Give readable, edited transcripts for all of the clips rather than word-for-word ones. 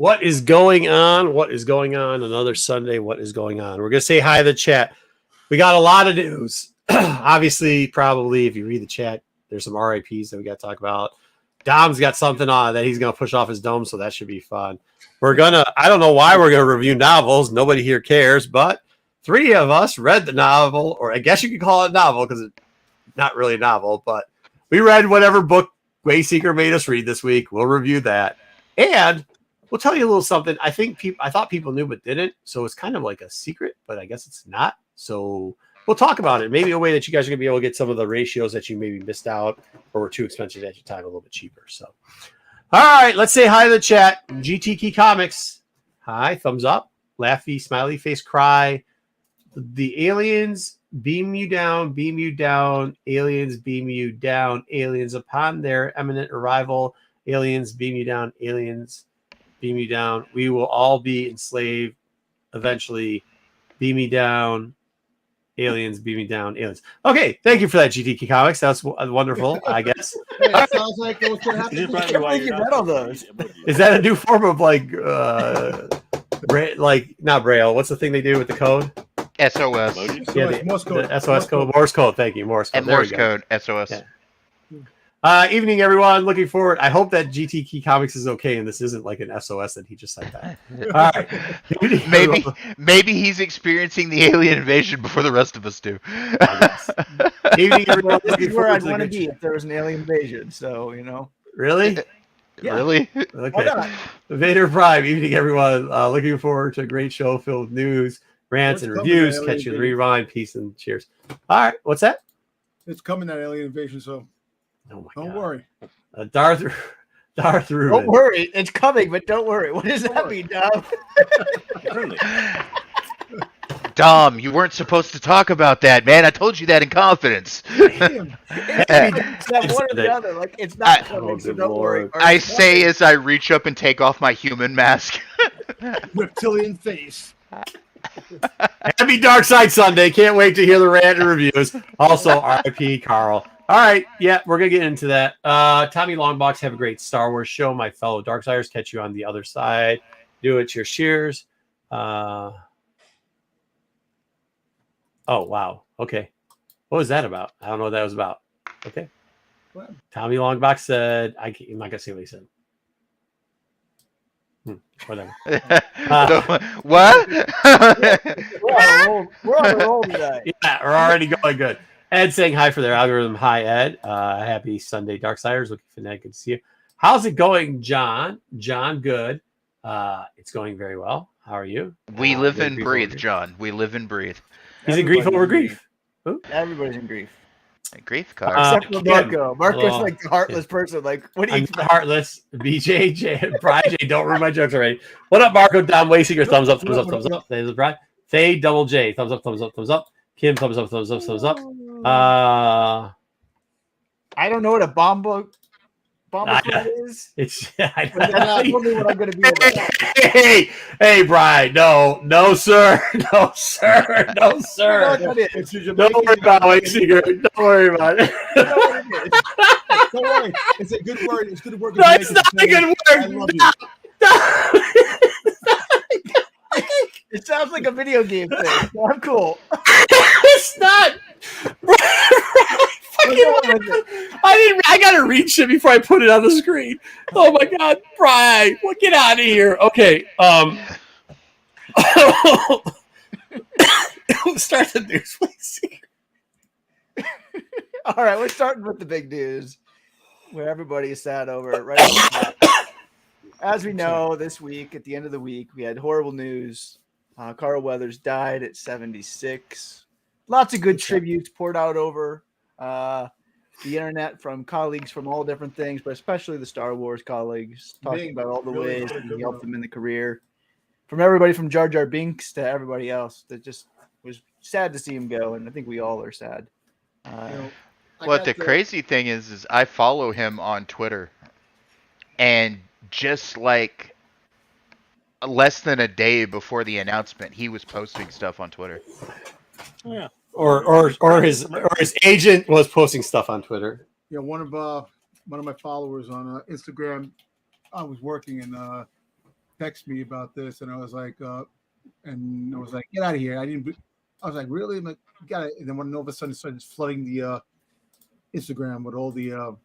What is going on? What is going on? Another Sunday. What is going on? We're going to say hi to the chat. We got a lot of news. Obviously, probably if you read the chat, there's some RIPs that we got to talk about. Dom's got something on that he's going to push off his dome, so that should be fun. I don't know why we're going to review novels. Nobody here cares, but 3 of us read the novel, or I guess you could call it a novel because it's not really a novel, but we read whatever book Wayseeker made us read this week. We'll review that. And we'll tell you a little something. I thought people knew but didn't, so it's kind of like a secret, but I guess it's not. So we'll talk about it. Maybe a way that you guys are going to be able to get some of the ratios that you maybe missed out or were too expensive at your time a little bit cheaper. So, all right, let's say hi to the chat. GT Key Comics. Hi, thumbs up. Laughy, smiley face, cry. The aliens beam you down, aliens beam you down, aliens upon their imminent arrival, aliens beam you down, aliens beam you down. We will all be enslaved eventually. Beam me down. Aliens, beam me down. Aliens. Okay, thank you for that, GTK Comics. That's wonderful, I guess. Hey, it sounds like what's going to happen. I can't believe you read all those. Is that a new form of like not Braille? What's the thing they do with the code? SOS. Yeah, Morse code. The SOS code. Morse code. Thank you, Morse code. And Morse code. SOS. Yeah. Evening, everyone. Looking forward. I hope that GT Key Comics is okay, and this isn't like an SOS that he just sent out. All right. Maybe he's experiencing the alien invasion before the rest of us do. Evening, everyone. This is where I'd want to be if there was an alien invasion. So Really? Yeah. Really? Okay. Vader Prime. Evening, everyone. Looking forward to a great show filled with news, rants, and reviews. Catch you in the rewind. Peace and cheers. All right. What's that? It's coming, that alien invasion, so don't worry. Darth Ruben. Don't worry, it's coming, but don't worry. What does that mean, Dom? Dom, you weren't supposed to talk about that, man. I told you that in confidence. It's one or the other. Like it's not coming, so don't worry. I say as I reach up and take off my human mask. Reptilian face. Happy Darkside Sunday. Can't wait to hear the rant and reviews. Also, RIP Carl. All right. Yeah, we're going to get into that. Tommy Longbox, have a great Star Wars show. My fellow Darksiders, catch you on the other side. Do it. Cheers. Oh, wow. Okay. What was that about? I don't know what that was about. Okay. What? Tommy Longbox said, I'm not going to say what he said. Whatever. What? We're on a roll today. Yeah, we're already going good. Ed saying hi for their algorithm. Hi, Ed. Happy Sunday, Darksiders. Looking for that. Good to see you. How's it going, John? John, good. It's going very well. How are you? We live and breathe, John. We live and breathe. He's in grief over grief. Everybody's in grief. Grief card. Except for Marco. Marco's like the heartless person. Like, what do you I'm heartless. BJ, Brian J. Don't ruin my jokes already. What up, Marco? Dom Wayseeker. Thumbs up, thumbs up, thumbs up. There's Brian. Faye Double J. Thumbs up, thumbs up, thumbs up. Kim, thumbs up, thumbs up, thumbs up. I don't know what a bomba is. It's But that's totally what I'm going to be about. hey, Brian. No, sir. No, sir. No, sir. Don't worry about Wayseeker. Don't worry about it. Don't worry. It's a good word. It's good work. No, it's not a good word. I love you. It sounds like a video game thing. So I'm cool. It's not. I gotta read shit before I put it on the screen. Oh my god, Brian, well, get out of here. Okay, start the news, please. All right, we're starting with the big news, where everybody is sad over it. Right. As we know, this week at the end of the week, we had horrible news. Carl Weathers died at 76. Lots of good tributes poured out over the internet from colleagues from all different things, but especially the Star Wars colleagues, talking about all the ways that he helped them in the career. From everybody from Jar Jar Binks to everybody else, that just was sad to see him go, and I think we all are sad. What the crazy thing is I follow him on Twitter, and just like less than a day before the announcement, he was posting stuff on Twitter. Yeah. Or his agent was posting stuff on Twitter. Yeah, one of my followers on Instagram, I was working and texted me about this, and I was like, get out of here. I was like, really? I'm like, you got it. And then when all of a sudden it started flooding the Instagram with all the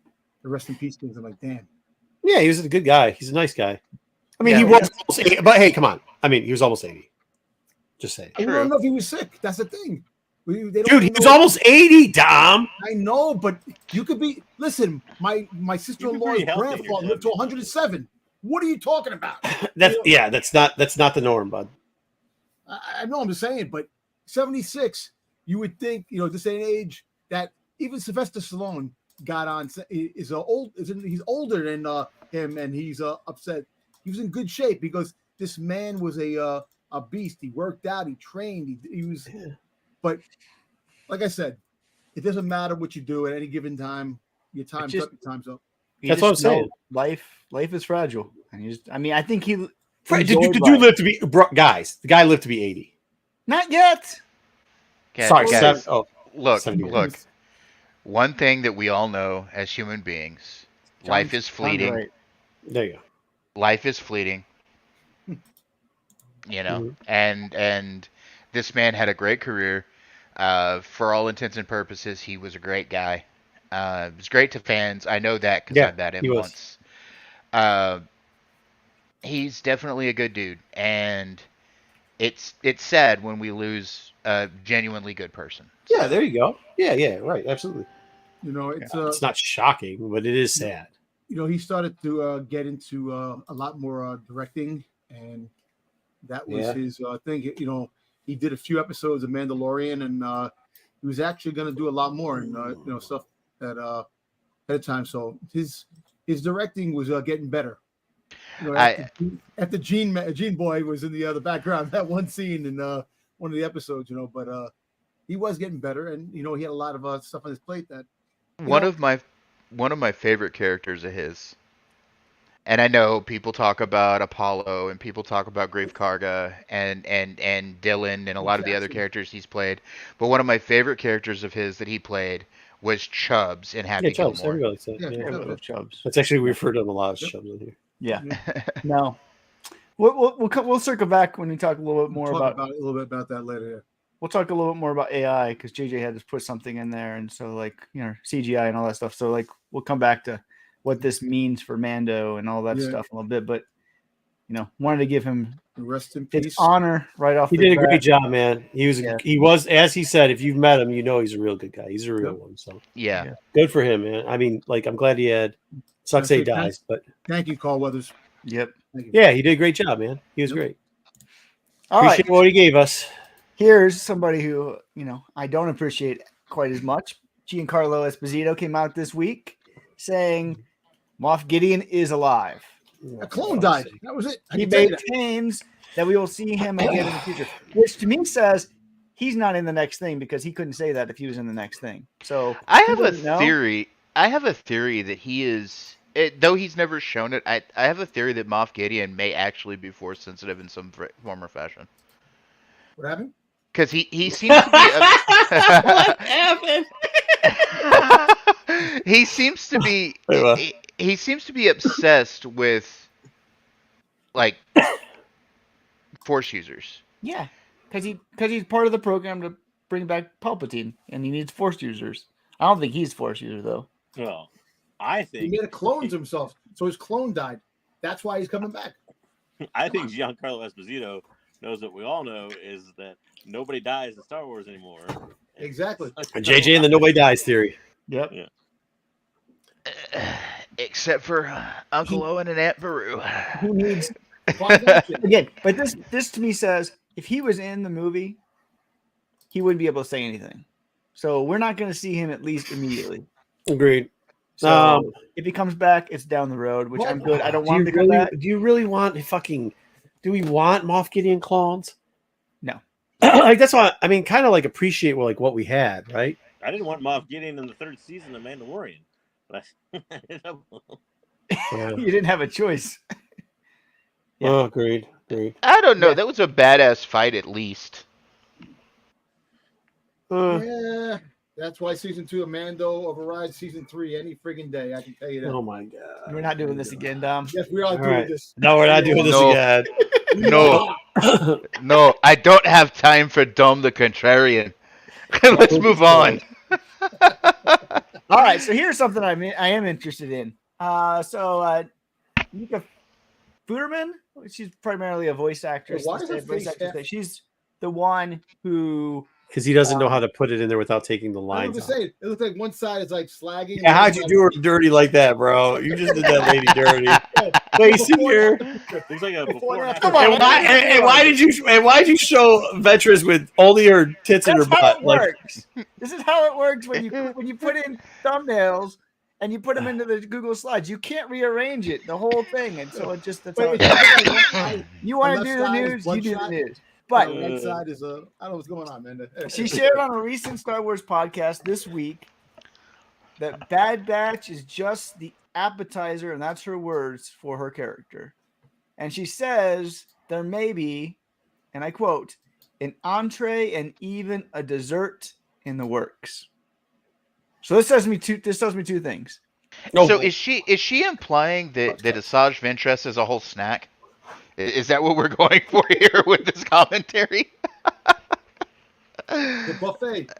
rest in peace things, I'm like, damn. Yeah, he was a good guy. He's a nice guy. I mean, Yeah, he was almost 80, but hey, come on. I mean, he was almost 80. Just saying. We don't know if he was sick. That's the thing. They don't Dude, he know. was almost 80, Dom. I know, but you could be. Listen, my sister-in-law's pretty healthy in grandfather your lived to 107. What are you talking about? That's not the norm, bud. I know, I'm just saying, but 76, you would think, this day and age, that even Sylvester Stallone got on. He's older than him, and he's upset. He was in good shape because this man was a beast. He worked out, he trained, he was. But like I said, it doesn't matter what you do at any given time. Your time's up. Your time's up. That's what I'm saying. Life is fragile, and I think he. Did you live to be guys? The guy lived to be 80. Not yet. Sorry, guys, 7. Look. One thing that we all know as human beings, life is fleeting. Right. There you go. Life is fleeting. And this man had a great career. For all intents and purposes, he was a great guy. It was great to fans. I know that because I've met him once. He's definitely a good dude, and it's sad when we lose a genuinely good person. Yeah, there you go. Yeah, right, absolutely. It's not shocking, but it is sad. He started to get into a lot more directing, and that was his thing. He did a few episodes of Mandalorian, and he was actually going to do a lot more, and stuff at a time. So his directing was getting better. After Gene Boy was in the background, that one scene in one of the episodes, but he was getting better, and he had a lot of stuff on his plate. That one of my favorite characters of his. And I know people talk about Apollo and people talk about Greef Karga and Dylan and a lot of the other characters he's played. But one of my favorite characters of his that he played was Chubbs in Happy Chubbs. Gilmore. Everybody said, Yeah, Chubbs. That's actually we refer to him a lot as Chubbs in here. Yeah. No. We'll circle back when we talk a little bit more about that later. Yeah. We'll talk a little bit more about AI because JJ had to put something in there, and so CGI and all that stuff. So we'll come back to what this means for Mando and all that stuff a little bit, but wanted to give him rest in peace, his honor right off. He did a great job, man. He was, as he said, if you've met him, he's a real good guy. He's a real one. So yeah, good for him, man. I mean, I'm glad he had. Sucks he dies, but thank you, Carl Weathers. Yep. Yeah, he did a great job, man. He was great. Appreciate what he gave us. Here's somebody who I don't appreciate quite as much. Giancarlo Esposito came out this week saying Moff Gideon is alive. A clone died. That was it. He maintains that we will see him again in the future, which to me says he's not in the next thing because he couldn't say that if he was in the next thing. So I have a theory. I have a theory that he is, though he's never shown it. I have a theory that Moff Gideon may actually be force sensitive in some form or fashion. What happened? Because he seems to be. What happened? He seems to be. He seems to be obsessed with, force users. Yeah, because he's part of the program to bring back Palpatine, and he needs force users. I don't think he's a force user though. Well, I think he made a clone to himself, so his clone died. That's why he's coming back. I think Giancarlo Esposito knows what we all know is that nobody dies in Star Wars anymore. Exactly. JJ and the nobody dies theory. Yep. Yeah. Except for Uncle Owen and Aunt Beru. Who needs again? But this to me says if he was in the movie, he wouldn't be able to say anything. So we're not going to see him at least immediately. Agreed. So if he comes back, it's down the road, which I'm good. I don't want him to come back. Do you really want do we want Moff Gideon clones? No. That's why I mean kind of appreciate what we had, right? I didn't want Moff Gideon in the third season of Mandalorian. You didn't have a choice. Yeah. Oh, agreed. I don't know. That was a badass fight, at least. Yeah. That's why season 2 of Mando overrides season 3 any friggin' day. I can tell you that. Oh my god. We're not doing this again, Dom. Yes, we are All doing right. this. No, we're not doing this No. again. No, no, I don't have time for Dom the Contrarian. Let's move on. All right, so here's something I am interested in. Nika Futterman, she's primarily a voice actress. Why is her voice face actress. half- She's the one who. Because he doesn't know how to put it in there without taking the I'm lines just out. saying, it looks like one side is like slagging. Yeah, how'd you do her dirty like that, bro? You just did that lady dirty. Wayseeker. Looks like a Before before and and after. Come on, And why did you show Ventress with only her tits and her That's how butt? it works. This is how it works when you put in thumbnails and you put them into the Google Slides. You can't rearrange it, the whole thing, and so it just that's how Wait, it, you want to left do the side is news, one you do the shot. news. But But right side is I don't know what's going on, man. she shared on a recent Star Wars podcast this week that Bad Batch is just the appetizer, and that's her words, for her character. And she says there may be, and I quote, an entree and even a dessert in the works. So this tells me two things. So is she implying that Asajj Ventress is a whole snack? Is that what we're going for here with this commentary? The buffet.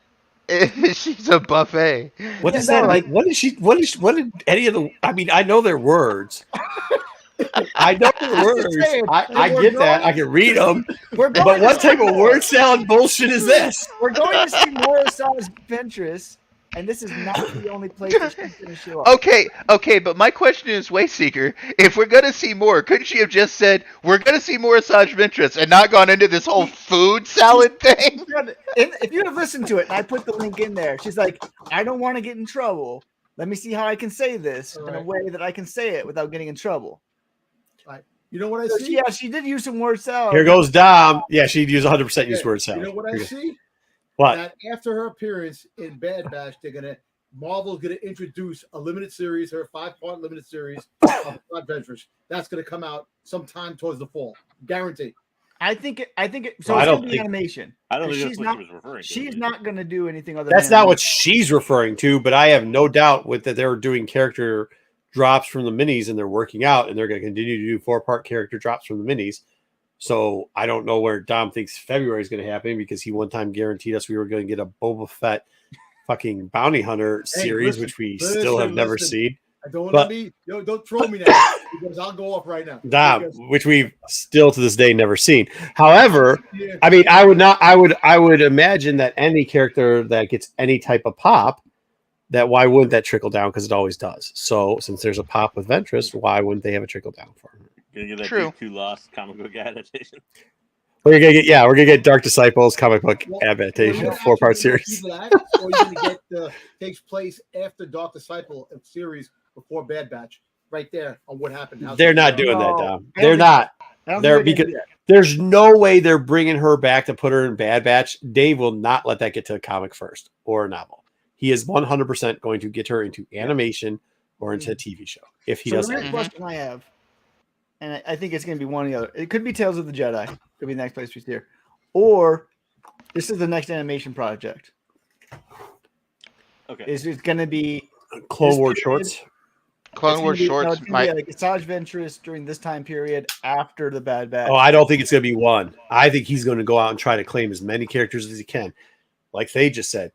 She's a buffet. What does that like? What did any of the? I mean, I know their words. I know their words. I get that. I can read them. But what type of word salad bullshit is this? We're going to see more Asajj Ventress, and this is not the only place that she's going to show up. Okay, but my question is, Wayseeker, if we're gonna see more, couldn't she have just said we're gonna see more Asajj Ventress and not gone into this whole food salad thing? If you have listened to it, and I put the link in there, she's like, I don't want to get in trouble. Let me see how I can say this in a way that I can say it without getting in trouble. Right. You know what I So see? she did use some word salad. Here goes Dom. Yeah, she'd use 100% use word You salad. know what I see? What? That after her appearance in Bad Batch, Marvel's gonna introduce a limited series, her 5-part limited series of Adventures. That's gonna come out sometime towards the fall, guaranteed. I think it. So Well, it's I going don't to be think- animation. I don't think She's that's what not- she was referring to. She's not going to do anything other. That's than not what she's referring to, but I have no doubt with that they're doing character drops from the minis and they're working out and they're going to continue to do 4-part character drops from the minis. So I don't know where Dom thinks February is going to happen because he one time guaranteed us we were going to get a Boba Fett fucking bounty hunter series, which we still have never seen. I don't want But- to be. Don't throw me now because I'll go off right now. Dom, Because- which we've still to this day never seen. However, Yeah. I mean, I would imagine that any character that gets any type of pop, that why wouldn't that trickle down? Because it always does. So since there's a pop with Ventress, why wouldn't they have a trickle down for her? Gonna get that True. Deep 2 Lost comic book adaptation. We're gonna get Dark Disciples comic book Well, adaptation, you're 4-part actually gonna series. keep that, or you're gonna get takes place after Dark Disciple series before Bad Batch, right there on what happened. How's They're it not going? doing that, No, Dom. I don't They're think not. I don't They're think they're gonna because do that. there's no way they're bringing her back to put her in Bad Batch. Dave will not let that get to a comic first or a novel. He is 100% going to get her into animation or into a TV show if he So does the that. real question I have, and I think it's going to be one or the other. It could be Tales of the Jedi. Could be the next place we see her, or this is the next animation project. Okay. Is it going to be Clone War This shorts. Clone Wars shorts it's gonna might. be like Asajj Ventress during this time period after the Bad Batch. Oh, I don't think it's going to be one. I think he's going to go out and try to claim as many characters as he can. Like they just said,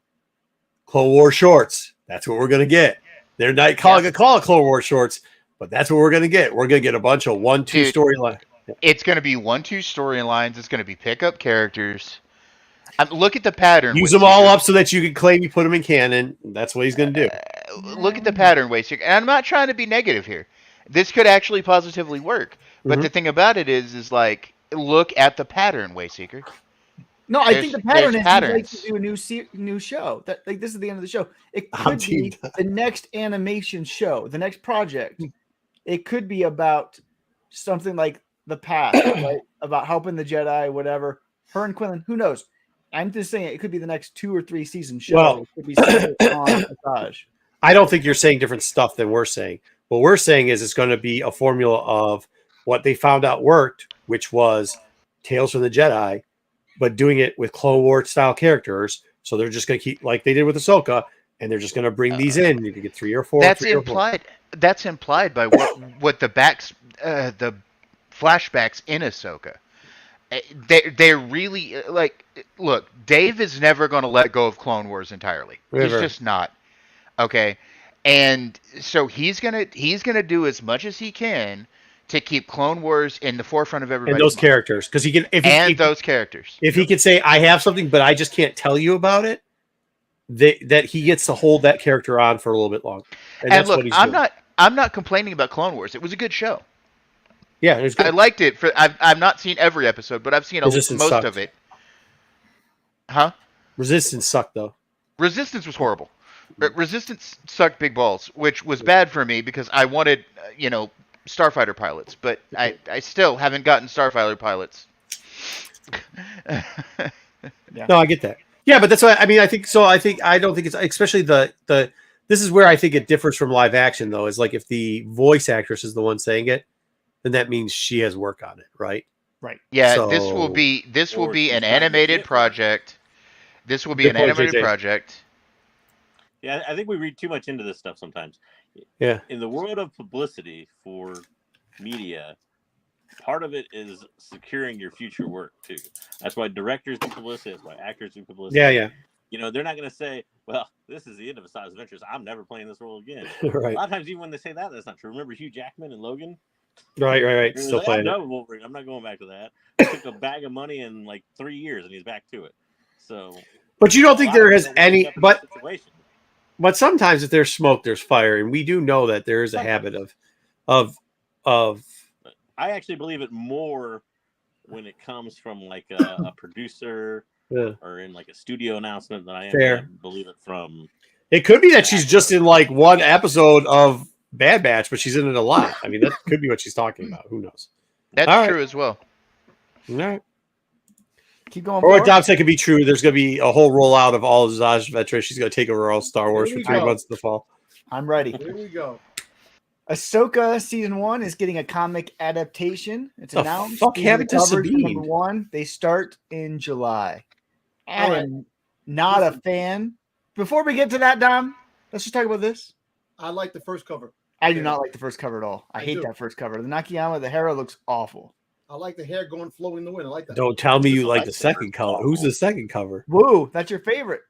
Clone War shorts. That's what we're going to get. They're not calling it Clone War shorts, but that's what we're going to get. We're going to get a bunch of 1-2 Dude, storyline. It's going to be 1-2 storylines. It's going to be pickup characters. Look at the pattern. Use them all Wayseeker. up so that you can claim you put them in canon. That's what he's going to do. Look at the pattern, Wayseeker. And I'm not trying to be negative here. This could actually positively work. But Mhm. the thing about it is like, look at the pattern, Wayseeker. No, I think the pattern is there's he'd like to patterns. do a new show. That like this is the end of the show. It I'm could be teamed up. the next animation show, the next project. It could be about something like the past, right? About helping the Jedi, whatever. Her and Quinlan, who knows? I'm just saying it could be the next 2 or 3 season show. Well- It could be centered on Asajj. I don't think you're saying different stuff than we're saying. What we're saying is it's going to be a formula of what they found out worked, which was Tales from the Jedi, but doing it with Clone War style characters So they're just going to keep like they did with Ahsoka, and they're just going to bring these in. You can get 3 or 4. That's 3 or 4. implied. That's implied by what the the flashbacks in Ahsoka. They're really like. Look, Dave is never going to let go of Clone Wars entirely. Never. He's just not. Okay, and so he's gonna do as much as he can to keep Clone Wars in the forefront of everybody's And those mind. characters, because he can Those characters. If he could say, "I have something, but I just can't tell you about it," that he gets to hold that character on for a little bit longer. And that's look, what he's doing. I'm not complaining about Clone Wars. It was a good show. Yeah, it was good. I liked it. I've not seen every episode, but I've seen most sucked. of it. Huh? Resistance sucked though. Resistance was horrible. Resistance sucked big balls, which was bad for me because I wanted, Starfighter pilots, but I still haven't gotten Starfighter pilots. Yeah. No, I get that. Yeah, but that's what I mean. I don't think it's especially the. This is where I think it differs from live action though. Is like if the voice actress is the one saying it, then that means she has work on it, right? Right. Yeah, So- this will be an animated project. This will be Good an point, animated JJ. project. Yeah, I think we read too much into this stuff sometimes. Yeah. In the world of publicity for media, part of it is securing your future work too. That's why directors do publicity. That's why actors do publicity. Yeah. They're not going to say, "Well, this is the end of Asajj Adventures. I'm never playing this role again." Right. A lot of times, even when they say that, that's not true. Remember Hugh Jackman and Logan? Right. He was Still like, playing it. No, Wolverine. I'm not going back to that. It took a bag of money in like 3 years, and he's back to it. So, But you don't think there is is any? But sometimes if there's smoke, there's fire, and we do know that there is a habit of. I actually believe it more when it comes from like a producer or in like a studio announcement than I am. Fair. I believe it from. It could be that she's just in like one episode of Bad Batch, but she's in it a lot. I mean, that could be what she's talking about. Who knows? That's All right. true as well. All right. Keep going. Or what forward. Dom said could be true. There's going to be a whole rollout of all of Asajj Ventress. She's going to take over all Star Wars Here for we 3 go. months in the fall. I'm ready. Here we go. Ahsoka season 1 is getting a comic adaptation. It's The announced. fuck These are happened to covered for Sabine? Number 1. They start in July. I All right. am not a fan. Before we get to that, Dom, let's just talk about this. I like the first cover. I do not like the first cover at all. I hate do. that first cover. The Nakayama, the Hera looks awful. I like the hair going flowing in the wind. I like that. Don't tell me you Just like the lightsaber. second cover. Who's the second cover? Woo, that's your favorite.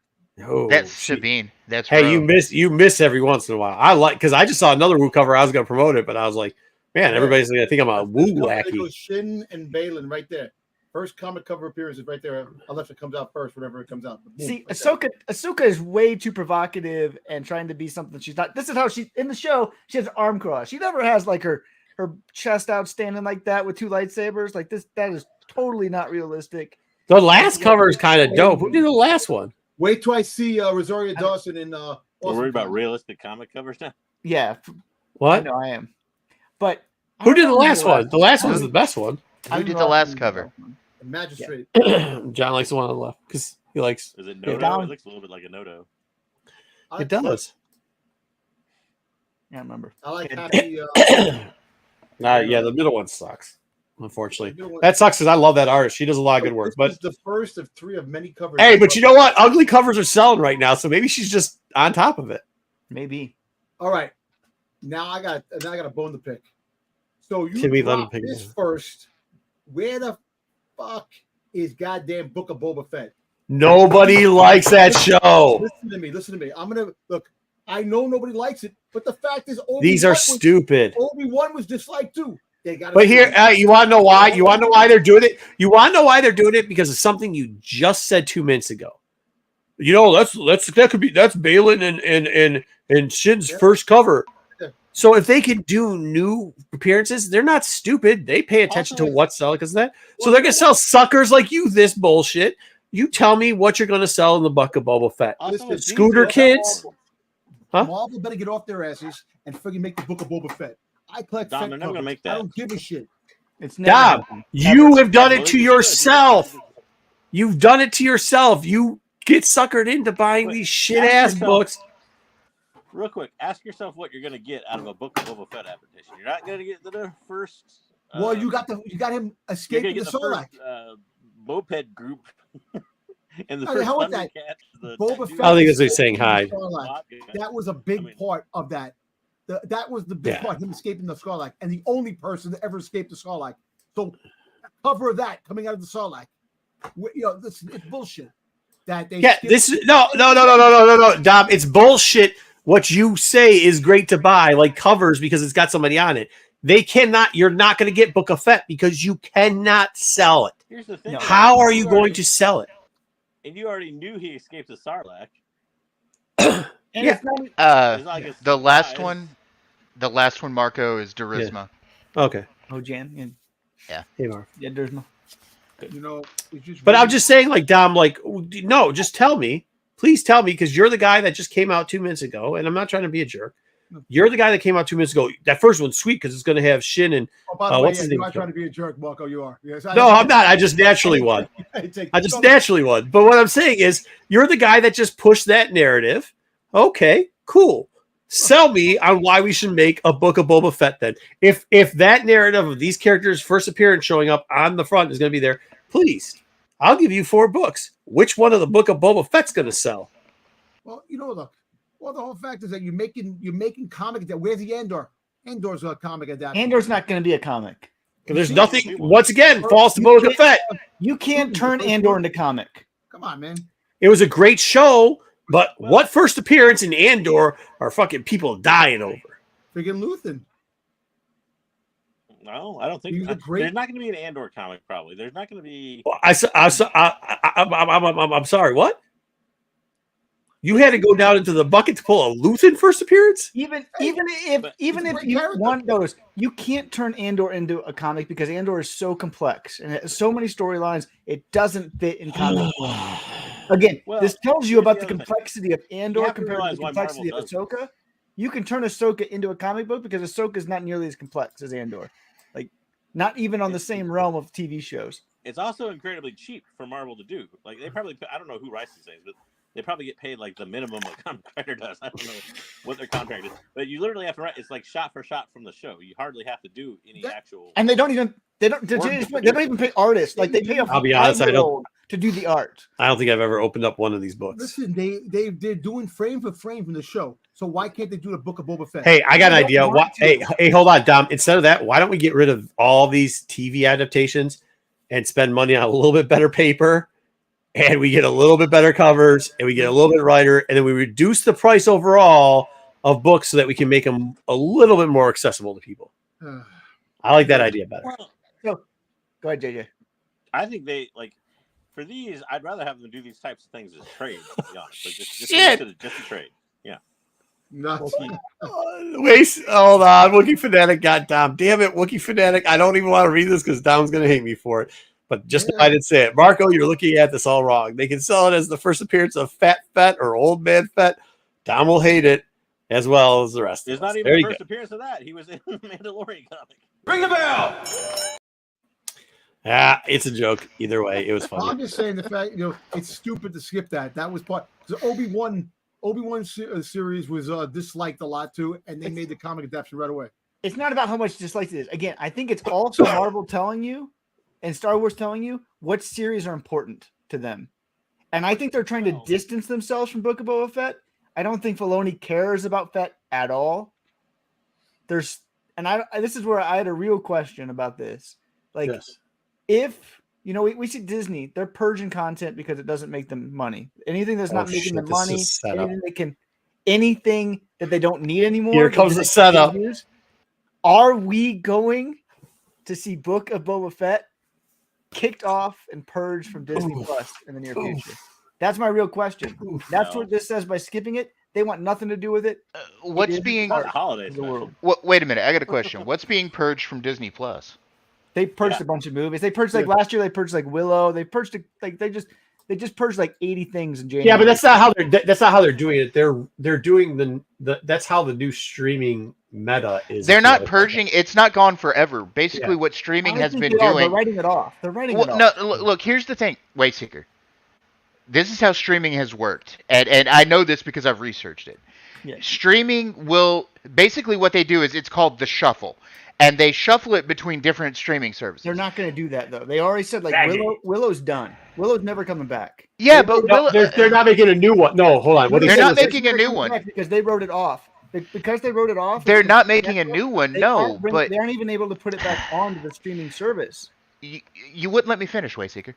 Oh, That's shit. Sabine. That's Hey, Ro. you miss every once in a while. I like because I just saw another Woo cover. I was going to promote it, but I was like, man, everybody's going to think I'm a Woo There lackey. goes Shin and Balin right there. First comic cover appearance is right there, unless it comes out first, whenever it comes out. Boom, See, right there. Ahsoka is way too provocative and trying to be something she's not. This is how she in the show. She has arm cross. She never has like her chest out standing like that with 2 lightsabers. Like this, that is totally not realistic. The last cover is kind of dope. Who did the last one? Wait till I see Rosario Dawson in. We're worried about realistic comic covers now. Yeah, I What? know I am. But I Who don't did the know last one? The last one's one. the best one. Who did the last cover? Magistrate. John likes the one on the left because he likes. Is it Yeah, Noto? Dom. It looks a little bit like a Noto. I- It does. Yeah, I remember. I like Yeah. Happy. Yeah, the middle one sucks. Unfortunately, middle one- that sucks because I love that artist. She does a lot of good work. This But is the first of 3 of many covers. hey, but you know what? Ugly covers are selling right now, so maybe she's just on top of it. Maybe. All right, now I got a bone to pick. So you Timmy, let him drop pick this it. first. Where the fuck is goddamn Book of Boba Fett? Nobody likes that show. Listen to me. I'm gonna look. I know nobody likes it, but the fact is, These are stupid. Obi-Wan was disliked too. They got. But here, you want to know why? You want to know why they're doing it? You want to know why they're doing it? Because of something you just said 2 minutes ago. You know, that's Balin and Shin's first cover. Yeah. So if they can do new appearances, they're not stupid. They pay attention Also, to what's selling because of that. So they're gonna sell suckers like you this bullshit. You tell me what you're gonna sell in the Book of Boba Fett. Listen, Scooter kids? Huh? Marvel better get off their asses and friggin' make the Book of Boba Fett. I collect Dom, Fett they're never gonna covers. make that. I don't give a shit. It's never Dom, happened. you have done it Well, to they yourself. should. You've done it to yourself. You get suckered into buying Wait, these shit ask ass yourself- books. Real quick, ask yourself what you're going to get out of a Book of Boba Fett adaptation. You're not going to get the first. Well, you got him You're going escaping to the get the Sarlacc. first moped group. And the Oh, the first hell with that. Thundercat, the Boba dude- Fett I don't think it's escaping saying the hi. Sarlacc. That was a big part of that. That was the big Yeah. part, him escaping the Sarlacc, and the only person that ever escaped the Sarlacc. So, cover of that coming out of the Sarlacc, it's bullshit. That they Yeah, skipped- this is no, Dom. It's bullshit. What you say is great to buy, like covers, because it's got somebody on it. They cannot. You're not going to get Book of Fett because you cannot sell it. Here's the thing. No. How are you going to sell it? And you already knew he escaped the Sarlacc. And Yeah. it's not, It's not like it's The last surprise. one, Marco, is Durisma. Okay. oh, Jan. Hey, Mark. Yeah, there's no. it's just. But I'm really- just saying, like Dom, like no, just tell me, please tell me, because you're the guy that just came out 2 minutes ago, and I'm not trying to be a jerk. You're the guy that came out 2 minutes ago. That first one's sweet because it's going to have Shin and Oh, by the way, what's yeah, his you're name? not trying to be a jerk, Marco. You are. Yes, No, I'm not. I just naturally won. I just naturally won. But what I'm saying is, you're the guy that just pushed that narrative. Okay, cool. Sell me on why we should make a Book of Boba Fett then. If that narrative of these characters' first appearance showing up on the front is going to be there, please, I'll give you 4 books. Which one of the Book of Boba Fett's going to sell? Well, look. Well, the whole fact is that you're making comic that. Where's the Andor? Andor's a comic adaptation. Andor's not going to be a comic. There's nothing. Once again, falls to Boba Fett. You can't turn Andor into comic. Come on, man. It was a great show, but what first appearance in Andor are fucking people dying over? Friggin' Luthen. No, I don't think He's a great- there's not going to be an Andor comic. Probably there's not going to be. I'm sorry. What? You had to go down into the bucket to pull a Luthen first appearance? Even But if it's a great you character. want those, you can't turn Andor into a comic because Andor is so complex and it has so many storylines. It doesn't fit in comic. Again, Well, this tells you about here's the the other thing. complexity of Andor You have to compared to realize the why complexity Marvel of does Ahsoka. You can turn Ahsoka into a comic book because Ahsoka is not nearly as complex as Andor. Like, not even on the same realm of TV shows. It's also incredibly cheap for Marvel to do. Like they probably, I don't know who writes these things, but they probably get paid like the minimum a comic writer does. I don't know what their contract is, but you literally have to write. It's like shot for shot from the show. You hardly have to do any actual. And they don't even they don't even pay artists. Like they pay a I'll be honest, I don't- 5-year-old to do the art. I don't think I've ever opened up one of these books. Listen, they're doing frame for frame from the show. So why can't they do the Book of Boba Fett? Hey, I got an don't idea. want What? to. Hey, hold on, Dom. Instead of that, why don't we get rid of all these TV adaptations and spend money on a little bit better paper, and we get a little bit better covers, and we get a little bit writer, and then we reduce the price overall of books so that we can make them a little bit more accessible to people. I like that idea better. Well, Go ahead, JJ. I think they like for these. I'd rather have them do these types of things as trade. To be honest, like just a trade. Yeah. Nuts. Wait, hold on. Wookiee Fanatic got Dom. Damn it, Wookiee Fanatic. I don't even want to read this because Dom's going to hate me for it. But just I didn't say it. Marco, you're looking at this all wrong. They can sell it as the first appearance of Fat Fett or Old Man Fett. Dom will hate it as well as the rest There's of us. not even There the you first go. appearance of that. He was in the Mandalorian comic. Ring the bell. It's a joke. Either way, it was I'm funny. just saying the fact, it's stupid to skip that. That was part because Obi-Wan series was disliked a lot too, and they made the comic adaptation right away. It's not about how much disliked it is. Again, I think it's also Marvel telling you and Star Wars telling you what series are important to them. And I think they're trying to distance themselves from Book of Boba Fett. I don't think Filoni cares about Fett at all. This is where I had a real question about this. Like, Yes. if we see Disney, they're purging content because it doesn't make them money. Anything that's not making them shit, this is money, setup. anything that they don't need anymore. Here comes the setup. Are we going to see Book of Boba Fett kicked off and purged from Disney Plus in the near future? That's my real question. That's what this says by skipping it. They want nothing to do with it. What's It is being? Not a holiday the special. world. Wait a minute. I got a question. What's being purged from Disney Plus? They purged a bunch of movies. They purged last year. They purged Willow. They purged they just purged 80 things in January. Yeah, but that's not how they're doing it. They're doing that's how the new streaming meta is. They're not purging. It's not gone forever. Basically, what streaming I has think been they are. doing. They're writing it off. They're writing it off. No, look. Here's the thing, Wayseeker. This is how streaming has worked, and I know this because I've researched it. Yeah. Streaming will basically what they do is it's called the shuffle, and they shuffle it between different streaming services. They're not going to do that though. They already said like Dang Willow's done. Willow's never coming back. Yeah, but No, they're not making a new one. No, hold on. What They're they said not was making a Never new coming one. back because they wrote it off. Because they wrote it off. They're it's not gonna be making a network. new one, They no. But they aren't even able to put it back onto the streaming service. you wouldn't let me finish, Wayseeker.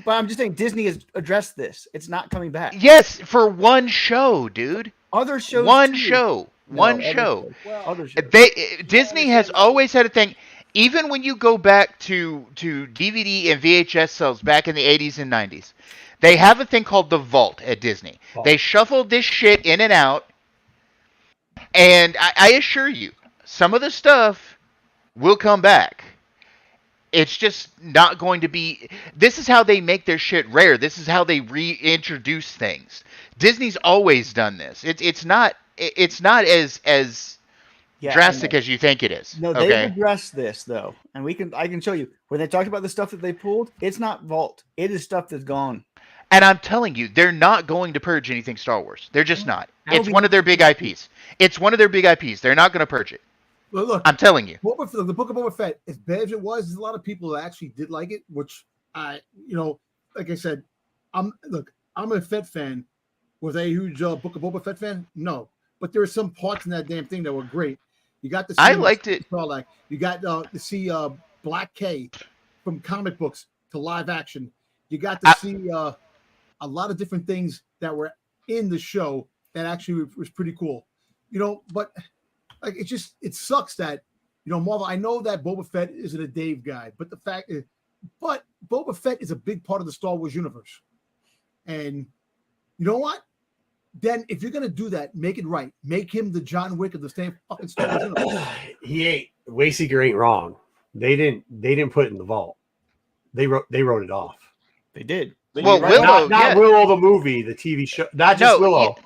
But I'm just saying Disney has addressed this. It's not coming back. Yes, for one show, dude. Other shows. One too. show. No, One other show. shows. Well, Other shows. Disney has always had a thing. Even when you go back to DVD and VHS sales back in the 80s and 90s, they have a thing called the vault at Disney. They shuffle this shit in and out, and I assure you, some of the stuff will come back. It's just not going to be. This is how they make their shit rare. This is how they reintroduce things. Disney's always done this. It's not as drastic as you think it is. No, they've addressed this though, and I can show you when they talked about the stuff that they pulled. It's not vault. It is stuff that's gone. And I'm telling you, they're not going to purge anything Star Wars. They're just not. It's one of their big IPs. It's one of their big IPs. They're not going to purge it. Look, I'm telling you. the Book of Boba Fett, as bad as it was, there's a lot of people that actually did like it, which like I said, I'm a Fett fan. Was I a huge Book of Boba Fett fan? No. But there are some parts in that damn thing that were great. You got to see I liked it. You got to see Black K from comic books to live action. You got to see a lot of different things that were in the show that actually was pretty cool. But like it sucks that Marvel. I know that Boba Fett isn't a Dave guy, but but Boba Fett is a big part of the Star Wars universe. And you know what? Then if you're gonna do that, make it right. Make him the John Wick of the same fucking Star Wars universe. Wayseeker ain't wrong. They didn't put it in the vault. They wrote it off. They did. Well, Willow, not Willow the movie, the TV show, not just Willow.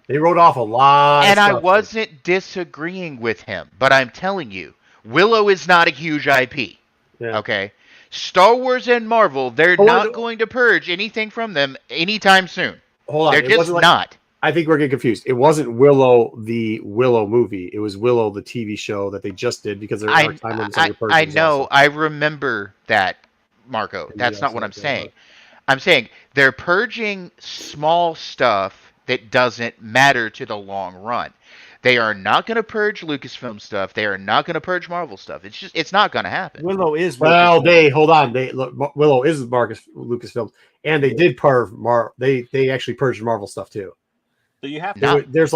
They wrote off a lot. And of I stuff. wasn't disagreeing with him, but I'm telling you, Willow is not a huge IP. Yeah. Okay, Star Wars and Marvel, they're not going to purge anything from them anytime soon. Hold on, they're just not. I think we're getting confused. It wasn't Willow the Willow movie. It was Willow the TV show that they just did because there are time limits on your purges. I know. Also. I remember that, Marco. That's not what I'm saying. I'm saying they're purging small stuff that doesn't matter to the long run. They are not going to purge Lucasfilm stuff. They are not going to purge Marvel stuff. It's not going to happen. Willow is. Well, hold on. Willow is Lucasfilm, and they did purge They actually purged Marvel stuff too. So you have to. There was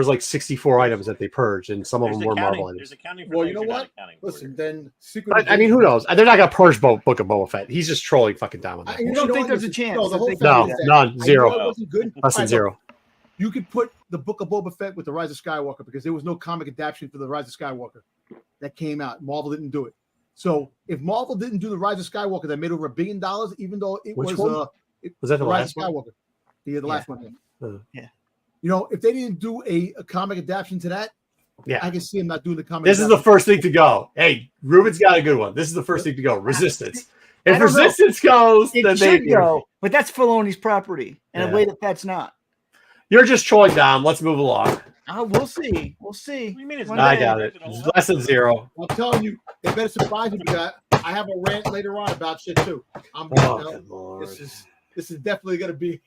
like 64 items that they purged, and some of them were Marvel items. Well, you know what? Listen, then I mean, who knows? They're not going to purge Book of Boba Fett. He's just trolling fucking Dom on that. You don't think there's a chance? No, none, zero. It wasn't good. Less than zero. You could put the Book of Boba Fett with the Rise of Skywalker because there was no comic adaptation for the Rise of Skywalker that came out. Marvel didn't do it. So if Marvel didn't do the Rise of Skywalker that made over $1 billion, even though it Which was one? Was that the Rise last of one? Skywalker, the last one. Yeah. If they didn't do a comic adaptation to that, I can see him not doing the comic. This is the first thing to go. Hey, Ruben's got a good one. This is the first thing to go. Resistance. If Resistance goes, it then should go. But that's Filoni's property in a way that's not. You're just trolling, Dom. Let's move along. We'll see. We'll see. I got it. It's less than zero. I'm telling you, they better surprise me because I have a rant later on about shit too. This is definitely gonna be.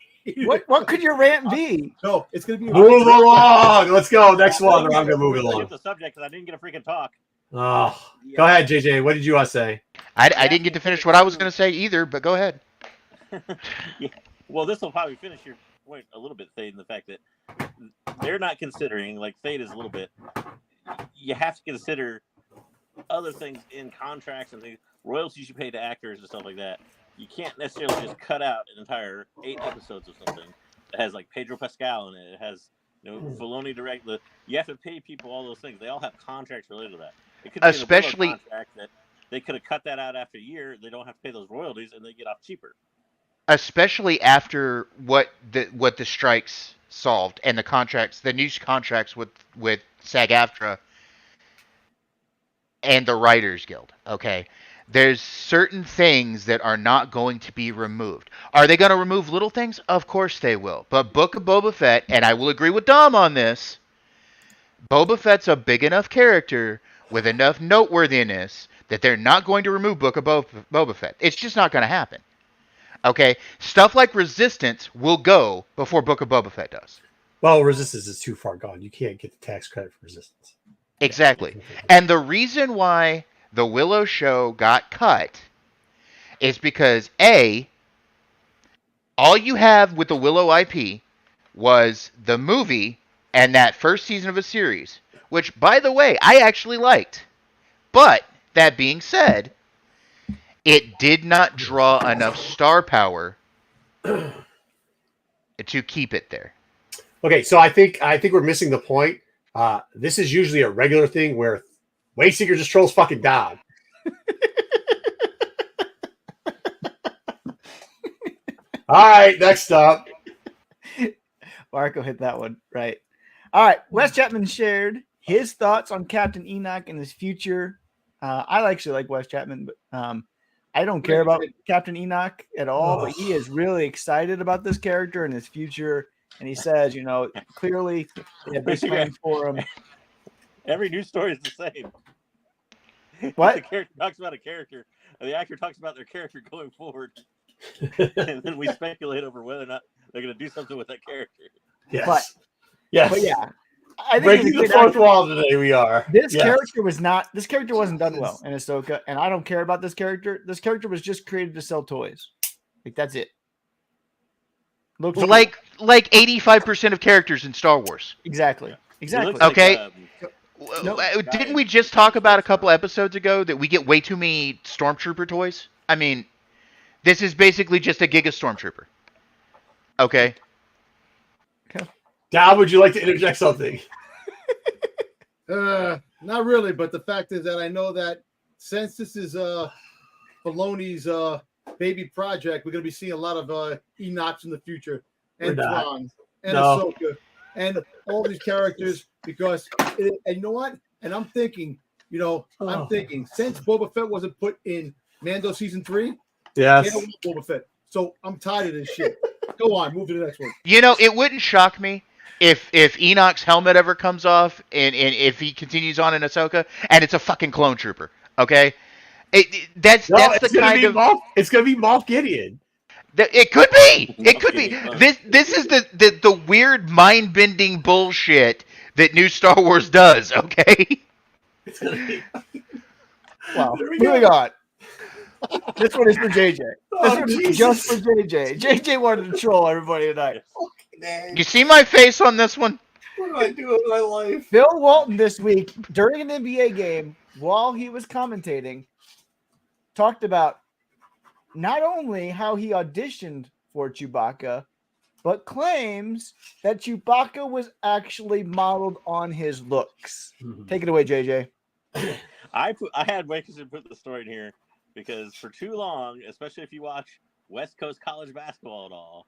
What could your rant be? No, it's gonna be. Move along. Let's go. Next one. Or I'm gonna move it along. The subject because I didn't get a freaking talk. Oh, go ahead, JJ. What did you want to say? I didn't get to finish what I was going to say either, but go ahead. Yeah. Well, this will probably finish your point a little bit, Fade, in the fact that they're not considering, like Fade is a little bit, you have to consider other things in contracts and the royalties you pay to actors and stuff like that. You can't necessarily just cut out an entire 8 episodes of something that has like Pedro Pascal in it. It has Filoni direct. You have to pay people all those things. They all have contracts related to that. It could be especially in a contract that they could have cut that out after a year. They don't have to pay those royalties, and they get off cheaper. Especially after what the strikes solved and the new contracts with SAG-AFTRA and the Writers Guild. Okay, there's certain things that are not going to be removed. Are they going to remove little things? Of course they will. But Book of Boba Fett, and I will agree with Dom on this, Boba Fett's a big enough character with enough noteworthiness that they're not going to remove Book of Boba Fett. It's just not going to happen. Okay? Stuff like Resistance will go before Book of Boba Fett does. Well, Resistance is too far gone. You can't get the tax credit for Resistance. Exactly. And the reason why the Willow show got cut is because, A, all you have with the Willow IP was the movie and that first season of a series, which, by the way, I actually liked. But, that being said, it did not draw enough star power to keep it there. Okay, so I think we're missing the point. This is usually a regular thing where Wayseeker just trolls fucking Dom. All right, next up. Marco hit that one right. All right, Wes Chapman shared his thoughts on Captain Enoch and his future. I actually like Wes Chapman, but I don't care about Captain Enoch at all. But he is really excited about this character and his future. And he says, clearly they have big plans for him. Every news story is the same. What? The character talks about a character, and the actor talks about their character going forward. And then we speculate over whether or not they're going to do something with that character. Yes. But yeah, I think breaking the fourth wall today. We are. This character wasn't done well in Ahsoka, and I don't care about this character. This character was just created to sell toys. Like that's it. Looks like 85% of characters in Star Wars. Exactly. Okay. Didn't we just talk about a couple episodes ago that we get way too many Stormtrooper toys? I mean, this is basically just a Giga Stormtrooper. Okay. Dom, would you like to interject something? Not really, but the fact is that I know that since this is Filoni's baby project, we're going to be seeing a lot of Enochs in the future, and Thrawn, and Ahsoka, and all these characters. Because, and you know what? And I'm thinking, since Boba Fett wasn't put in Mando season 3, yes, they don't want Boba Fett. So I'm tired of this shit. Go on, move to the next one. It wouldn't shock me if Enoch's helmet ever comes off and if he continues on in Ahsoka and it's a fucking clone trooper. Okay, that's the kind of it's gonna be Moff Gideon. It could be. It could be. This is the weird mind bending bullshit that new Star Wars does. Okay. It's gonna be. Wow. Moving on. This one is for JJ. This one is just for JJ. JJ wanted to troll everybody tonight. You see my face on this one? What do I do with my life? Bill Walton this week during an NBA game while he was commentating talked about not only how he auditioned for Chewbacca, but claims that Chewbacca was actually modeled on his looks. Take it away, JJ. I had Wayseekers put the story in here because for too long, especially if you watch West Coast college basketball at all,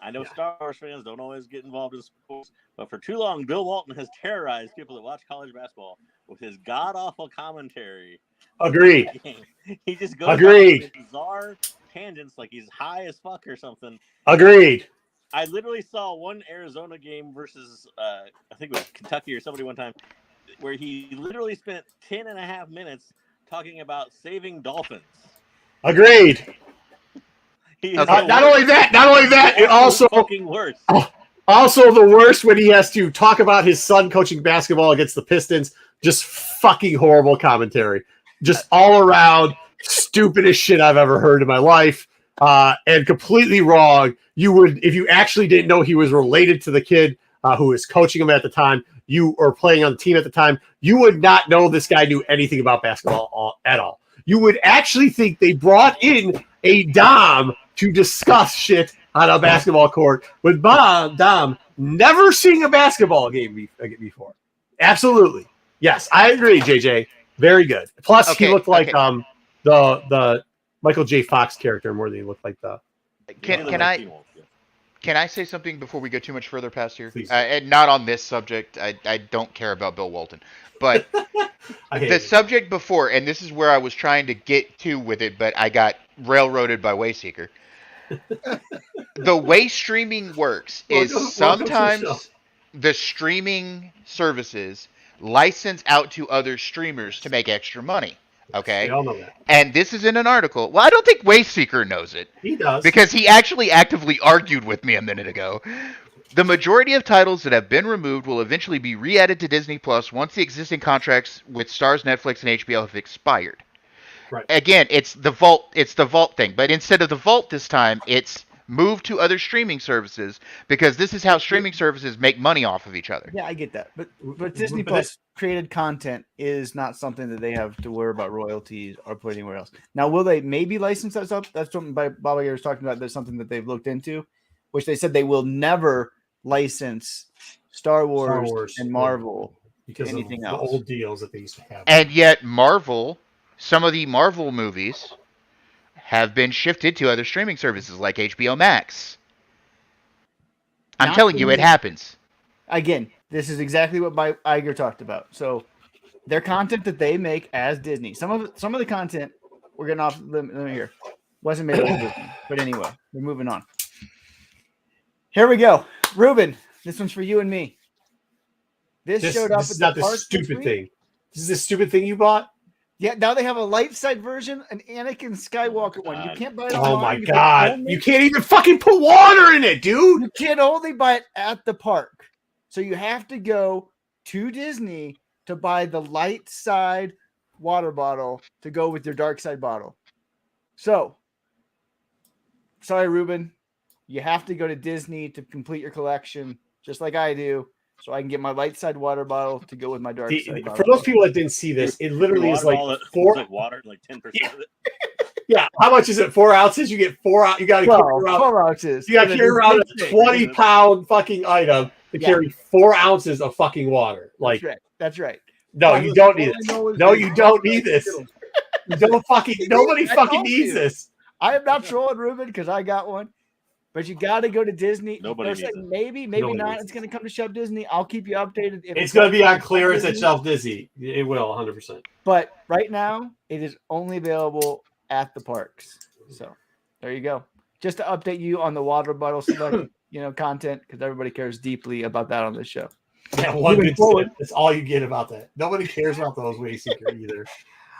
I know Star Wars fans don't always get involved in sports, but for too long, Bill Walton has terrorized people that watch college basketball with his god-awful commentary. Agreed. He just goes on bizarre tangents like he's high as fuck or something. Agreed. I literally saw one Arizona game versus, I think it was Kentucky or somebody one time, where he literally spent 10 and a half minutes talking about saving dolphins. Agreed. Not only that, it also fucking worse. Also the worst when he has to talk about his son coaching basketball against the Pistons. Just fucking horrible commentary. Just all around stupidest shit I've ever heard in my life. And completely wrong. You would, if you actually didn't know he was related to the kid who was coaching him at the time, you or playing on the team at the time, you would not know this guy knew anything about basketball at all. You would actually think they brought in a Dom to discuss shit on a basketball court with Dom never seeing a basketball game before. Absolutely. Yes, I agree, JJ. Very good. Plus, he looked like the Michael J. Fox character more than he looked like the... Can I say something before we go too much further past here? Please. And not on this subject. I don't care about Bill Walton. But the subject before, and this is where I was trying to get to with it, but I got railroaded by Wayseeker. The way streaming works is sometimes the streaming services license out to other streamers to make extra money. We Okay, all know that. and this is in an article. Well, I don't think Wayseeker knows it He does. because he actually actively argued with me a minute ago. The majority of titles that have been removed will eventually be re-added to Disney Plus once the existing contracts with Starz, Netflix, and HBO have expired. Right. Again, it's the vault thing, but instead of the vault this time, it's moved to other streaming services because this is how streaming services make money off of each other. Yeah, I get that. But Disney But Plus created content is not something that they have to worry about royalties or put anywhere else. Now, will they maybe license that stuff? That's something Wayeeker was talking about. There's something that they've looked into, which they said they will never license Star Wars and Marvel because anything of else. the old deals that they used to have. And yet Marvel, some of the Marvel movies have been shifted to other streaming services like HBO Max. I'm Not telling for you, me. it happens. Again, this is exactly what Iger talked about. So their content that they make as Disney, some of the content we're getting off limit here wasn't made by Disney. But anyway, we're moving on. Here we go. Ruben, this one's for you and me. This showed up This is at not the the park this stupid week. thing. This is the stupid thing you bought? Yeah, now they have a light side version, an Anakin Skywalker one. You can't buy it Oh online. my You can god. only- You can't even fucking put water in it, dude. You can only buy it at the park. So you have to go to Disney to buy the light side water bottle to go with your dark side bottle. So, sorry, Ruben. You have to go to Disney to complete your collection, just like I do, so I can get my light side water bottle to go with my dark side For bottle. those people that didn't see this, it literally is like Water four. like water, like 10% of it. Yeah, how much is it? 4 ounces? You get 4 out. You got to carry around. 12 ounces. You got to And carry it's around a big thing. 20-pound fucking item to Yeah. carry 4 ounces of fucking water. Like, That's right. That's right. no, you don't need All I this. know is No, they- you don't need this. You don't fucking. Nobody I fucking told needs you. this. I am not trolling Ruben because I got one. But you got to go to Disney. Nobody They're needs saying it. maybe Nobody not. needs It's going to come to Shop Disney. I'll keep you updated. If It's going to be on Shop clearance at Disney. Shelf Disney. It will, 100%. But right now, it is only available at the parks. So there you go. Just to update you on the water bottle select, content, because everybody cares deeply about that on this show. Yeah, one Moving good forward. sip. That's all you get about that. Nobody cares about those Wayseeker either.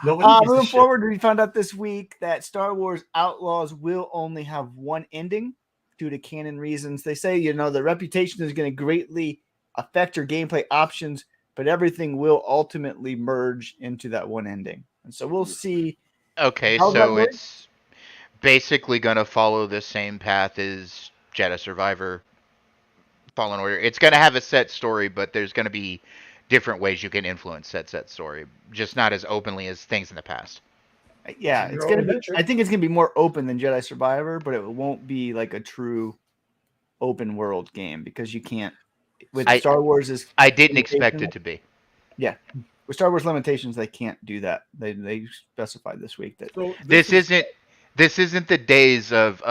Nobody gives a Moving shit. forward, we found out this week that Star Wars Outlaws will only have one ending due to canon reasons. They say, the reputation is going to greatly affect your gameplay options, but everything will ultimately merge into that one ending. And so we'll see. Okay, How's that so going? it's basically going to follow the same path as Jedi Survivor, Fallen Order. It's going to have a set story, but there's going to be different ways you can influence set story, just not as openly as things in the past. Yeah, Your it's own gonna be. adventure. I think it's gonna be more open than Jedi Survivor, but it won't be like a true open world game because you can't. With Star Wars is I didn't expect it to be. with Star Wars limitations, they can't do that. They specified this week that So This isn't the days of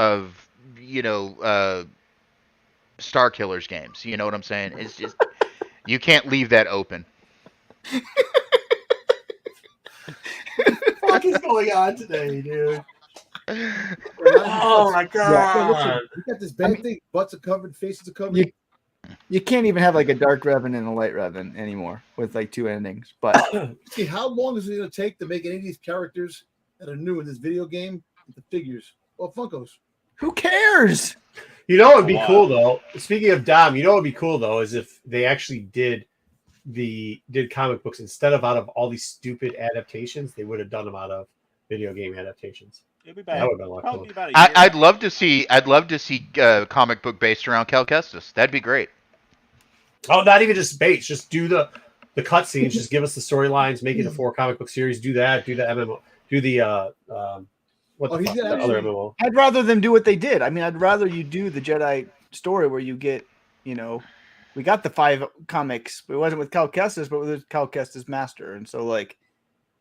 Star Killers games. You know what I'm saying? It's just you can't leave that open. What the fuck is going on today, dude? Oh my listen, we got this bad thing. Butts are covered, faces are covered. you can't even have like a dark Revan and a light Revan anymore with like two endings. But See, how long is it going to take to make any of these characters that are new in this video game into figures or Funkos? who cares? You know what would be Wow. cool though? Speaking of Dom, you know what would be cool though is if they actually did comic books instead of out of all these stupid adaptations, they would have done them out of video game adaptations. It'll be That about, would have been a lot probably cooler. be about a year. I'd love to see comic book based around Cal Kestis. That'd be great. Oh, not even just base, just do the cutscenes, just give us the storylines, make it a 4 comic book series, do that, do the MMO, do the what the he's fuck, gonna the other actually- MMO. I'd rather them do what they did. I mean, I'd rather you do the Jedi story where you get, we got the 5 comics, but it wasn't with Cal Kestis, but with Cal Kestis Master, and so like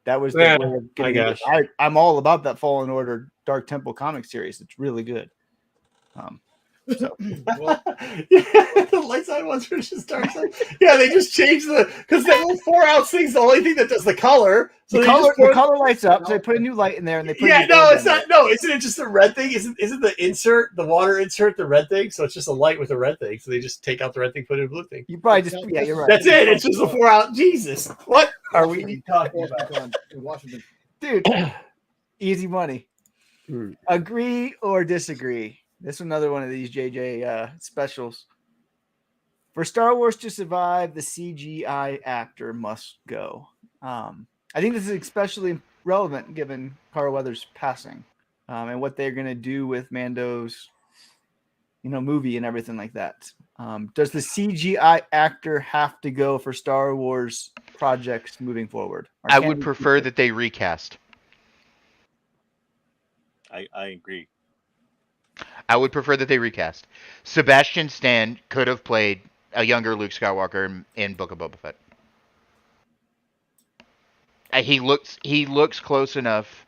that was the Yeah, way of I getting guess. I'm all about that Fallen Order Dark Temple comic series. It's really good. So Well, Yeah, the light side ones versus dark side. Yeah, they just changed because that little 4-ounce thing's the only thing that does the color. So the they just color lights up. So they put a new light in there, and they put a Yeah, new no, bulb it's in not. No, isn't it just the red thing? Isn't the insert, the water insert, the red thing? So it's just a light with a red thing. So they just take out the red thing, put in a blue thing. You probably just you're right. That's it. It's just a 4-ounce. Jesus, what are we Washington. talking about? In Washington. Dude. Easy money. Hmm. Agree or disagree? This is another one of these JJ specials. For Star Wars to survive, the CGI actor must go. I think this is especially relevant given Carl Weathers' passing and what they're going to do with Mando's, movie and everything like that. Does the CGI actor have to go for Star Wars projects moving forward? I would prefer that they recast. I agree. I would prefer that they recast. Sebastian Stan could have played a younger Luke Skywalker in Book of Boba Fett. He looks close enough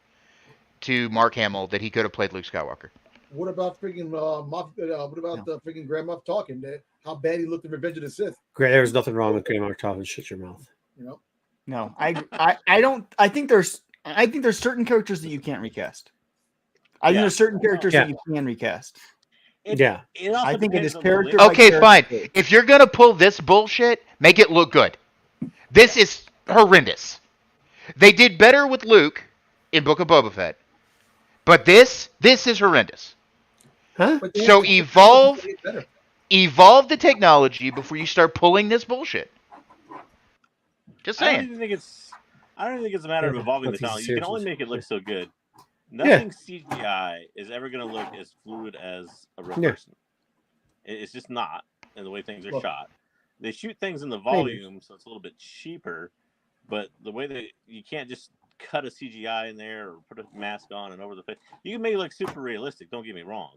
to Mark Hamill that he could have played Luke Skywalker. What about freaking the freaking Grand Moff Tarkin? How bad he looked in Revenge of the Sith. There's nothing wrong with Grand Moff Tarkin. Shut your mouth. No, I don't. I think there's certain characters that you can't recast. I think there's certain characters that you can recast. I think it is character. Okay, fine. If you're gonna pull this bullshit, make it look good. This is horrendous. They did better with Luke in Book of Boba Fett, but this is horrendous. Huh? So evolve the technology before you start pulling this bullshit. Just saying. I don't even think it's a matter of evolving the technology. You can only make it look so good. Nothing CGI is ever going to look as fluid as a real person. It's just not in the way things are shot. They shoot things in the volume, so it's a little bit cheaper. But the way you can't just cut a CGI in there or put a mask on and over the face. You can make it look super realistic. Don't get me wrong,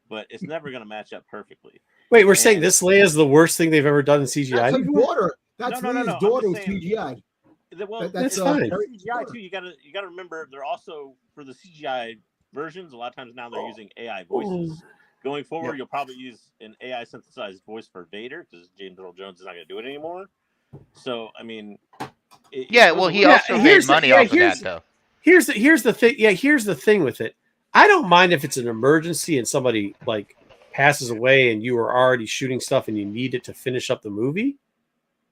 but it's never going to match up perfectly. Wait, we're saying this Leia is the worst thing they've ever done in CGI? That's her daughter. That's Leia's daughter with CGI. Well, that's fine. CGI too. You gotta remember they're also for the CGI versions. A lot of times now they're using AI voices. Going forward, you'll probably use an AI synthesized voice for Vader because James Earl Jones is not going to do it anymore. So I mean, he also made money off of that though. Here's the thing. Yeah, here's the thing with it. I don't mind if it's an emergency and somebody like passes away and you are already shooting stuff and you need it to finish up the movie.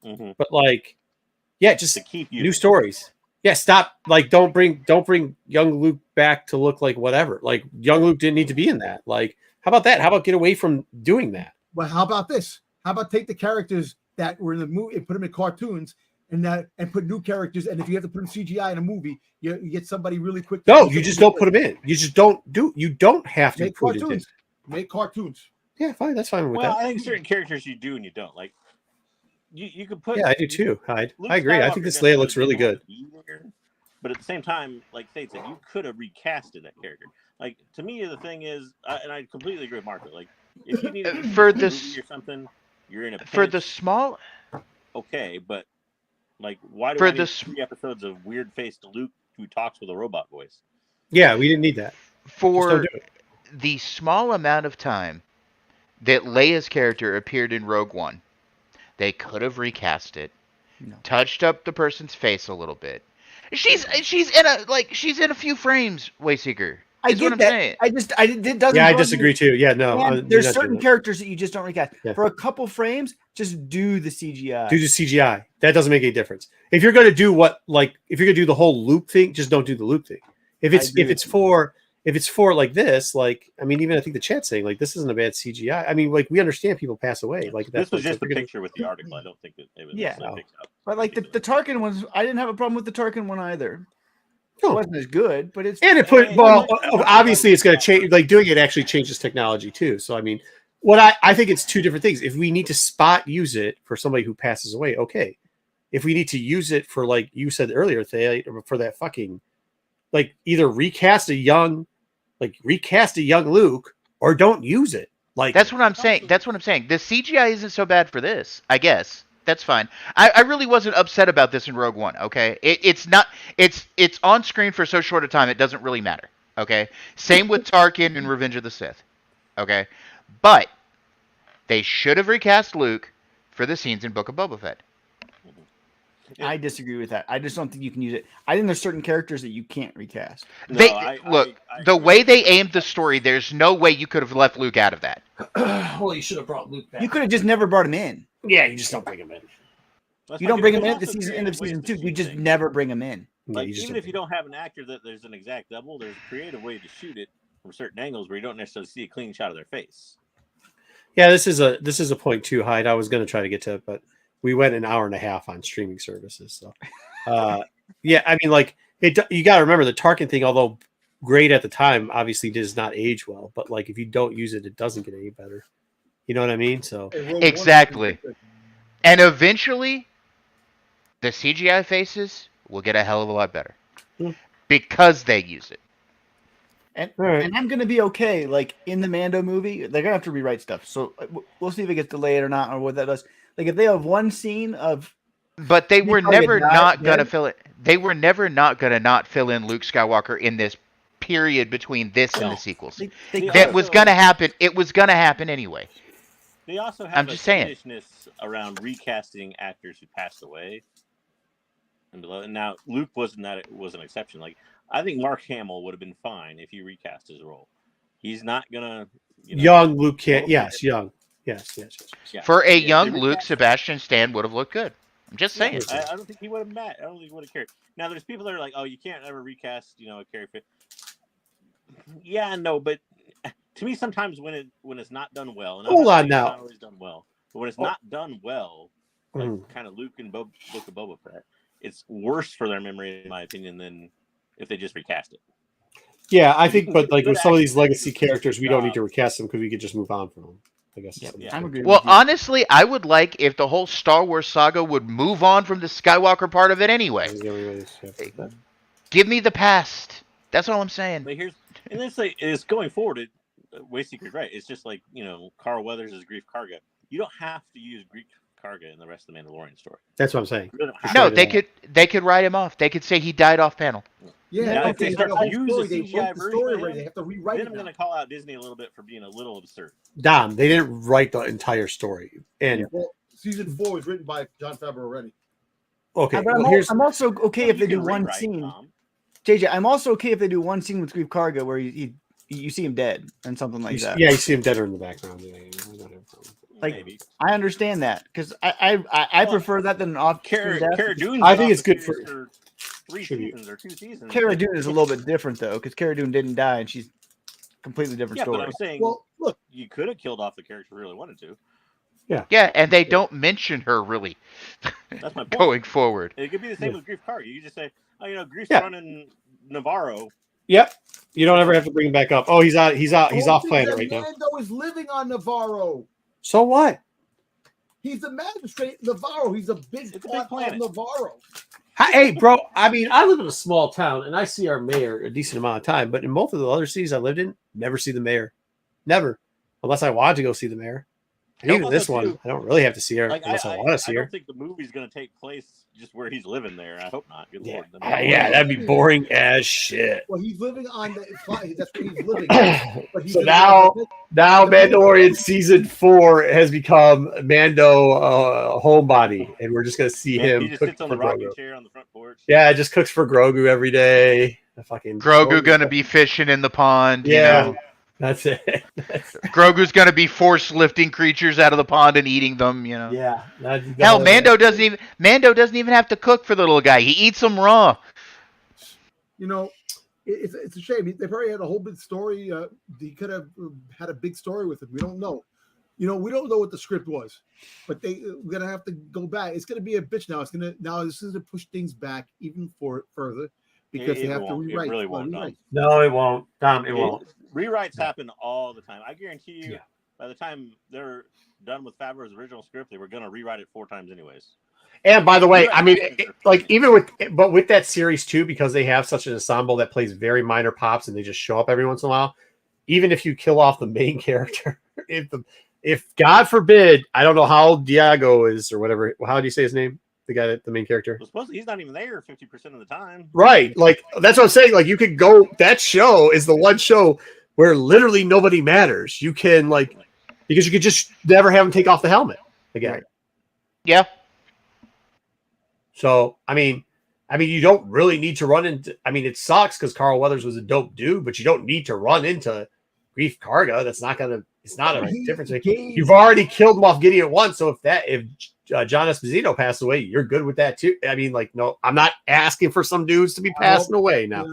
Mm-hmm. But like. Yeah, just to keep new stories. Yeah, stop. Like, don't bring young Luke back to look like whatever. Like, young Luke didn't need to be in that. Like, how about that? How about get away from doing that? Well, how about this? How about take the characters that were in the movie and put them in cartoons and put new characters? And if you have to put them CGI in a movie, you get somebody really quick. No, you just don't put them in. You just don't do. You don't have to make put cartoons. It in. Make cartoons. Yeah, fine. That's fine with that. Well, I think certain characters you do and you don't like. You could put. Yeah, I do too. I agree. I think this Leia looks really good. But at the same time, like State said, you could have recasted that character. Like to me, the thing is, and I completely agree with Marco. Like if you need to for this or something, you're in a pinch. For the small. Okay, but like, why do I need 3 episodes of weird-faced Luke who talks with a robot voice? Yeah, we didn't need that. For the small amount of time that Leia's character appeared in Rogue One. They could have recast it, touched up the person's face a little bit. She's in a few frames, Wayseeker. I get that. It doesn't. Yeah, I disagree too. Yeah, no. There's certain characters that you just don't recast. Yeah. For a couple frames, just do the CGI. Do the CGI. That doesn't make any difference. If you're gonna do if you're gonna do the whole Luke thing, just don't do the Luke thing. If it's for like this, like I mean, even I think the chat's saying like this isn't a bad CGI. I mean, like we understand people pass away. Like this was just a picture with the article. I don't think it was. But like the Tarkin ones, I didn't have a problem with the Tarkin one either. It wasn't as good, but it's obviously it's going to change. Like doing it actually changes technology too. So I mean, I think it's two different things. If we need to spot use it for somebody who passes away, okay. If we need to use it for like you said earlier, for that fucking like either recast a young Luke or don't use it. Like that's what I'm saying. The CGI isn't so bad for this, I guess. That's fine. I really wasn't upset about this in Rogue One. Okay, it's not. It's on screen for so short a time it doesn't really matter. Okay, same with Tarkin in Revenge of the Sith. Okay, But they should have recast Luke for the scenes in Book of Boba Fett. I disagree with that. I just don't think you can use it. I think there's certain characters that you can't recast. No, The way they aimed the story, there's no way you could have left Luke out of that. Well, you should have brought Luke back. You could have just never brought him in. Yeah, you just don't bring him in. You don't bring him in at the season end of season 2. You just never bring him in. Like, even if you don't have an actor that there's an exact double, there's a creative way to shoot it from certain angles where you don't necessarily see a clean shot of their face. Yeah, this is a point too, Hyde. I was going to try to get to it, but we went an hour and a half on streaming services. So, yeah, I mean, like you got to remember the Tarkin thing, although great at the time, obviously does not age well. But like if you don't use it, it doesn't get any better. You know what I mean? So exactly. And eventually, the CGI faces will get a hell of a lot better because they use it. And I'm going to be okay. Like in the Mando movie, they're going to have to rewrite stuff. So we'll see if it gets delayed or not, or what that does. Like if they have one scene of, but they were never not going to fill it. They were never not going to not fill in Luke Skywalker in this period between this and the sequels. That was going to happen. It was going to happen anyway. They also have I'm just saying around recasting actors who passed away. And now Luke was an exception. Like I think Mark Hamill would have been fine if you recast his role. He's not gonna. Young Luke can't. Yes, young. Yes. Yeah. For a young Luke, Sebastian Stan would have looked good. I'm just saying. I don't think he would have met. I don't think he would have cared. Now there's people that are like, oh, you can't ever recast, a Carrie Fisher. Yeah, no, but to me, sometimes when it's not done well, and hold on now, it's not always done well, but when it's not done well, like kind of Luke and Book of Boba Fett, it's worse for their memory, in my opinion, than if they just recast it. Yeah, I think, but like with some of these legacy characters, we don't need to recast them because we could just move on from them. I guess. Yeah, I'm agreeing. Well, honestly, I would like if the whole Star Wars saga would move on from the Skywalker part of it anyway. Give me the past. That's all I'm saying. But it's going forward. Wayseekers, right? It's just like Carl Weathers is Grief Karga. You don't have to use Grief Karga in the rest of the Mandalorian story. That's what I'm saying. No, they could write him off. They could say he died off panel. Yeah, now, if they start to use the CGI version, they have to rewrite it. Then I'm going to call out Disney a little bit for being a little absurd. Dom, they didn't write the entire story, and season 4 was written by Jon Favreau already. Okay, I'm also okay if they do one scene. Tom. JJ, I'm also okay if they do one scene with Grief Karga where you see him dead and something like that. Yeah, you see him dead or in the background. Like maybe. I understand that because I prefer that than off. Cara Dune. I think it's good for 3 seasons or 2 seasons. Cara Dune is a little bit different though because Cara Dune didn't die and she's completely different story. But I'm saying, look, you could have killed off the character if you really wanted to. Yeah, and they don't mention her really. That's my point. Going forward. It could be the same with Grief Karga. You could just say, Grief's running Navarro. Yep. You don't ever have to bring him back up. Oh, he's off planet right now. Mando is living on Navarro. So what? He's a magistrate Navarro. He's a big part of Navarro. Hey, bro. I mean, I live in a small town, and I see our mayor a decent amount of time. But in both of the other cities I lived in, never see the mayor. Never. Unless I wanted to go see the mayor. And even this one, I don't really have to see her unless I want to see her. I don't think the movie's going to take place just where he's living there. I hope not. Good Lord. Yeah, that'd be boring as shit. Well, he's living on the. That's where he's living. But he's so now Mandalorian season 4 has become Mando homebody, and we're just going to see him. He just sits on the rocking chair on the front porch. Yeah, just cooks for Grogu every day. Grogu going to be fishing in the pond. Yeah. That's it. Grogu's gonna be force lifting creatures out of the pond and eating them, Yeah. Hell, Mando doesn't even have to cook for the little guy. He eats them raw. It's a shame. They probably had a whole big story. He could have had a big story with it. We don't know. We don't know what the script was, but we're gonna have to go back. It's gonna be a bitch now. This is to push things back even further because they have to rewrite. It really won't. No, it won't. Tom, it won't. Rewrites happen all the time. I guarantee you, by the time they're done with Favreau's original script, they were going to rewrite it 4 times anyways. And by the way, I mean, even with that series too, because they have such an ensemble that plays very minor pops and they just show up every once in a while. Even if you kill off the main character, if God forbid, I don't know how old Diego is or whatever. How do you say his name? The main character. Well, supposedly he's not even there 50% of the time. Right. Like, that's what I'm saying. Like, you could go, that show is the one show where literally nobody matters. You can, because you could just never have him take off the helmet again. Right. Yeah. So, I mean, you don't really need to run into. I mean, it sucks because Carl Weathers was a dope dude, but you don't need to run into Grief Karga. That's not gonna. It's not a difference. You've already killed Moff Gideon once, so if John Esposito passed away, you're good with that too. I mean, like, no, I'm not asking for some dudes to be passing away now.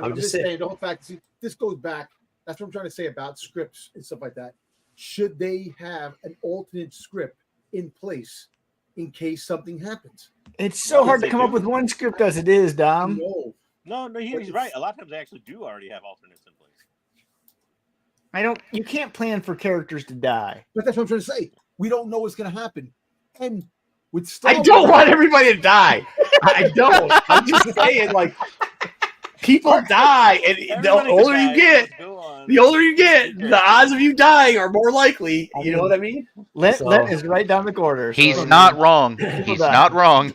I'm just saying the whole fact. See, this goes back. That's what I'm trying to say about scripts and stuff like that. Should they have an alternate script in place in case something happens? It's so hard to come up with one script as it is, Dom. No, he's right. A lot of times they actually do already have alternates in place. You can't plan for characters to die. But that's what I'm trying to say. We don't know what's going to happen. And with Star I don't want everybody to die. I don't. I'm just saying, like, people die, and the older you get, the odds of you dying are more likely. You know what I mean? Lent is right down the corner. He's not wrong. He's not wrong.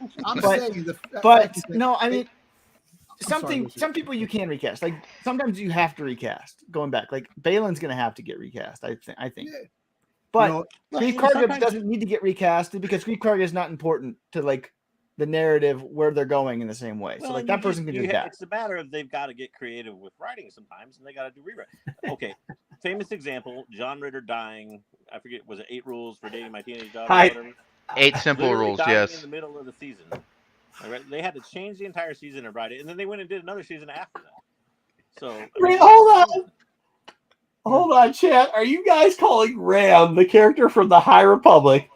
But no, I mean, some people you can recast. Like sometimes you have to recast. Going back, like Balin's going to have to get recast. I think. Yeah. But Grief Karga doesn't need to get recasted because Grief Karga is not important to like the narrative where they're going in the same way. So like that person can just die. It's a matter of they've got to get creative with writing sometimes, and they got to do rewrite. Okay, famous example: John Ritter dying. I forget, was it 8 Rules for Dating My Teenage Daughter? 8 Simple Rules. Yes. In the middle of the season, they had to change the entire season and write it, and then they went and did another season after that. So wait, hold on, chat. Are you guys calling Ram, the character from the High Republic,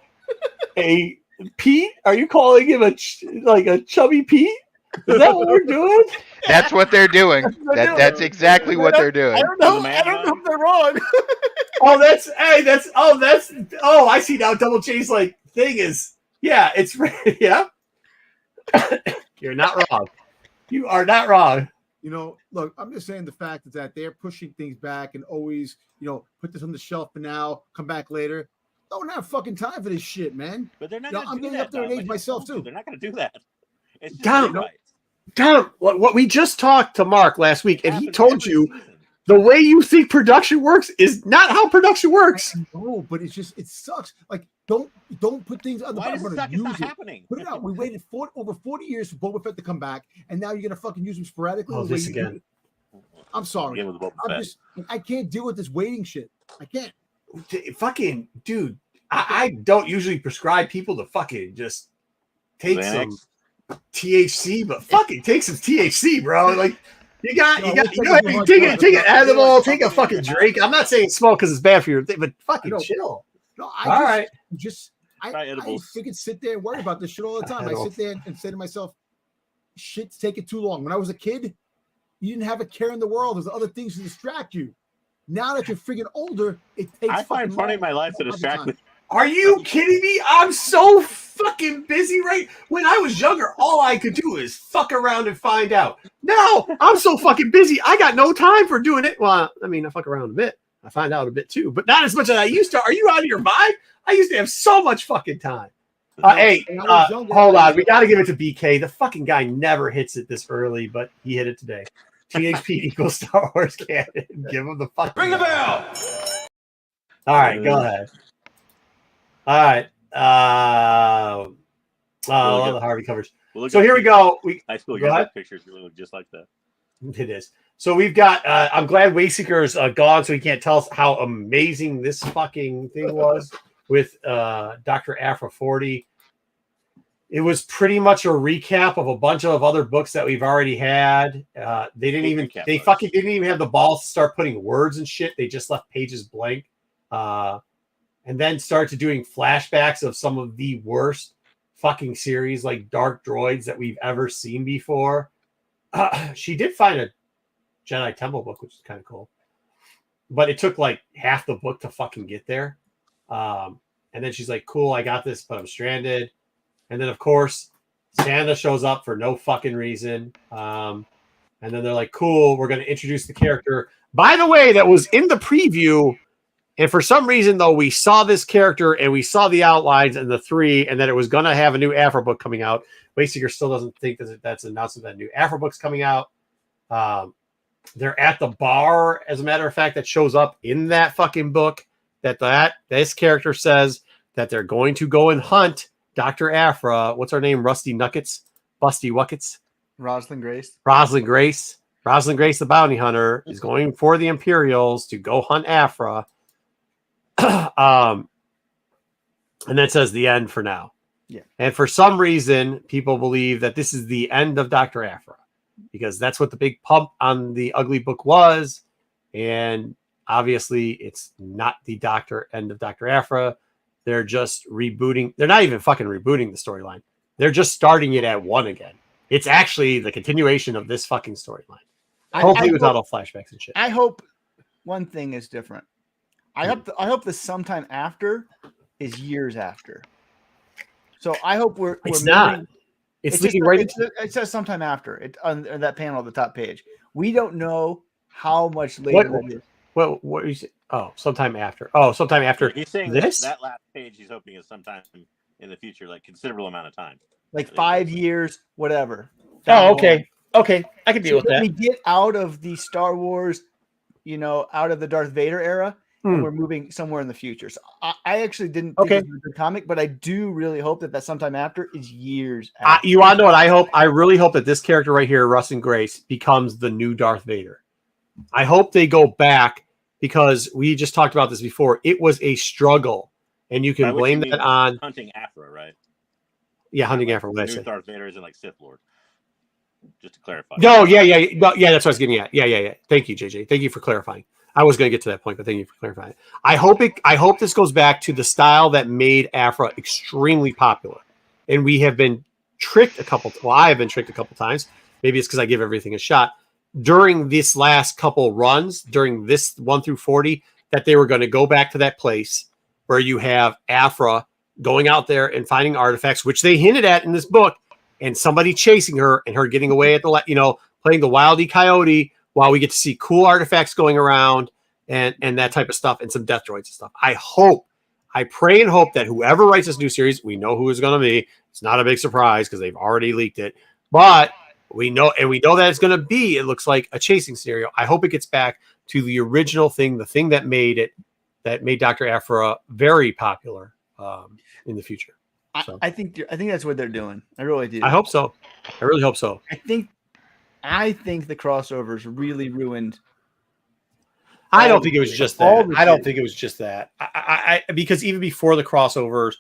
a Pete? Are you calling him a chubby Pete? Is that what we're doing? That's what they're doing. That's exactly what they're doing. I don't know if they're wrong. I see now. Double J's like thing is, yeah, it's yeah. You're not wrong. You are not wrong. Look, I'm just saying the fact is that they're pushing things back and always, put this on the shelf for now, come back later. Don't have fucking time for this shit, man. But they're not. I'm getting up there in age myself too. They're not going to do that. It's Tom, what we just talked to Mark last week, and he told you the way you think production works is not how production works. No, but it sucks. Like, don't put things on the bottom. It's not happening. Put it out. We waited over 40 years for Boba Fett to come back, and now you're gonna fucking use him sporadically. Oh, this again. I'm sorry. I can't deal with this waiting shit. I can't. Fucking dude, I don't usually prescribe people to fucking just take some THC, but fucking take some THC, bro. Like you got take an edible, take a fucking drink. I'm not saying smoke because it's bad for your thing, but fucking chill. No, I freaking sit there and worry about this shit all the time. I sit there and say to myself, shit's taking too long. When I was a kid, you didn't have a care in the world. There's other things to distract you. Now that you're freaking older, it takes. I find money in my life to distract me. Are you kidding me? I'm so fucking busy when I was younger, all I could do is fuck around and find out. Now I'm so fucking busy, I got no time for doing it. Well, I mean, I fuck around a bit. I find out a bit too, but not as much as I used to. Are you out of your mind? I used to have so much fucking time. Hold on. We got to give it to BK. The fucking guy never hits it this early, but he hit it today. THP equals Star Wars canon. Give him the fucking ring the bell. All right, go ahead. All right. I love the Harvey covers. So here we go. High school yearbook pictures really look just like that. It is. So we've got. I'm glad Wayseekers gone, so he can't tell us how amazing this fucking thing was with Dr. Afra 40. It was pretty much a recap of a bunch of other books that we've already had. They didn't even have the balls to start putting words and shit. They just left pages blank. And then started doing flashbacks of some of the worst fucking series like Dark Droids that we've ever seen before. She did find a Jedi Temple book, which is kind of cool. But it took like half the book to fucking get there. And then she's like, cool, I got this, but I'm stranded. And then, of course, Santa shows up for no fucking reason. And then they're like, cool, we're going to introduce the character. By the way, that was in the preview. And for some reason, though, we saw this character and we saw the outlines and the 3, and that it was going to have a new Afro book coming out. Wayseeker still doesn't think that that's an announcement that new Afro book's coming out. They're at the bar, as a matter of fact, that shows up in that fucking book that this character says that they're going to go and hunt Dr. Aphra. What's her name? Rusty Nuckets? Busty Wuckets? Rosalind Grace. Rosalind Grace. Rosalind Grace, the bounty hunter, is going for the Imperials to go hunt Aphra. And that says the end for now. Yeah. And for some reason, people believe that this is the end of Dr. Aphra because that's what the big pump on the Ugly Book was. And obviously, it's not the end of Dr. Aphra. They're just rebooting. They're not even fucking rebooting the storyline. They're just starting it at 1 again. It's actually the continuation of this fucking storyline. Hopefully without all flashbacks and shit. I hope one thing is different. I hope the sometime after is years after. So I hope we're not. moving. It's leading right into it says sometime after it on that panel at the top page. We don't know how much later that is. What you say? Oh, sometime after. Oh, sometime after. He's saying this. That last page he's hoping is sometime in the future, like considerable amount of time. Like 5 years, whatever. Oh, okay. Okay. I can deal with that. We get out of the Star Wars, out of the Darth Vader era, and we're moving somewhere in the future. So I actually didn't think it was a good comic, but I do really hope that sometime after is years after. You want to know what I hope? I really hope that this character right here, Rosalind Grace, becomes the new Darth Vader. I hope they go back because we just talked about this before. It was a struggle, and you can blame that on hunting Aphra, right? Yeah, hunting Aphra. What I said. Darth Vader isn't like Sith Lord. Just to clarify. No, yeah. That's what I was getting at. Yeah. Thank you, JJ. Thank you for clarifying. I was going to get to that point, but thank you for clarifying. I hope this goes back to the style that made Aphra extremely popular, and we have been tricked I have been tricked a couple times. Maybe it's because I give everything a shot. During this last couple runs, during this 1 through 40, that they were going to go back to that place where you have Aphra going out there and finding artifacts, which they hinted at in this book, and somebody chasing her and her getting away at playing the Wile E. Coyote while we get to see cool artifacts going around and that type of stuff and some death droids and stuff. I pray and hope that whoever writes this new series, we know who it's going to be. It's not a big surprise because they've already leaked it, but we know that it's going to be, it looks like a chasing scenario. I hope it gets back to the original thing, the thing that made Dr. Aphra very popular in the future. So. I think that's what they're doing. I really do. I hope so. I really hope so. I think the crossovers really ruined. I don't think it was just that. I don't think it was just that. I because even before the crossovers,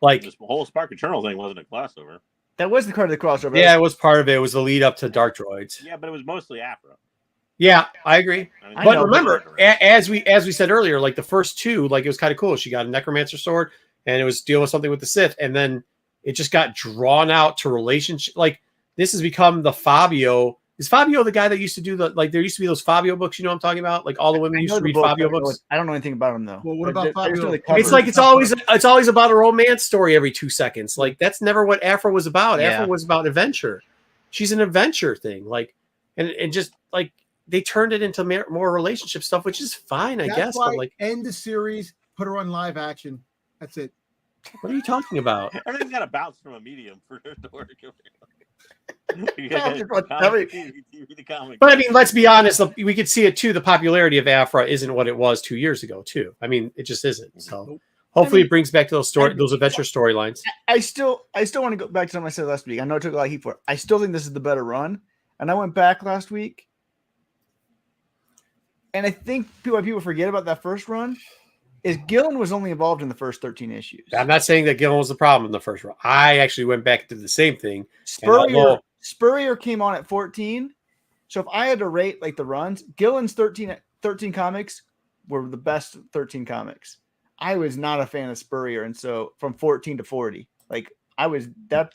like this whole Spark Eternal thing wasn't a crossover. That was the part of the crossover. Yeah, it was part of it. It was the lead up to Dark Droids. Yeah, but it was mostly Aphra. Yeah, I agree. But remember, as we said earlier, like the first two, like it was kind of cool. She got a necromancer sword, and it was dealing with something with the Sith, and then it just got drawn out to relationship. Like this has become the Fabio. Is Fabio the guy that used to do there used to be those Fabio books? You know what I'm talking about? Like all the women used to read Fabio books. I don't know anything about him though. Well, what about Fabio? It's like it's always about a romance story every 2 seconds. Like that's never what Aphra was about. Yeah. Aphra was about adventure. She's an adventure thing. Like and just like they turned it into more relationship stuff, which is fine, I guess. Why but like end the series, put her on live action. That's it. What are you talking about? Everything's got to bounce from a medium for it to work. But I mean, let's be honest. We could see it too. The popularity of Aphra isn't what it was 2 years ago, too. I mean, it just isn't. So hopefully, it brings back to those adventure storylines. I still want to go back to something I said last week. I know I took a lot of heat for it. I still think this is the better run. And I went back last week, and I think people forget about that first run. Is Gillen was only involved in the first 13 issues. I'm not saying that Gillen was the problem in the first run. I actually went back to the same thing. Spurrier came on at 14. So if I had to rate like the runs, Gillen's 13 comics were the best 13 comics. I was not a fan of Spurrier, and so from 14 to 40, like that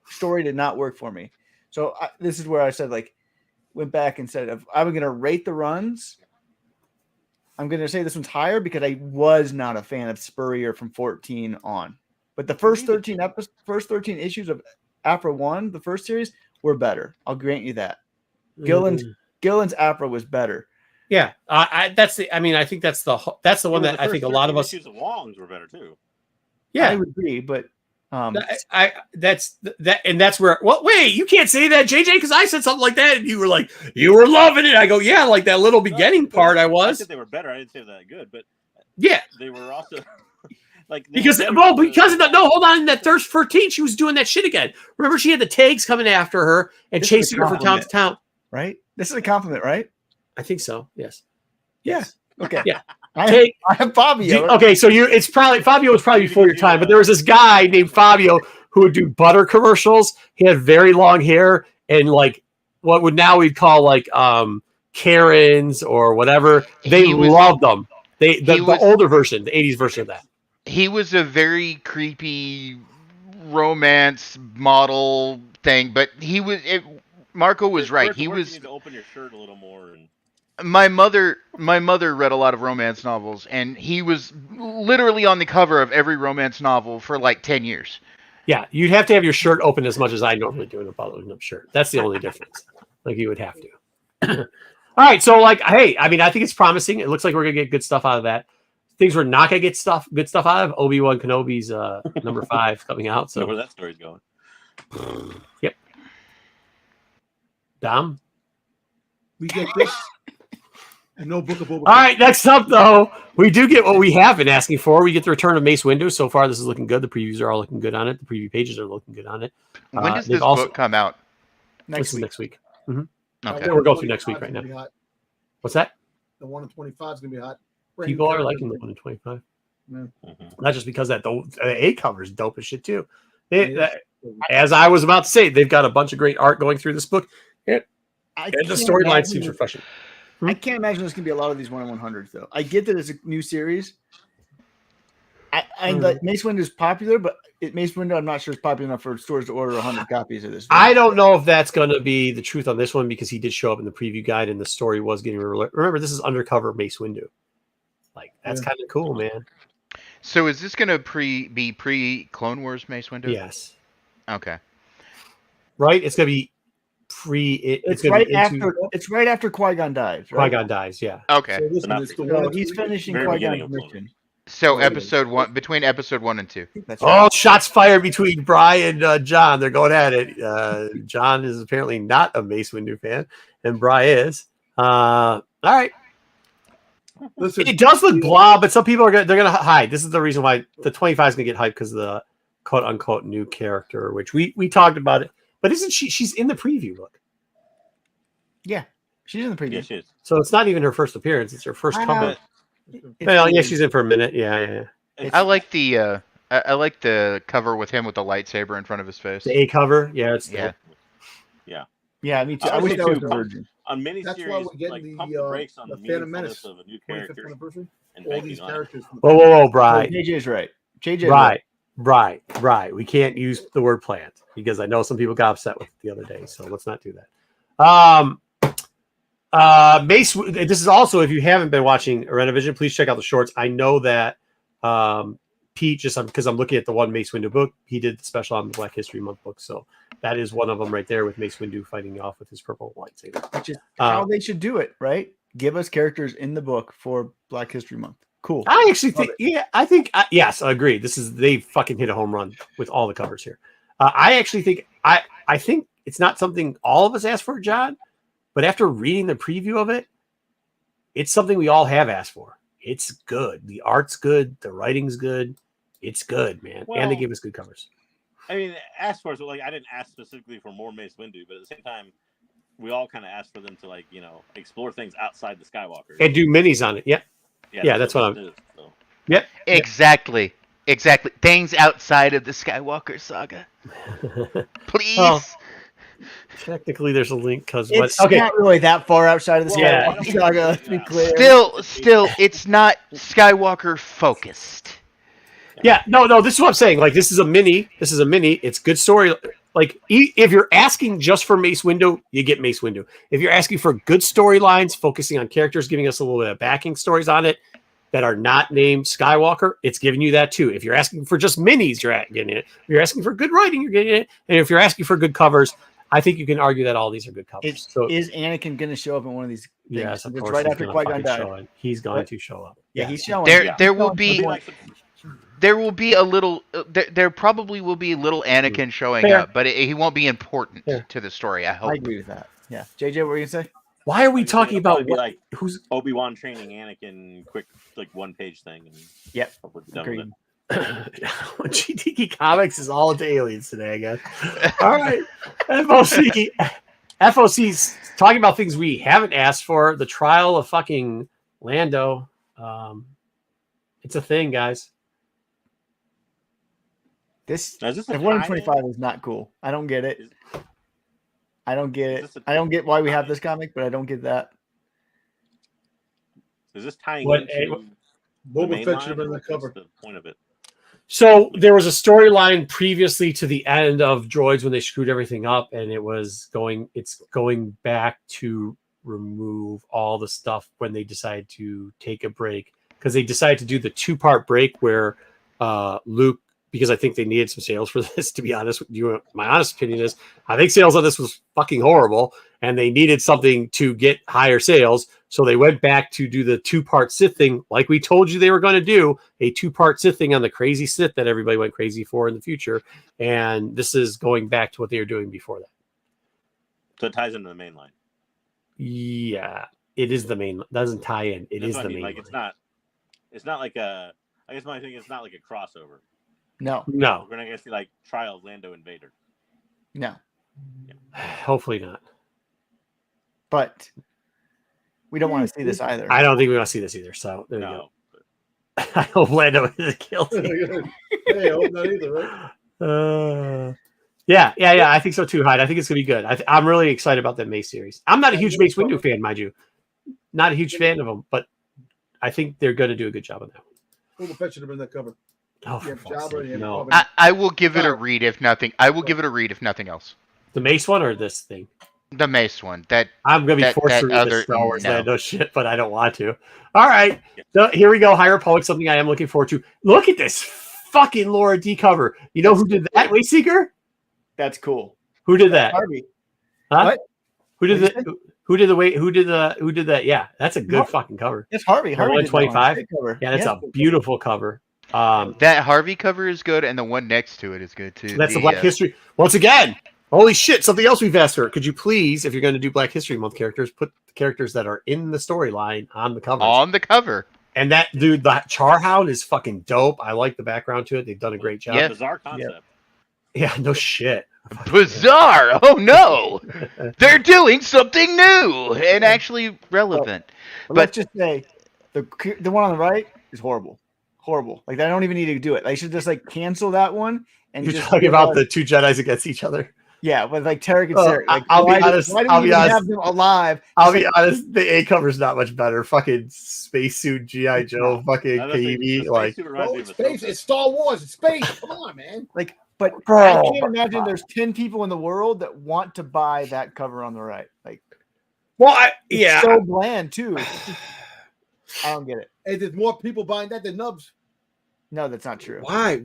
story did not work for me. So this is where I said went back and said if I was going to rate the runs, I'm going to say this one's higher because I was not a fan of Spurrier from 14 on. But the first 13 issues of Aphra 1, the first series, were better. I'll grant you that. Gillen's Aphra was better. Yeah, I think that's the one that I think a lot of us. Issues of Wong's were better too. Yeah, I would agree, but that's where. Well, wait, you can't say that, JJ, because I said something like that, and you were like, you were loving it. I go, yeah, like that little beginning part. I was. I said they were better. I didn't say that good, but Yeah, they were also like because hold on, in that Thirst 14, she was doing that shit again. Remember, she had the tags coming after her and This is a chasing her from town to town. Right? This is a compliment, right? I think so. Yes. Yeah. Yes. Okay. Yeah. I have Fabio. Okay, so it's probably Fabio was probably before your time, but there was this guy named Fabio who would do butter commercials. He had very long hair and like what would now we'd call like Karens or whatever. They loved them. The older version, the 80s version of that. He was a very creepy romance model thing, but Marco was right. He was. You need to open your shirt a little more. And... My mother read a lot of romance novels, and he was literally on the cover of every romance novel for like 10 years. Yeah, you'd have to have your shirt open as much as I normally do in a buttoned-up shirt. That's the only difference. Like you would have to. All right, so like, hey, I mean, I think it's promising. It looks like we're gonna get good stuff out of that. Things we're not gonna get good stuff out of. Obi-Wan Kenobi's number 5 coming out. So where that story's going. Yep. Dom, we get this. And no Book of Boba Fett. All right, next up, though, we do get what we have been asking for. We get the return of Mace Windu. So far, this is looking good. The previews are all looking good on it. The preview pages are looking good on it. When does this book come out? Next week. Mm-hmm. Okay. We're going through next week right now. What's that? The 1 in 25 is going to be hot. People are liking the 1 in 25. Yeah. Not just because the A cover is dope as shit, too. As I was about to say, they've got a bunch of great art going through this book. And the storyline seems refreshing. I can't imagine there's going to be a lot of these 1 in 100s, though. I get that it's a new series. Mace Windu is popular, but Mace Windu, I'm not sure is popular enough for stores to order 100 copies of this. I don't know if that's going to be the truth on this one because he did show up in the preview guide and the story was getting remember, this is undercover Mace Windu. Like, that's kind of cool, man. So is this going to be pre-Clone Wars Mace Windu? Yes. Okay. Right? It's going to be It's right after Qui-Gon dies. Right? Qui-Gon dies, yeah. Okay. So he's finishing Qui-Gon's mission. So episode 1, between episode 1 and 2. That's right. Oh, shots fired between Bry and John. They're going at it. John is apparently not a Mace Windu fan, and Bry is. All right. Listen, it does look blah, but some people they're gonna hide. This is the reason why the 25 is gonna get hyped because of the quote unquote new character, which we talked about it. But isn't she's in the preview book? Yeah, she's in the preview. Yeah, she is. So it's not even her first appearance; it's her first cover. Well, yeah, she's in for a minute. Yeah. I like the cover with him with the lightsaber in front of his face. The A cover, yeah, it's Yeah, me too. I wish that was the Virgin. On miniseries, that's why we're getting pump the brakes on the the Phantom Menace of a new character. And all banking these on it. characters. Whoa, Bry. JJ's right. Right. We can't use the word plant because I know some people got upset with it the other day. So let's not do that. Mace. This is also, if you haven't been watching Arena please check out the shorts. I know that Pete, just because I'm looking at the one Mace Windu book, he did the special on the Black History Month book. So that is one of them right there with Mace Windu fighting off with his purple lightsaber. Which is how they should do it, right? Give us characters in the book for Black History Month. Cool. I actually think, yes, I agree. They fucking hit a home run with all the covers here. I actually think, I think it's not something all of us asked for, John, but after reading the preview of it, it's something we all have asked for. It's good. The art's good. The writing's good. It's good, man. Well, and they give us good covers. I mean, asked for, so like, I didn't ask specifically for more Mace Windu, but at the same time, we all kind of asked for them to, like, explore things outside the Skywalker. And do minis on it. Yep. Yeah, that's what I'm. So. Yep. Exactly. Things outside of the Skywalker saga. Please. Well, technically, there's a link because it's not really that far outside of the Skywalker saga. Let's be clear. Still, it's not Skywalker focused. Yeah, no. This is what I'm saying. Like, this is a mini. It's good story. Like, if you're asking just for Mace Windu, you get Mace Windu. If you're asking for good storylines, focusing on characters, giving us a little bit of backing stories on it that are not named Skywalker, it's giving you that too. If you're asking for just minis, you're getting it. If you're asking for good writing, you're getting it. And if you're asking for good covers, I think you can argue that all these are good covers. Is Anakin going to show up in one of these? Yes, of course. Right after Qui-Gon died. He's going to show up. Yeah, he's showing. There will be a little. There probably will be a little Anakin showing up, but he won't be important to the story. I hope. I agree with that. Yeah, JJ, what were you gonna say? Why are we I just think talking it'll about probably be like who's? Obi-Wan training Anakin, quick like 1-page thing, and Yep. hopefully be done Agreed. with it. GTK Comics is all into aliens today, I guess. All right, FOC's talking about things we haven't asked for. The trial of fucking Lando. It's a thing, guys. This Now, is this a the 1 in tie-in? 25 is not cool. I don't get it. I don't get Is it. this a I don't get why we have tie-in? this comic, but I don't get that. Is this tying What- into the Boba main Fett should line, have been or the what's cover. the point of it? So there was a storyline previously to the end of Droids when they screwed everything up, and it's going back to remove all the stuff when they decide to take a break, because they decided to do the 2-part break where Luke, because I think they needed some sales for this, to be honest with you. My honest opinion is I think sales on this was fucking horrible, and they needed something to get higher sales. So they went back to do the 2-part Sith thing, like we told you they were going to do, a 2-part Sith thing on the crazy Sith that everybody went crazy for in the future. And this is going back to what they were doing before that. So it ties into the main line. Yeah, it is the main. Doesn't tie in. It That's is what the I mean. main. Like line. it's not like a. I guess my thing is not like a crossover. No, No, We're not gonna see like Trial of Lando and Vader. no. hopefully not. But we don't want to see this either. I don't think we want to see this either. So there you go. No. I hope Lando is guilty. Hey, I hope not either, right? Yeah. I think so too, Hyde. I think it's gonna be good. I'm really excited about that Mace series. I'm not a huge Mace Windu fan, mind you. Not a huge fan of them, but I think they're going to do a good job on that one. Boba Fett should have been that cover. Oh, Yeah, for fuck's Jabba, sake, yeah, no. Boba. I will give it a read if nothing. I will give it a read if nothing else. The Mace one or this thing? The Mace one. That I'm going to be That- forced to that read other- the Star Wars no. Lando shit, but I don't want to. All right. So here we go. High Republic, something I am looking forward to. Look at this fucking Laura D cover. You know who did that, Wayseeker? That's cool. Who did that? Harvey. Huh? What? Who did What'd the who did the wait who did that? Yeah, that's a good Har- fucking cover. It's Harvey. Harvey did that one. 125? Great cover. Yeah, that's a beautiful cover. that Harvey cover is good, and the one next to it is good too. That's the Black History. Once again, holy shit, something else we've asked for. Could you please, if you're going to do Black History Month characters, put the characters that are in the storyline on the covers? on the cover. And that dude, that Charhound is fucking dope. I like the background to it. They've done a great job. Yeah. Bizarre concept. Yeah, no shit. Bizarre! Oh no, they're doing something new and actually relevant. But let's just say the one on the right is horrible. Horrible. Like, I don't even need to do it. I should just like cancel that one and You're just talking about the two Jedis against each other. yeah, with like Tarek and Oh, Sarah. Like, I'll be why honest, Why do I'll we be even honest. have them alive? I'll be honest, the A cover's not much better. Fucking spacesuit G.I. Joe, fucking Now, that's the KV. Like, spacesuit reminds Oh, me it's of space. Ahsoka. It's Star Wars. It's space. Come on, man. Like, but Bro, I can't but- imagine there's 10 people in the world that want to buy that cover on the right. Like, well, it's so bland too. I don't get it. Hey, there's more people buying that than Nubs. No, that's not true. Why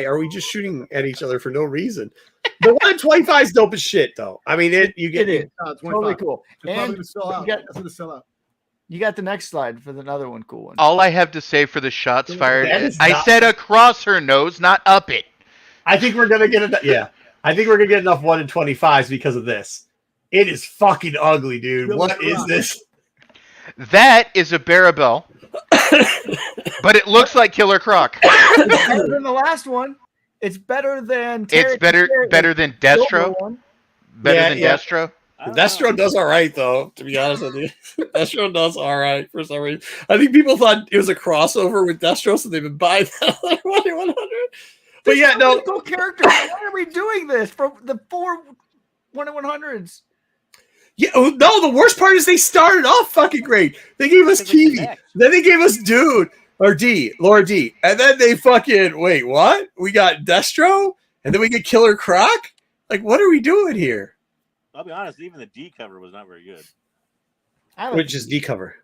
are we just shooting at each other for no reason? The 125 is dope as shit, though. I mean, you get It is. It's Totally cool. It's probably And gonna sell out. you got- That's gonna sell out. you got the next slide for another one cool one. All I have to say for the shots fired, That is I not- said across her nose, not up it. I think we're gonna get enough. Yeah, I think we're gonna get enough 1 in 25s because of this. It is fucking ugly, dude. Killer What is Croc. this? That is a Barabel, but it looks like Killer Croc. It's better than the last one. It's better than It's Tarek better and Sarah, better than Destro. silver one. Better Yeah, than yeah. Destro. I don't know. Destro does all right, though. To be honest with you, Destro does all right for some reason. I think people thought it was a crossover with Destro, so they've been buying that other 1 in 100. But yeah, no. Cool characters. Why are we doing this for the 4 1 in 100s? Yeah, no, the worst part is they started off fucking great. They gave us Because they Kiwi, connect. then they gave us Dude or Laura D, and then they fucking wait. What? We got Destro, and then we get Killer Croc. Like, what are we doing here? I'll be honest. Even the D cover was not very good. I like, Which is D cover.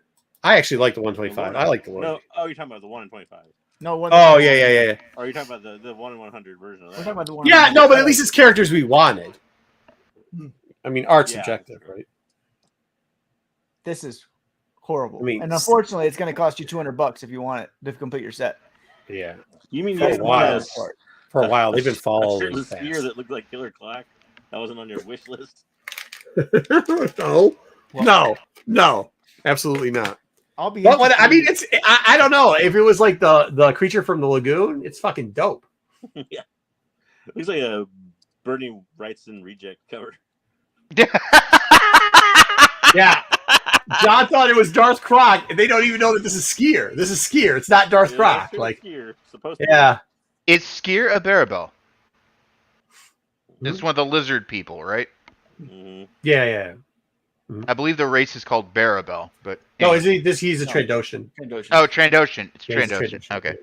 I actually like the 125. I like the Laura. No, oh, you're talking about the 1 in 25. no one. Oh yeah. Or you're talking about the 1 in 100 version of We're that. talking about the one. Yeah, no, but at least it's characters we wanted. I mean, art's Yeah, subjective, that's true. right? This is horrible. I mean, and unfortunately, it's going to cost you $200 if you want it to complete your set. Yeah. You mean That's you wild. had For a while, they've been a following shirtless fast. sphere that looked like Killer Croc? That wasn't on your wish list. No. No, absolutely not. I'll be. But what I mean, interested. it's I don't know if it was like the creature from the lagoon. It's fucking dope. Yeah, looks like a Bernie Wrightson reject cover. Yeah, John thought it was Darth Croc, and they don't even know that this is Skier. This is Skier. It's not Darth Croc. Sure, Like, Skier, supposed to yeah, Is Skier a Barabel? Hmm? It's one of the lizard people, right? be. Mhm. yeah. I believe the race is called Barabel, but No, anyway. is he? He's a Trandoshan. Trandoshan. Oh, Trandoshan. It's Yeah, he's a Trandoshan. Trandoshan. Okay.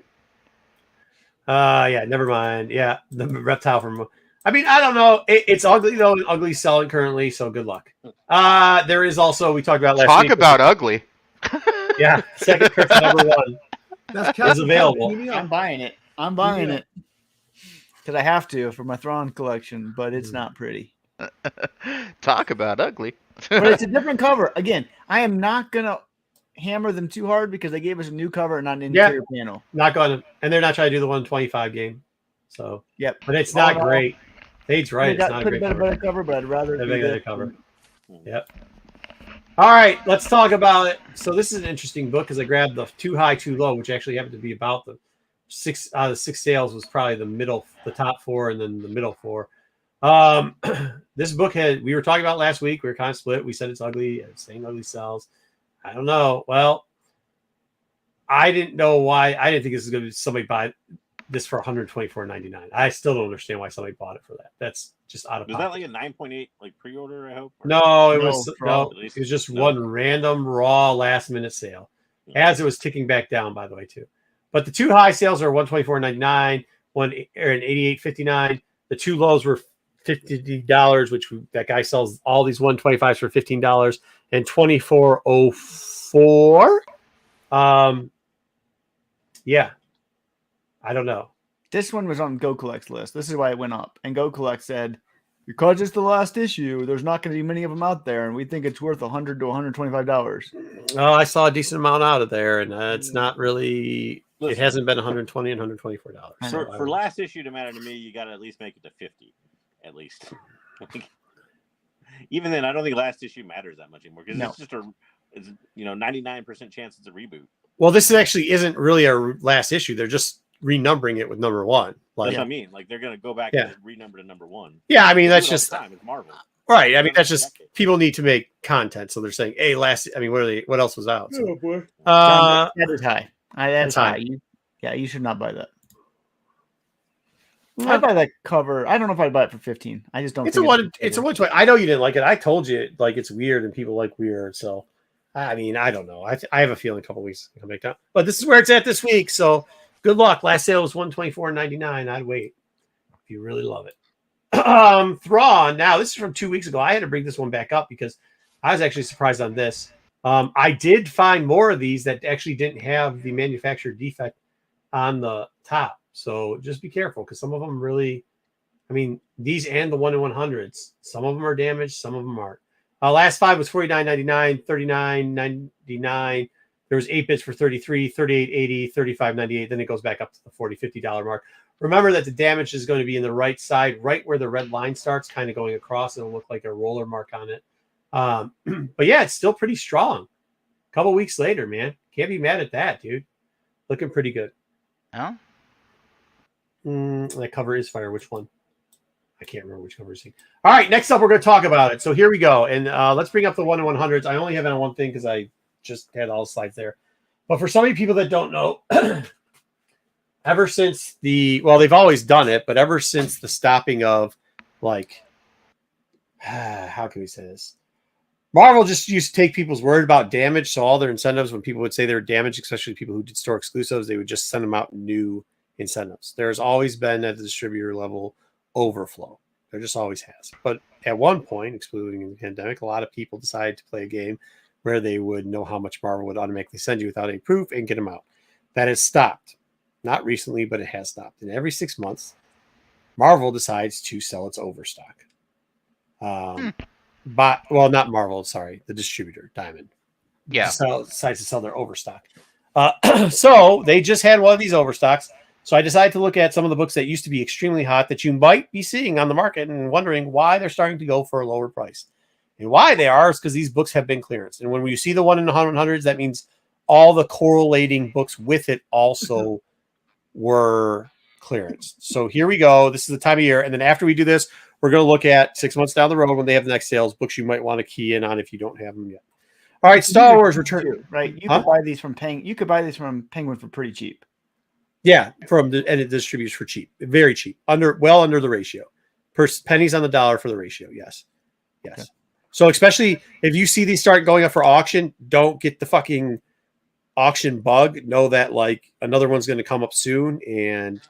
Yeah, never mind. Yeah, the reptile from. I mean, I don't know. It's ugly though. And ugly selling currently, so good luck. There is also we talked about last Talk week. about ugly. Yeah, second crypt number 1 That's is available. I'm buying it. I'm buying it because I have to for my Thrawn collection, but it's not pretty. Talk about ugly. But it's a different cover. Again, I am not gonna hammer them too hard because they gave us a new cover and not an interior panel. Not going to, and they're not trying to do the 125 game. So, Yep. but it's not no. great. Nate's right. It's not a Could great have been a cover. better cover, but I'd rather They're do making this. a cover. Yep. All right, let's talk about it. So this is an interesting book because I grabbed the Too High, Too Low, which actually happened to be about the 6 out of 6 sales was probably the top 4, and then the middle 4. This book we were talking about last week. We were kind of split. We said it's ugly. Saying ugly sells. I don't know. Well, I didn't know why. I didn't think this is going to be somebody buy this for $124.99. I still don't understand why somebody bought it for that. That's just out of Was pocket. that like a 9.8 like pre-order? I hope. Or- No, it No, was raw. it was just one random raw last minute sale, as it was ticking back down. By the way, too. But the 2 high sales are $124.99, one or an $88.59. The 2 lows were $50, which that guy sells all these 125s for $15 and $24.04. Yeah, I don't know. This one was on Go Collect's list. This is why it went up. And Go Collect said, because it's the last issue, there's not going to be many of them out there, and we think it's worth $100 to $125. Oh, I saw a decent amount out of there, and it's not really. Listen. It hasn't been $120 and $124. For last issue to matter to me, you got to at least make it to 50, at least. Even then, I don't think last issue matters that much anymore because it's just it's 99% chance it's a reboot. Well, this actually isn't really a last issue. They're just renumbering it with number 1. Like, That's what I mean. Like they're gonna go back and renumber to number 1. yeah, I mean They that's do it all just the time. It's Marvel. right. I mean that's just people need to make content, so they're saying, "Hey, last." I mean, what else was out? So, boy. That is high. That is high. high. You should not buy that. I'd buy that cover. I don't know if I'd buy it for 15. I just don't. It's a think one. It's a 120. I know you didn't like it. I told you like it's weird and people like weird. So, I mean, I don't know. I have a feeling a couple weeks it's gonna make down. But this is where it's at this week. So, good luck. Last sale was $124.99. I'd wait if you really love it. Thrawn. Now this is from 2 weeks ago. I had to bring this one back up because I was actually surprised on this. I did find more of these that actually didn't have the manufacturer defect on the top. So just be careful because some of them really, I mean, these and the 1 in 100s, some of them are damaged, some of them aren't. Last 5 was $49.99, $39.99. There was 8 bits for $33, $38.80, $35.98. Then it goes back up to the $40, $50 mark. Remember that the damage is going to be in the right side, right where the red line starts, kind of going across. It'll look like a roller mark on it. But yeah, it's still pretty strong. A couple weeks later, man. Can't be mad at that, dude. Looking pretty good. Oh? That cover is fire. Which one? I can't remember which cover is. All right, next up, we're going to talk about it. So here we go. And let's bring up the 1 in 100s. I only have it on one thing because I just had all the slides there. But for so many people that don't know, ever since they've always done it, but ever since the stopping of, like, how can we say this? Marvel just used to take people's word about damage. So all their incentives, when people would say they were damaged, especially people who did store exclusives, they would just send them out new incentives. There's always been at the distributor level overflow. There just always has. But at one point, excluding the pandemic, a lot of people decided to play a game where they would know how much Marvel would automatically send you without any proof and get them out. That has stopped. Not recently, but it has stopped. And every 6 months, Marvel decides to sell its overstock. But not Marvel, sorry, the distributor, Diamond. Yeah. Decides to sell their overstock. So they just had one of these overstocks. So I decided to look at some of the books that used to be extremely hot that you might be seeing on the market and wondering why they're starting to go for a lower price. And why they are is because these books have been clearance. And when you see the one in the 100s, that means all the correlating books with it also were clearance. So here we go. This is the time of year. And then after we do this, we're going to look at 6 months down the road when they have the next sales, books you might want to key in on if you don't have them yet. All right, Star Wars Return. Too, right? You could buy these from You could buy these from Penguin for pretty cheap. Yeah, and it distributes for cheap, very cheap, under the ratio, pennies on the dollar for the ratio. Yes. Okay. So especially if you see these start going up for auction, don't get the fucking auction bug. Know that like another one's going to come up soon, and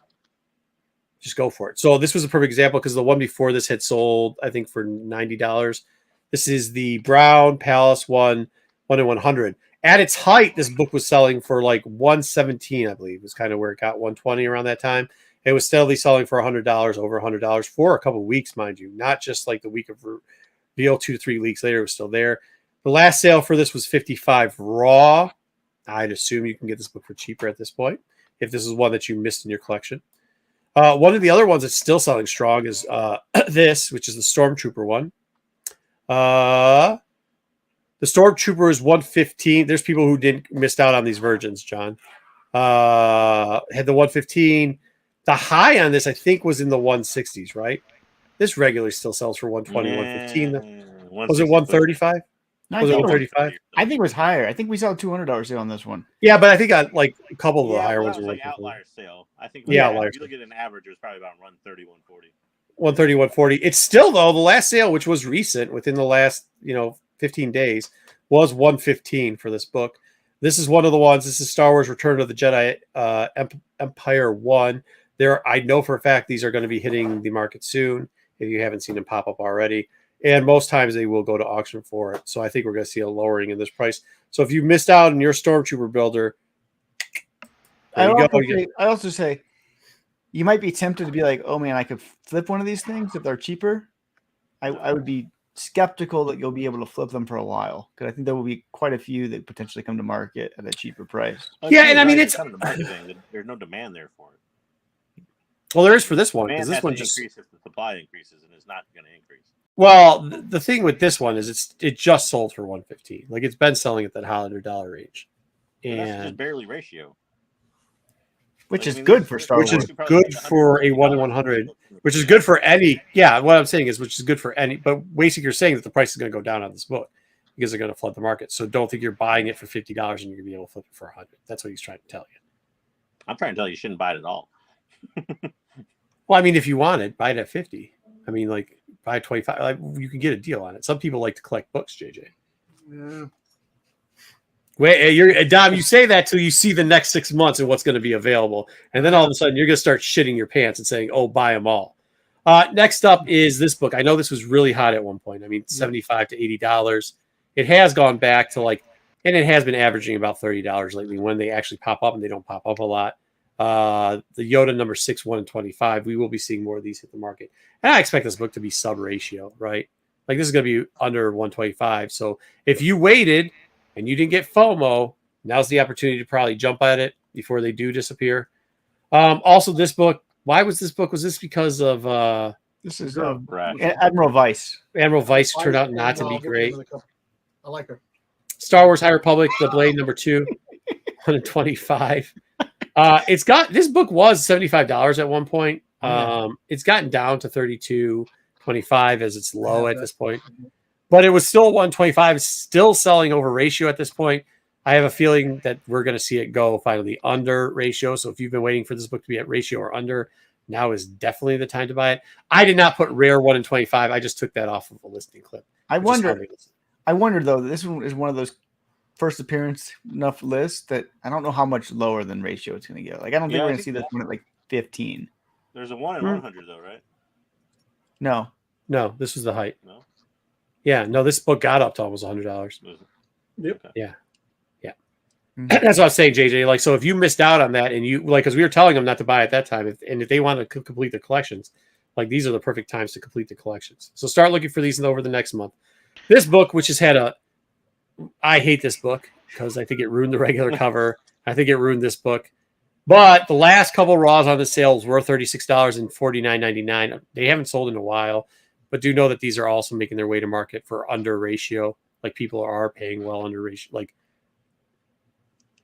just go for it. So this was a perfect example because the one before this had sold, I think, for $90. This is the Brown Palace one in 100. At its height, this book was selling for like $117, I believe, was kind of where it got $120 around that time. It was steadily selling for $100, over $100 for a couple of weeks, mind you, not just like the week of reveal. 2 to 3 weeks later, it was still there. The last sale for this was $55 raw. I'd assume you can get this book for cheaper at this point if this is one that you missed in your collection. One of the other ones that's still selling strong is this, which is the Stormtrooper one. The Stormtrooper is $115. There's people who missed out on these virgins, John. Had the 115. The high on this, I think, was in the 160s, right? This regularly still sells for 120, 115. Was it 135? No, Was it 135? I think it was higher. I think we saw $200 sale on this one. Yeah, but I think like a couple of the higher ones was were like outlier sale. I think outlier. If you look at an average, it was probably about 130, 140. 130, 140. It's still, though, the last sale, which was recent within the last 15 days, was 115 for this book. This is one of the ones. This is Star Wars Return of the Jedi Empire 1. I know for a fact these are going to be hitting the market soon if you haven't seen them pop up already. And most times they will go to auction for it. So I think we're going to see a lowering in this price. So if you missed out on your Stormtrooper builder, I also say you might be tempted to be like, oh man, I could flip one of these things if they're cheaper. I would be skeptical that you'll be able to flip them for a while because I think there will be quite a few that potentially come to market at a cheaper price. Yeah, and I mean it's kind of the market thing. There's no demand there for it. Well, there is for this one because this one just increases the supply increases and it's not going to increase. Well, the thing with this one is it just sold for 115. Like it's been selling at that $100 range, and that's just barely ratio. Which is good for Star Wars. Which is good for a 1 in 100. Which is good for any. Yeah, what I'm saying is, which is good for any. But Wayseekers saying that the price is going to go down on this book because they're going to flood the market. So don't think you're buying it for $50 and you're going to be able to flip it for 100. That's what he's trying to tell you. I'm trying to tell you shouldn't buy it at all. Well, I mean, if you want it, buy it at 50. I mean, like buy 25. Like, you can get a deal on it. Some people like to collect books, JJ. Yeah. Wait, Dom, you say that till you see the next 6 months and what's going to be available. And then all of a sudden you're going to start shitting your pants and saying, oh, buy them all. Next up is this book. I know this was really hot at one point. I mean, $75 to $80. It has gone back to and it has been averaging about $30 lately when they actually pop up, and they don't pop up a lot. The Yoda number 6, 1 in 25. We will be seeing more of these hit the market. And I expect this book to be sub ratio, right? Like this is going to be under 125. So if you waited and you didn't get FOMO, now's the opportunity to probably jump at it before they do disappear. Also, this book, why was this book? Was this because of this is Admiral Vice? Admiral Vice turned out not to be great. I like her. Star Wars High Republic, The Blade number 2, 125. This book was $75 at one point. It's gotten down to $32.25 as it's low at this point. But it was still 125. It's still selling over ratio at this point. I have a feeling that we're going to see it go finally under ratio. So if you've been waiting for this book to be at ratio or under, now is definitely the time to buy it. I did not put rare 1 in 25. I just took that off of a listing clip. I wonder though, this one is one of those first appearance enough lists that I don't know how much lower than ratio it's going to get. Like I don't think we're going to see this one at like 15. There's a 1 in 100 though, right? No, this was the height. No. Yeah, no, this book got up to almost $100. Yep. Yeah. That's what I was saying, JJ. Like, so if you missed out on that and you because we were telling them not to buy at that time, and if they want to complete the collections, like these are the perfect times to complete the collections. So start looking for these over the next month. This book, which has had I hate this book because I think it ruined the regular cover. I think it ruined this book. But the last couple raws on the sales were $36 and $49.99. They haven't sold in a while. but do know that these are also making their way to market for under ratio. Like people are paying well under ratio. Like,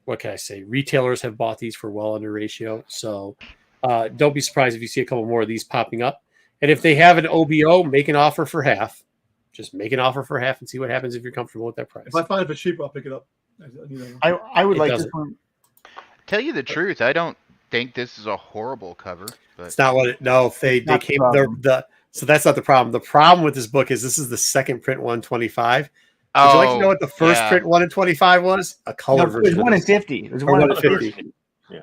what can I say? Retailers have bought these for well under ratio. So don't be surprised if you see a couple more of these popping up. And if they have an OBO, make an offer for half. Just make an offer for half and see what happens if you're comfortable with that price. If I find it for cheaper, I'll pick it up. I would It like doesn't. this one. Tell you the truth, I don't think this is a horrible cover. But It's not what it. No, they Not the came. problem. So that's not the problem. The problem with this book is this is the second print 125. Would you like to know what the first print 1 in 25 was? A color No, it was version. 1 of in this. 50. It was Or 1 in 1 in 50. 50.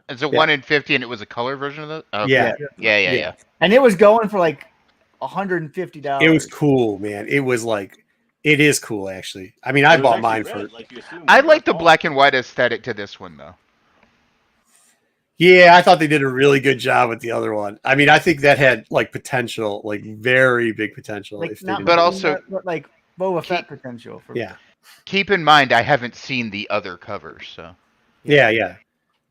It's a 1 in 50, and it was a color version of that. Okay. Yeah. Yeah. And it was going for like $150. It was cool, man. It was like, it is cool actually. I mean, I It was bought actually mine red, for. like you assumed. I like the black and white aesthetic to this one, though. Yeah, I thought they did a really good job with the other one. I mean, I think that had like potential, like very big potential. Like, if they not did But that. also- but like Boba Fett potential. For, yeah, Keep in mind, I haven't seen the other covers, so yeah.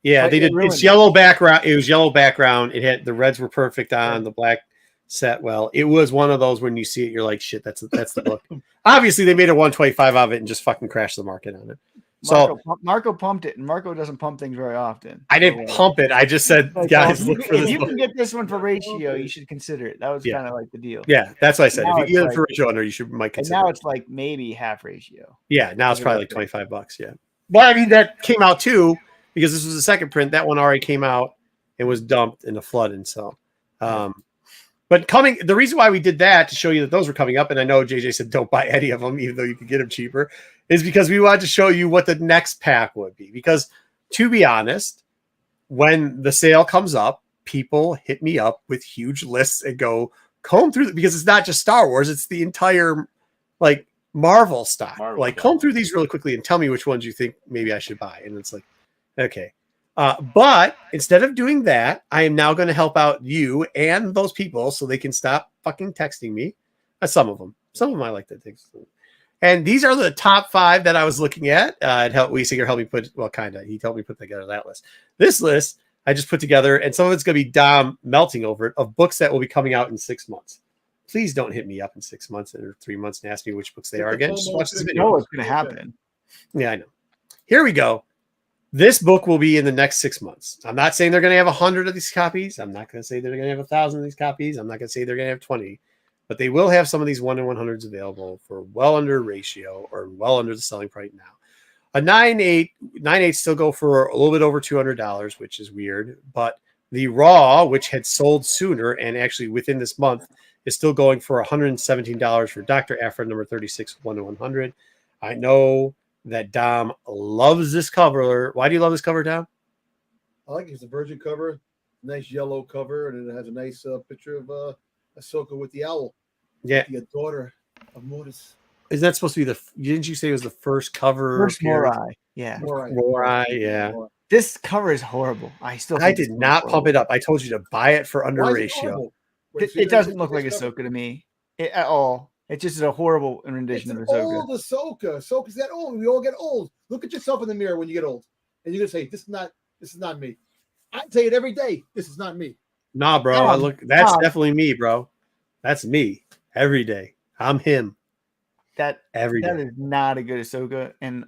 But They it did. ruined It's it. yellow background. It was yellow background. It had the reds were perfect on the black set. Well, it was one of those when you see it, you're like, shit, that's the book. Obviously, they made a 125 of it and just fucking crashed the market on it. So Marco pumped it, and Marco doesn't pump things very often. I didn't pump it. I just said, Like, guys, if look for this you book. can get this one for ratio, you should consider it. That was Yeah. kind of like the deal. Yeah, that's what I said. Now If you get it's it for ratio under, you might And consider. now it. it's like maybe half ratio. Yeah, now it's Maybe probably like like that. $25. Yeah. Well, I mean, that came out too because this was the second print. That one already came out and was dumped in a flood. And so, but the reason why we did that to show you that those were coming up, and I know JJ said don't buy any of them, even though you could get them cheaper, is because we wanted to show you what the next pack would be. Because to be honest, when the sale comes up, people hit me up with huge lists and go comb through because it's not just Star Wars, it's the entire like Marvel stock. Like comb through these really quickly and tell me which ones you think maybe I should buy. And it's like, okay. But instead of doing that, I am now going to help out you and those people so they can stop fucking texting me. Some of them I like that things. And these are the top 5 that I was looking at. Wayseeker helped me he helped me put together that list. This list I just put together, and some of it's going to be Dom melting over it, of books that will be coming out in 6 months. Please don't hit me up in 6 months or 3 months and ask me which books they are again. Just watch this You video. know what's going to happen. Yeah, I know. Here we go. This book will be in the next 6 months. I'm not saying they're going to have 100 of these copies. I'm not going to say they're going to have 1,000 of these copies. I'm not going to say they're going to have 20. But they will have some of these 1 in 100s available for well under ratio or well under the selling price now. A 9.8 still go for a little bit over $200, which is weird. But the raw, which had sold sooner and actually within this month, is still going for $117 for Dr. Aphra number 36, 1 in 100. I know that Dom loves this cover. Why do you love this cover, Dom? I like it. It's a virgin cover, nice yellow cover, and it has a nice picture of Ahsoka with the owl. Yeah. The daughter of Mortis. Is that supposed to be didn't you say it was the first cover? First appearance? Morai. Yeah. Morai, yeah. This cover is horrible. I did not pump it up. I told you to buy it for under ratio. It doesn't look like Ahsoka to me at all. It just is a horrible rendition of Ahsoka. Old Ahsoka. Ahsoka's that old. We all get old. Look at yourself in the mirror when you get old, and you're gonna say, "This is not me." I say it every day. This is not me. Nah, bro. That's definitely me, bro. That's me every day. I'm him. That every day. That is not a good Ahsoka, and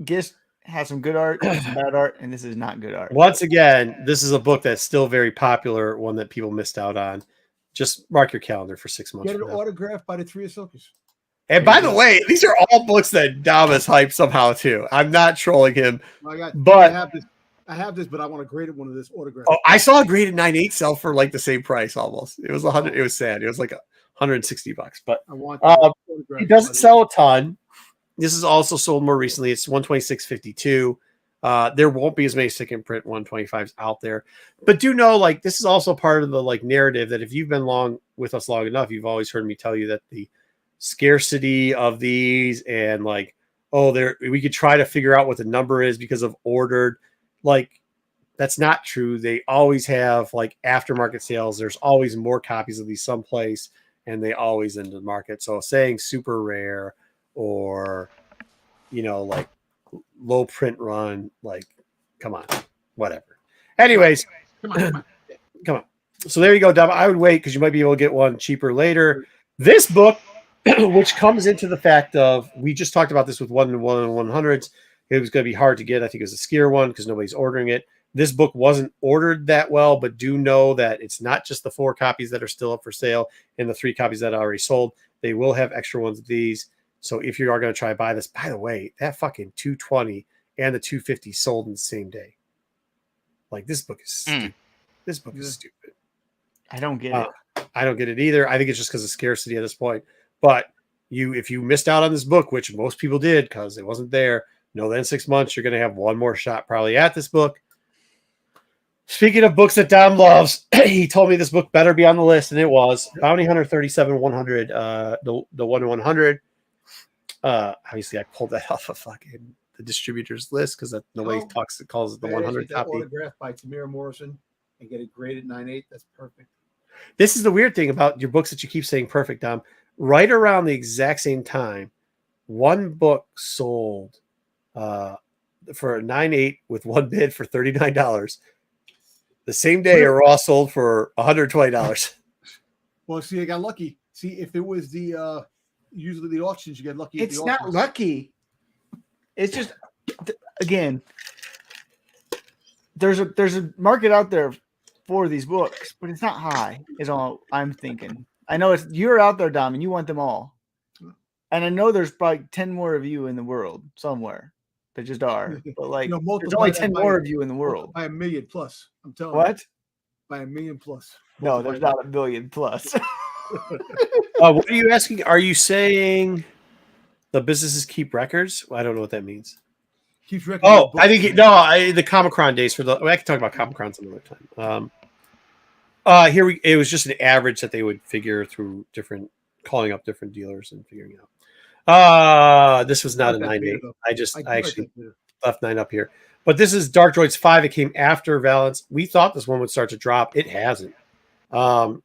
Gist has some good art, some bad art, and this is not good art. Once again, this is a book that's still very popular, one that people missed out on. Just mark your calendar for 6 months. Get an autograph by the 3 Ahsokas. And by the way, these are all books that Dom has hyped somehow too. I'm not trolling him, but I have this, but I want a graded one of this autograph. Oh, I saw a graded 9.8 sell for like the same price almost. It was 100. It was sad. It was like $160, but I want it doesn't sell a ton. This is also sold more recently. It's 126.52. There won't be as many second print 125s out there, but do know like this is also part of the like narrative that if you've been with us long enough, you've always heard me tell you that the scarcity of these and like, we could try to figure out what the number is because of ordered. Like that's not true. They always have like aftermarket sales. There's always more copies of these someplace, and they always into the market. So saying super rare or like low print run, like come on, whatever. Anyways, come on. So there you go, Dom. I would wait because you might be able to get one cheaper later. This book, which comes into the fact of, we just talked about this with 1/100s. It was going to be hard to get. I think it was a skier one because nobody's ordering it. This book wasn't ordered that well, but do know that it's not just the 4 copies that are still up for sale and the 3 copies that are already sold. They will have extra ones of these. So if you are going to try to buy this, by the way, that fucking 220 and the 250 sold in the same day. Like, this book is stupid. This book is stupid. I don't get it. I don't get it either. I think it's just because of scarcity at this point. But if you missed out on this book, which most people did because it wasn't there, know that in 6 months you're going to have one more shot probably at this book. Speaking of books that Dom loves, he told me this book better be on the list, and it was Bounty Hunter 37-100, the 1/100. Obviously, I pulled that off of fucking the distributor's list because nobody calls it the 100 copy. Autographed by Tamira Morrison and get it graded 9.8. That's perfect. This is the weird thing about your books that you keep saying perfect, Dom. Right around the exact same time, one book sold for a 9.8 with one bid for $39. The same day, a raw sold for $120. Well, see, I got lucky. See, if it was the usually the auctions, you get lucky. It's not lucky. It's just, again, there's a market out there for these books, but it's not high. Is all I'm thinking. I know you're out there, Dom, and you want them all, and I know there's probably 10 more of you in the world somewhere. They just are, but like, there's only 10 more of you in the world. By 1 million plus. I'm telling you. What? By 1 million plus. No, there's not 1 million plus. What are you asking? Are you saying the businesses keep records? Well, I don't know what that means. Keeps records. Oh, I think the Comic-Con days I can talk about Comic-Con some other time. It was just an average that they would figure through calling up different dealers and figuring out. This was not a 9.8. I actually left 9 up here. But this is Dark Droids 5. It came after Valance. We thought this one would start to drop. It hasn't. I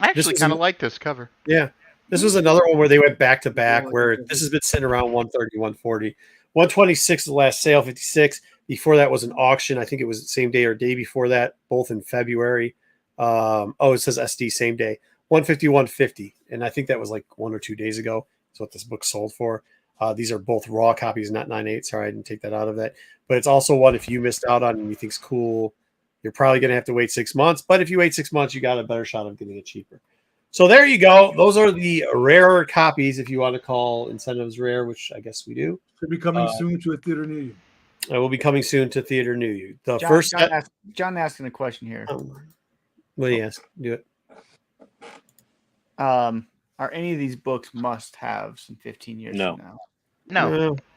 actually kind of like this cover. Yeah. This was another one where they went back to back, where this has been sitting around 130, 140. 126 is the last sale, 56. Before that was an auction. I think it was the same day or day before that, both in February. It says SD same day. 150, 150. And I think that was like 1 or 2 days ago. That's what this book sold for. These are both raw copies, not 9.8. Sorry, I didn't take that out of that. But it's also one if you missed out on and you think's cool, you're probably going to have to wait 6 months. But if you wait 6 months, you got a better shot of getting it cheaper. So there you go. Those are the rarer copies, if you want to call incentives rare, which I guess we do. Should be coming soon to a theater near you. I will be coming soon to theater near you. John asking a question here. What do you ask? Do it. Are any of these books must have some 15 years from now?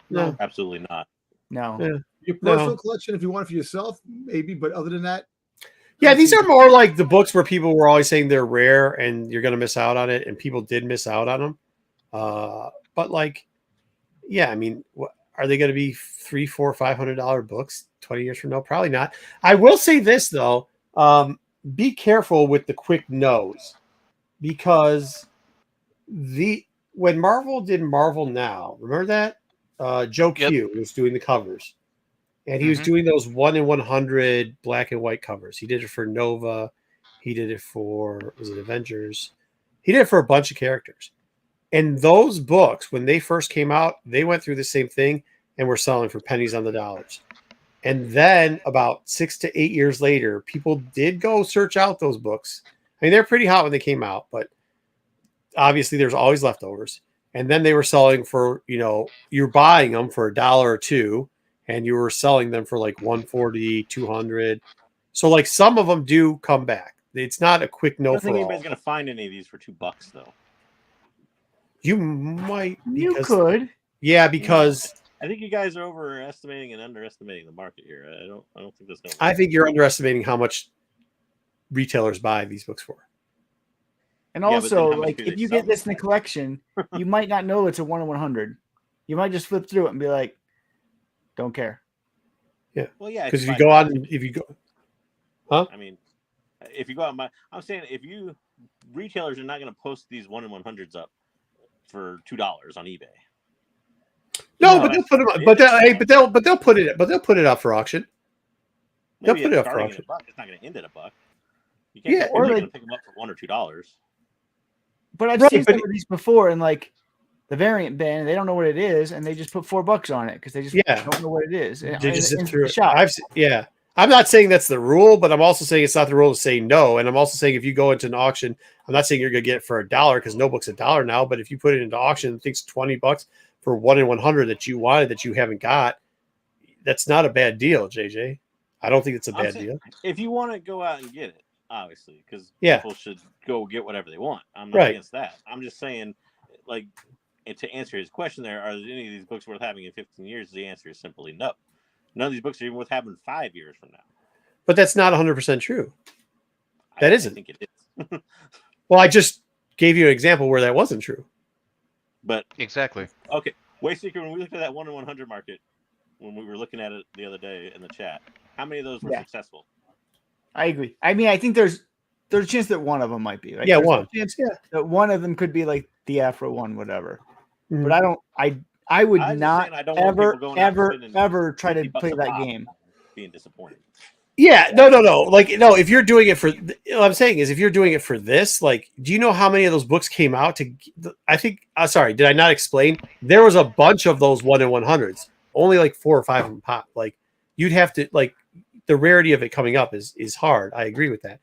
No. Absolutely not. No. Yeah. Your personal collection, if you want it for yourself, maybe. But other than that, yeah, these are more like the books where people were always saying they're rare and you're going to miss out on it, and people did miss out on them. But like, yeah, I mean, are they going to be $300, $400, $500 books 20 years from now? Probably not. I will say this though: be careful with the quick no's, because when Marvel did Marvel Now, remember that Joe Q was doing the covers. And he was doing those 1/100 black and white covers. He did it for Nova. He did it for, was it Avengers? He did it for a bunch of characters. And those books, when they first came out, they went through the same thing and were selling for pennies on the dollars. And then about 6 to 8 years later, people did go search out those books. I mean, they're pretty hot when they came out, but obviously there's always leftovers. And then they were selling for, you're buying them for $1 or $2. And you were selling them for like 140, 200. So like some of them do come back. It's not a quick no. I don't think anybody's going to find any of these for $2 though. You might. You could. Yeah, because I think you guys are overestimating and underestimating the market here. I don't think that's going to. I think you're underestimating how much retailers buy these books for. And also, like, if you get this in the collection, you might not know it's a 1/100. You might just flip through it and be like, don't care. Yeah. Well, yeah. Because if you go out and I mean, if you go out, I'm saying retailers are not going to post these 1/100s up for $2 on eBay. No, but they'll put them up. But they'll put it up for auction. They'll Maybe put it it's up for starting at auction. $1. It's not going to end at $1. You can't. Yeah, Or or they're they- going to pick them up for $1 or $2. But I've Right, seen but- some of these before, and like the variant bin, they don't know what it is, and they just put $4 on it because they just Yeah. don't know what it is. They just zip in through the it. shop. Yeah. I'm not saying that's the rule, but I'm also saying it's not the rule to say no. And I'm also saying if you go into an auction, I'm not saying you're going to get it for $1 because no book's $1 now. But if you put it into auction and thinks $20 for 1 in 100 that you wanted that you haven't got, that's not a bad deal, JJ. I don't think it's a I'm bad saying, deal. if you want to go out and get it, obviously, because Yeah. people should go get whatever they want. I'm not Right. against that. I'm just saying, like, and to answer his question, there are any of these books worth having in 15 years? The answer is simply no. None of these books are even worth having 5 years from now. But that's not 100% true. That I isn't. think it is. Well, I just gave you an example where that wasn't true. But Exactly. okay, Wayseeker, when we looked at that 1 in 100 market, when we were looking at it the other day in the chat, how many of those were Yeah. successful? I agree. I mean, I think there's a chance that one of them might be. Right? Yeah, There's one. A chance Yeah. that one of them could be like the Afro one, whatever. Mhm. But I would I'm just not saying I don't want ever, people going out and ever, spending ever try to $50 play a that pop game. being disappointed. Yeah, no. Like, no, if you're doing it for, what I'm saying is if you're doing it for this, like, do you know how many of those books came out to, I think, sorry, did I not explain? There was a bunch of those 1 in 100s, only like 4 or 5 of them pop. Like, you'd have to, like, the rarity of it coming up is hard. I agree with that.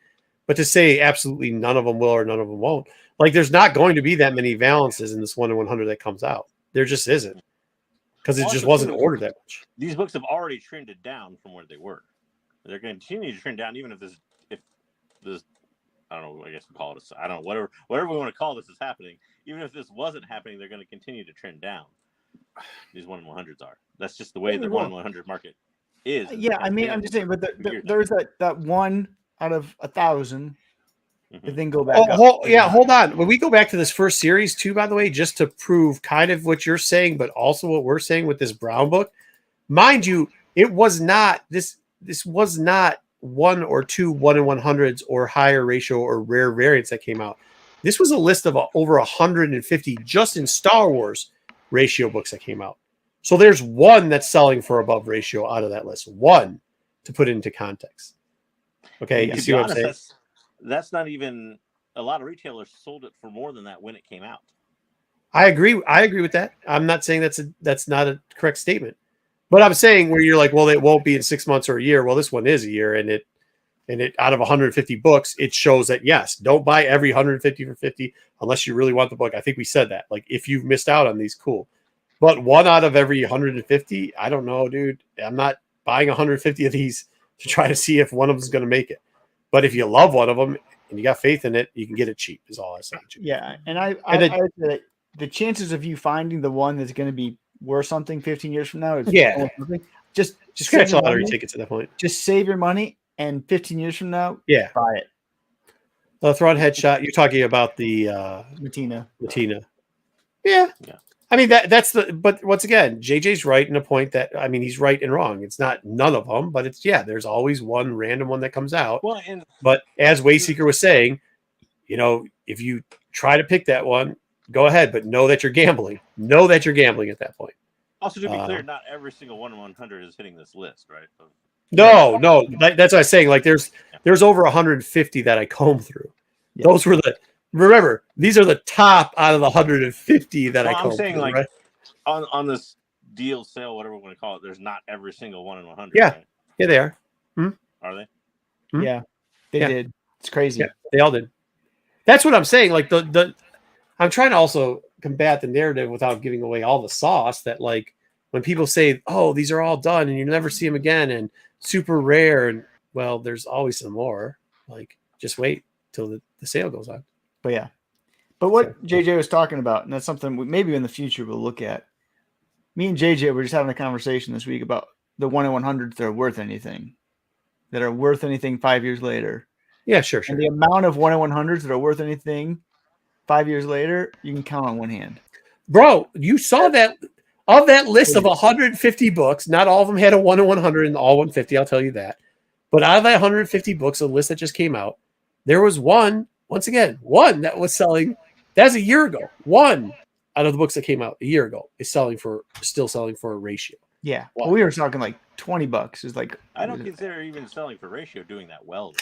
But to say absolutely none of them will or none of them won't, like, there's not going to be that many valances in this 1 in 100 that comes out. There just isn't. Because it Also, just wasn't too, ordered that much. These books have already trended down from where they were. They're going to continue to trend down, even if this, I don't know, I guess we call it, I don't know, whatever we want to call this is happening. Even if this wasn't happening, they're going to continue to trend down. These 1 in 100s are. That's just the way the 1 in 100 market is. Yeah, I mean, I'm just saying, but there's that one out of 1,000 that then go back up. Hold on. When we go back to this first series too, by the way, just to prove kind of what you're saying, but also what we're saying with this Brown book, mind you, it was not this was not 1 or 2 1 in 100s or higher ratio or rare variants that came out. This was a list of over 150 just in Star Wars ratio books that came out. So there's one that's selling for above ratio out of that list. One, to put it into context. Okay, you see what I'm saying? That's not even, a lot of retailers sold it for more than that when it came out. I agree with that. I'm not saying that's not a correct statement. But I'm saying where you're like, well, it won't be in 6 months or a year. Well, this one is a year, and it out of 150 books, it shows that yes, don't buy every 150 for 50 unless you really want the book. I think we said that. Like, if you've missed out on these, cool. But 1 out of every 150, I don't know, dude. I'm not buying 150 of these to try to see if one of them is going to make it. But if you love one of them and you got faith in it, you can get it cheap. Is all I say. Yeah, and I would say that the chances of you finding the one that's going to be worth something 15 years from now is almost nothing. Just scratch save your lottery money, tickets at that point. Just save your money, and 15 years from now, buy it. Throw on headshot. You're talking about the Matina. Yeah. I mean that's but once again, JJ's right in a point that, I mean, he's right and wrong. It's not none of them, but it's there's always one random one that comes out. Well, but as Wayseeker was saying, if you try to pick that one, go ahead, but know that you're gambling. Know that you're gambling at that point. Also, to be clear, not every single 1 in 100 is hitting this list, right? No, that's what I was saying. Like, there's over 150 that I combed through. Yeah. Those were remember, these are the top out of the 150 that I combed saying, through, like, right? on this deal sale, whatever we want to call it, there's not every single 1 in 100. Yeah, right? Yeah, they are. Are they? Yeah, they did. It's crazy. Yeah, they all did. That's what I'm saying. Like, I'm trying to also combat the narrative without giving away all the sauce that, like, when people say, oh, these are all done and you never see them again and super rare, and well, there's always some more. Like, just wait till the sale goes on. But what JJ was talking about, and that's something maybe in the future we'll look at. Me and JJ were just having a conversation this week about the 1 in 100s that are worth anything, 5 years later. Yeah, sure. And the amount of 1 in 100s that are worth anything 5 years later, you can count on one hand. Bro, you saw that of that list of 150 books, not all of them had a 1 in 100 and all 150, I'll tell you that. But out of that 150 books, a list that just came out, there was one that was selling. That's a year ago. One out of the books that came out a year ago is still selling for a ratio. Yeah, What? well, we were talking like $20 is like. I don't consider even selling for ratio doing that well.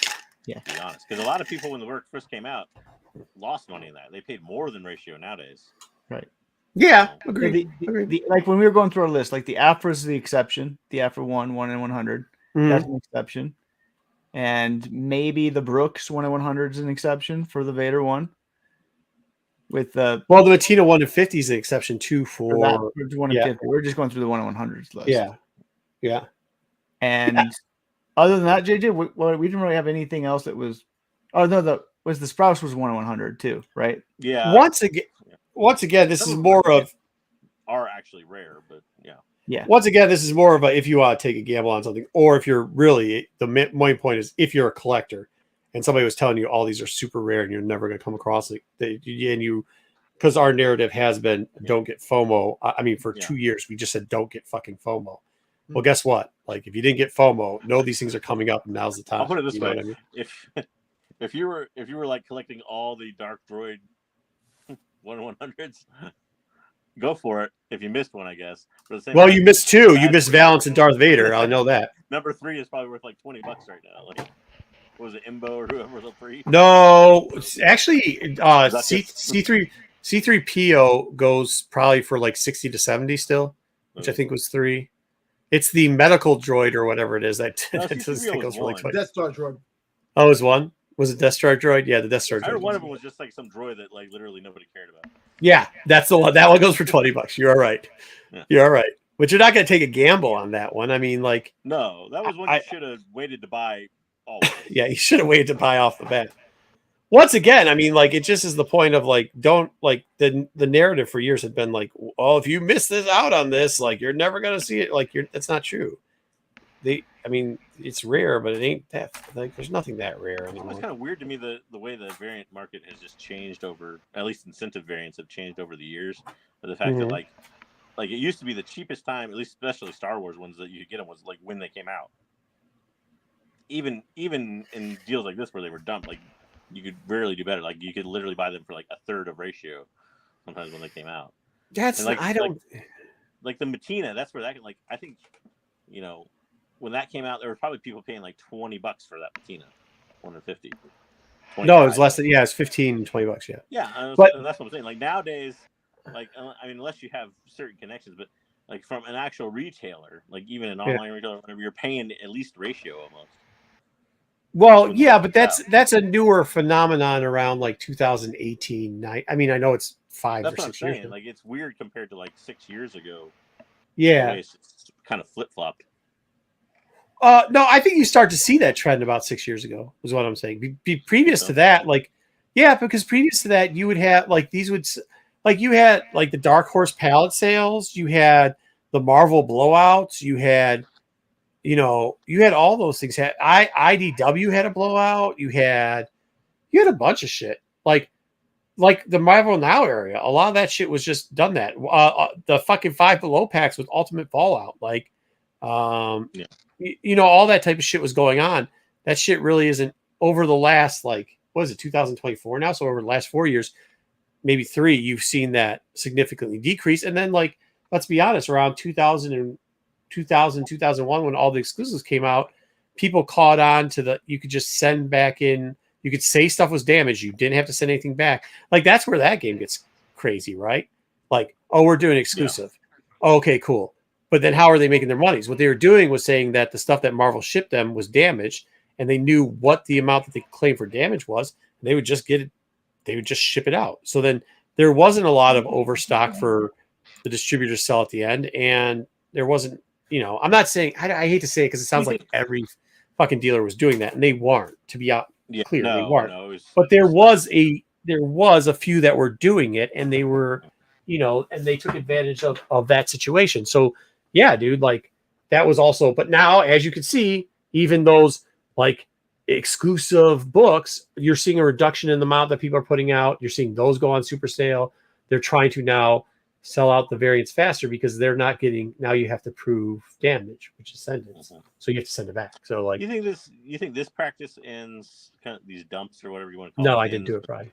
Yeah. To be honest, because a lot of people when the work first came out lost money in that. They paid more than ratio nowadays. Right. Yeah, So, agreed. Like when we were going through our list, like the Afra is the exception. The Afra 1 in 100. That's an exception. And maybe the Brooks 1 in 100 is an exception for the Vader one. With the Well, the Matina 1 in 50 is an exception too for that for 1 in 50. We're just going through the 1 in 100s list. Yeah. And other than that, JJ, we didn't really have anything else that was. Oh no, the Sprouse was 1 in 100 too, right? yeah. Once again, this is more of are actually rare, but yeah. Once again, this is more of a if you want to take a gamble on something, or if you're really the main point is if you're a collector and somebody was telling you all these are super rare and you're never going to come across it, because our narrative has been don't get FOMO. I mean, for 2 years we just said don't get fucking FOMO. Well, guess what? Like if you didn't get FOMO, know these things are coming up, and now's the time. I'll put it this way: what I mean? if you were like collecting all the Dark Droid 1 in 100s. Go for it. If you missed one, I guess. Well, you missed two. You missed Valance and Darth Vader. I know that. Number 3 is probably worth like $20 right now. Like, what was it, Imbo or whoever was free? No, actually, C3PO goes probably for like 60 to 70 still, which I think was 3. It's the medical droid or whatever it is that goes for like 20. Death Star droid. Oh, it was 1? Was it Death Star droid? Yeah, the Death Star droid. I heard one of them was just like some droid that like literally nobody cared about. Yeah, that's the one. That one goes for $20. You're right. Yeah. You're right. But you're not going to take a gamble on that one. I mean, like, no, that was one you should have waited to buy. Always. Yeah, you should have waited to buy off the bat. Once again, I mean, like, it just is the point of like, don't like the narrative for years had been like, oh, if you miss this out on this, like, you're never going to see it. Like, that's not true. I mean, it's rare, but it ain't that. Like, there's nothing that rare anymore. It's kind of weird to me the way the variant market has just changed over. At least incentive variants have changed over the years. But the fact that like it used to be the cheapest time, at least especially Star Wars ones that you could get them was like when they came out. Even in deals like this where they were dumped, like you could rarely do better. Like you could literally buy them for like a third of ratio. Sometimes when they came out. That's like, I don't like the Matina. That's where that like I think when that came out, there were probably people paying like $20 for that Matina, 150. No, it was less than it's $15 and $20. Yeah. Yeah, but that's what I'm saying. Like nowadays, like I mean, unless you have certain connections, but like from an actual retailer, like even an online retailer, whenever you're paying at least ratio almost. Well, yeah, but that's a newer phenomenon around like 2018. I mean, I know it's 5 that's or 6 years. That's what I'm saying. Like it's weird compared to like 6 years ago. Yeah, it's kind of flip flopped. No, I think you start to see that trend about 6 years ago. Is what I'm saying. Previous to that, like, yeah, because previous to that, you would have like these would like you had like the Dark Horse pallet sales, you had the Marvel blowouts, you had all those things. IDW had a blowout. You had a bunch of shit like the Marvel Now area. A lot of that shit was just done that. The fucking Five Below packs with Ultimate Fallout, like, all that type of shit was going on. That shit really isn't over the last, like, what is it, 2024 now? So over the last 4 years, maybe 3, you've seen that significantly decrease. And then, like, let's be honest, around 2001, when all the exclusives came out, people caught on to you could just send back in, you could say stuff was damaged. You didn't have to send anything back. Like, that's where that game gets crazy, right? Like, oh, we're doing exclusive. Yeah. Oh, okay, cool. But then how are they making their monies? What they were doing was saying that the stuff that Marvel shipped them was damaged, and they knew what the amount that they claimed for damage was, and they would just get it. They would just ship it out. So then there wasn't a lot of overstock for the distributor to sell at the end, and there wasn't, I'm not saying, I hate to say it because it sounds like every fucking dealer was doing that, and they weren't, to be clear. They weren't. But there was a few that were doing it, and they were, and they took advantage of that situation. So yeah, dude, like that was also, but now, as you can see, even those like exclusive books, you're seeing a reduction in the amount that people are putting out. You're seeing those go on super sale. They're trying to now sell out the variants faster because they're not getting, now you have to prove damage, which is sentence. So you have to send it back. So like, you think this practice ends, kind of these dumps or whatever you want to call it? No, I didn't do it, probably.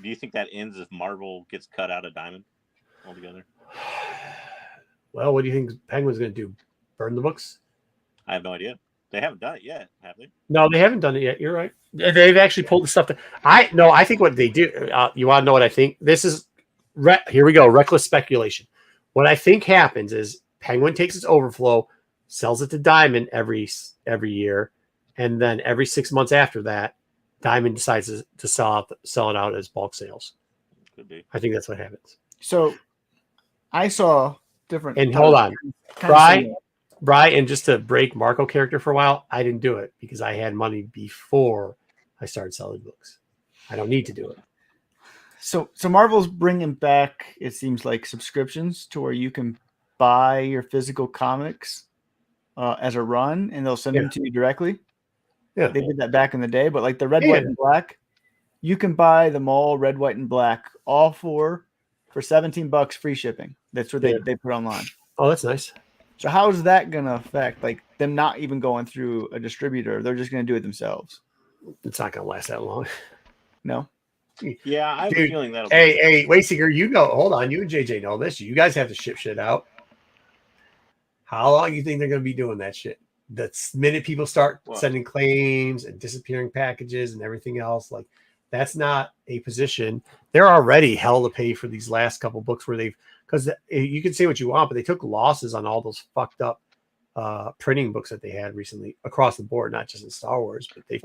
Do you think that ends if Marvel gets cut out of Diamond altogether? Well, what do you think Penguin's going to do? Burn the books? I have no idea. They haven't done it yet, have they? No, they haven't done it yet. You're right. They've actually pulled the stuff. I think what they do. You want to know what I think? This is here we go. Reckless speculation. What I think happens is Penguin takes its overflow, sells it to Diamond every year, and then every 6 months after that, Diamond decides to sell it out as bulk sales. Could be. I think that's what happens. So I saw different. And hold on, Bri, and just to break Marco character for a while, I didn't do it because I had money before I started selling books. I don't need to do it. So Marvel's bringing back, it seems like, subscriptions to where you can buy your physical comics as a run, and they'll send them to you directly. Yeah, they did that back in the day, but like the red, white, and black, you can buy them all red, white, and black, all for $17 free shipping. That's what they put online. Oh, that's nice. So how is that going to affect like them not even going through a distributor? They're just going to do it themselves. It's not going to last that long. No. Yeah, I have a feeling that'll. Hey, Wayseeker, you know, hold on, you and JJ know this. You guys have to ship shit out. How long do you think they're going to be doing that shit? The minute people start sending claims and disappearing packages and everything else, like that's not a position. They're already hell to pay for these last couple books where because you can say what you want, but they took losses on all those fucked up printing books that they had recently across the board, not just in Star Wars, but they.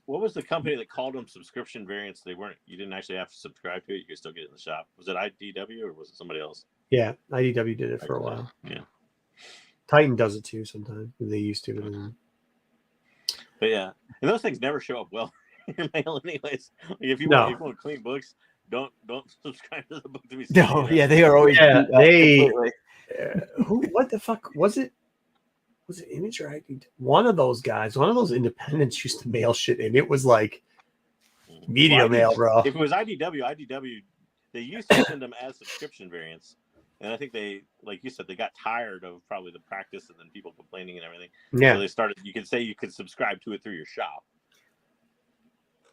What was the company that called them subscription variants? You didn't actually have to subscribe to it. You could still get it in the shop. Was it IDW or was it somebody else? Yeah, IDW did it for a while. Yeah. Titan does it too sometimes. They used to. But yeah, and those things never show up well in your mail anyways. Like if you want clean books, don't subscribe to the book to be seen. No, yeah, they are always what the fuck was it? Was it Image or ID? One of those guys, one of those independents used to mail shit, and it was like media mail, bro. If it was IDW, they used to send them as subscription variants. And I think they, like you said, they got tired of probably the practice and then people complaining and everything. Yeah. So they started, you could say you could subscribe to it through your shop.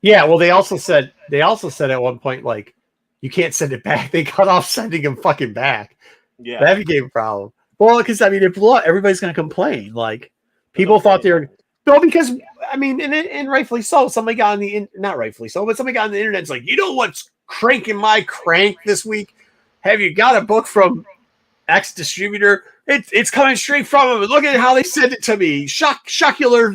Yeah. Well, they also said at one point, like, you can't send it back. They cut off sending them fucking back. Yeah. That became a problem. Well, because, I mean, it blew up. Everybody's going to complain. Like, people thought they were, no, because, I mean, and rightfully so. Somebody got on not rightfully so, but somebody got on the internet. It's like, you know what's cranking my crank this week? Have you got a book from X distributor? It's coming straight from them. Look at how they sent it to me. Shockular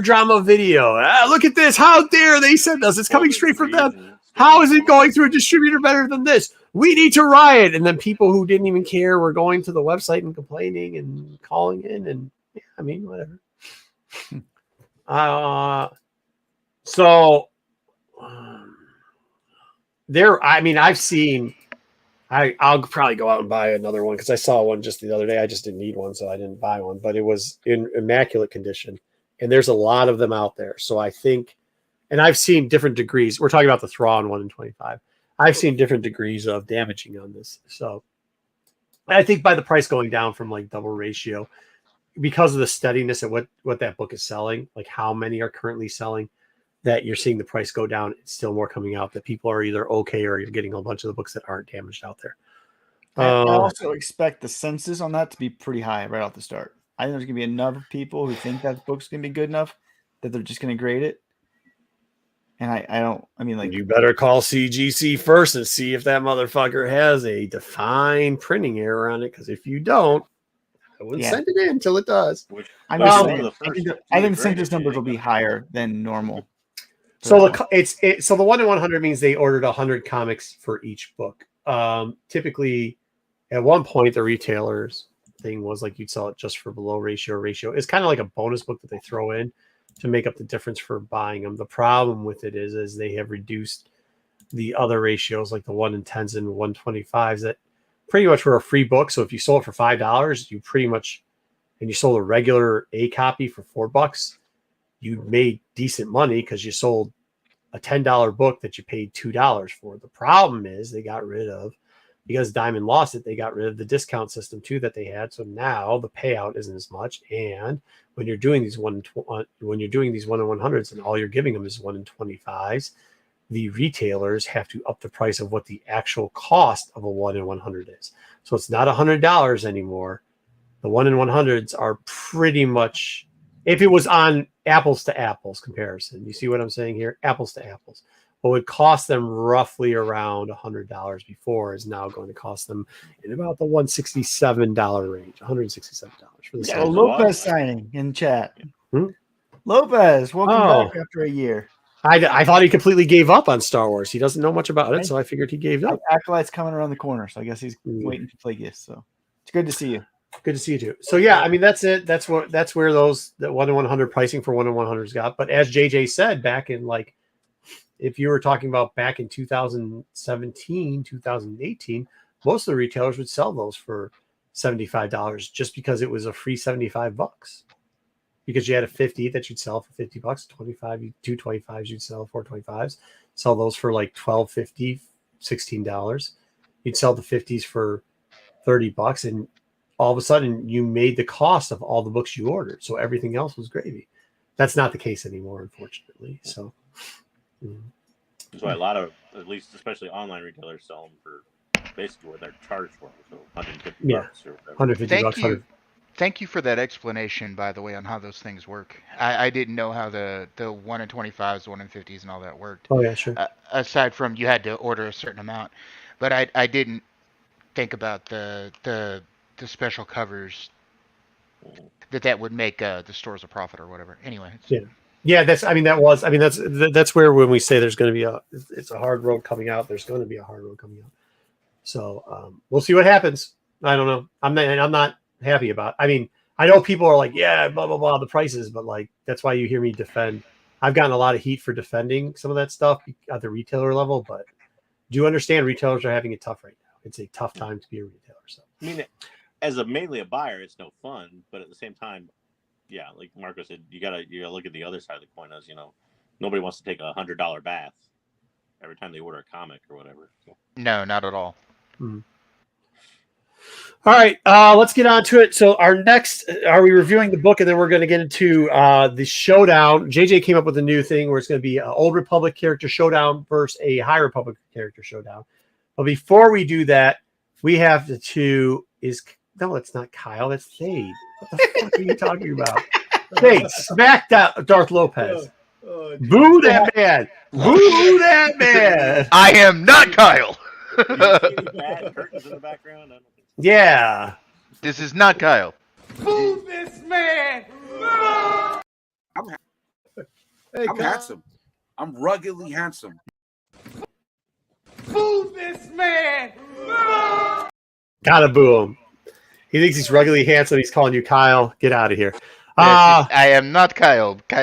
drama video. Look at this. How dare they send us? It's coming straight from them. How is it going through a distributor better than this? We need to riot. And then people who didn't even care were going to the website and complaining and calling in. And yeah, I mean, whatever. I'll probably go out and buy another one because I saw one just the other day. I just didn't need one, so I didn't buy one, but it was in immaculate condition. And there's a lot of them out there. So I think, and I've seen different degrees. We're talking about the Thrawn 1 in 25. I've seen different degrees of damaging on this. So I think by the price going down from like double ratio, because of the steadiness of what that book is selling, like how many are currently selling, that you're seeing the price go down. It's still more coming out that people are either okay or you're getting a bunch of the books that aren't damaged out there. I also expect the census on that to be pretty high right off the start. I think there's going to be enough people who think that book's going to be good enough that they're just going to grade it. And you better call CGC first and see if that motherfucker has a defined printing error on it. Because if you don't, I wouldn't send it in until it does. I think census numbers will be higher than normal. So the 1 in 100 means they ordered 100 comics for each book. Typically, at one point, the retailer's thing was like you'd sell it just for below ratio. It's kind of like a bonus book that they throw in to make up the difference for buying them. The problem with it is they have reduced the other ratios, like the 1 in 10s and 125s, that pretty much were a free book. So if you sold it for $5, you pretty much, and you sold a regular A copy for $4, you made decent money because you sold a $10 book that you paid $2 for. The problem is they got rid of, because Diamond lost it, they got rid of the discount system too that they had. So now the payout isn't as much. And when you're doing these 1 in 100s and all you're giving them is 1 in 25s, the retailers have to up the price of what the actual cost of a 1 in 100 is. So it's not $100 anymore. The 1 in 100s are pretty much, if it was on apples to apples comparison, you see what I'm saying here? Apples to apples. What would cost them roughly around $100 before is now going to cost them in about the $167 range, $167 for the Yeah, same. Lopez signing in chat. Hmm? Lopez, welcome Oh. back after a year. I thought he completely gave up on Star Wars. He doesn't know much about it, so I figured he gave up. Acolyte's coming around the corner, so I guess he's waiting to play gifts. So it's good to see you. Good to see you too. So yeah, I mean that's it. That's where that 1 in 100 pricing for 1 in 100s got. But as JJ said back in if you were talking about back in 2017, 2018, most of the retailers would sell those for $75 just because it was a free $75. Because you had a 50 that you'd sell for $50, 25, 225s you'd sell for $25s. Sell those for like $12.50, $16. You'd sell the 50s for $30, and all of a sudden you made the cost of all the books you ordered. So everything else was gravy. That's not the case anymore, unfortunately. So that's why a lot of, at least especially online retailers, sell them for basically what they're charged for. So $150 or whatever. $150. Thank you for that explanation, by the way, on how those things work. I didn't know how the 1 in 25s, 1 in 50s, and all that worked. Oh yeah, sure. Aside from you had to order a certain amount, but I didn't think about the special covers that would make the stores a profit or whatever. Anyway. Yeah. That's where when we say there's going to be it's a hard road coming out. There's going to be a hard road coming out. So we'll see what happens. I don't know. I'm not happy about. I mean, I know people are like, yeah, blah blah blah, the prices, but that's why you hear me defend. I've gotten a lot of heat for defending some of that stuff at the retailer level, but do understand retailers are having it tough right now. It's a tough time to be a retailer. So I mean, as mainly a buyer, it's no fun, but at the same time, yeah, like Marco said, you gotta look at the other side of the coin. As nobody wants to take a $100 bath every time they order a comic or whatever. So. No, not at all. Mm-hmm. All right, let's get on to it. So our next, are we reviewing the book, and then we're going to get into the showdown. JJ came up with a new thing where it's going to be an Old Republic character showdown versus a High Republic character showdown. But before we do that, we have no, it's not Kyle, that's Thade. What the fuck are you talking about? Thade, smack that Darth Lopez. Boo that man. Boo that man. I am not Kyle. Bad curtains in the background. I don't think so. Yeah. This is not Kyle. Move this man. I'm handsome. I'm ruggedly handsome. Move this man. Gotta boo him. He thinks he's ruggedly handsome. He's calling you Kyle. Get out of here. I am not Kyle. I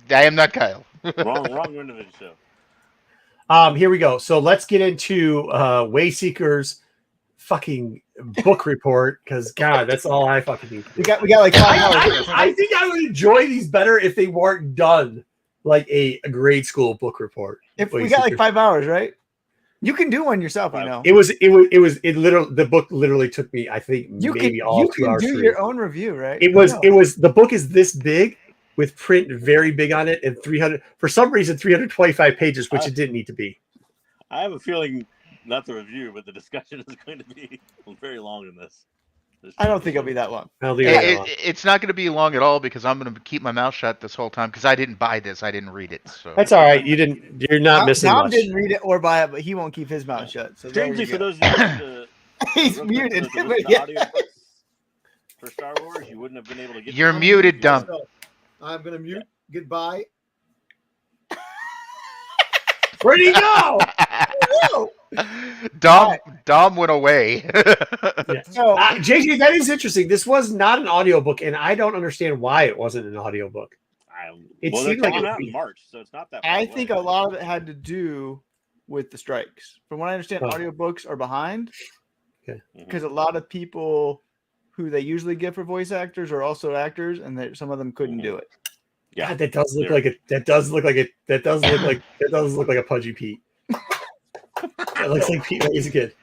am not Kyle. wrong end of the show. Here we go. So let's get into Wayseekers fucking book report, because God, that's all I fucking need. We got like 5 hours. I think I would enjoy these better if they weren't done like a grade school book report. If we got like 5 hours, right? You can do one yourself, It literally, the book literally took me, I think, maybe all 2 hours. You can do your own review, right? It was the book is this big with print very big on it and 300, for some reason, 325 pages, which it didn't need to be. I have a feeling, not the review, but the discussion is going to be very long in this. I don't think it'll be that long. It's not going to be long at all, because I'm going to keep my mouth shut this whole time, because I didn't buy this. I didn't read it. So that's all right. You're not missing Tom much. didn't read it or buy it, but he won't keep his mouth shut. So strangely, for those of you he's muted. For Star Wars, you wouldn't have been able to get. You're muted, dumb. I'm gonna mute. Goodbye. Where'd he go? Dom went away. Yeah. So, JJ, that is interesting. This was not an audiobook, and I don't understand why it wasn't an audiobook. It seemed like out in March, so it's not that. I think a lot of it had to do with the strikes. From what I understand, audiobooks are behind. Okay. Because a lot of people who they usually get for voice actors are also actors, and some of them couldn't do it. Yeah, God, that does look like a Pudgy Pete. It looks like Pete when he's a kid.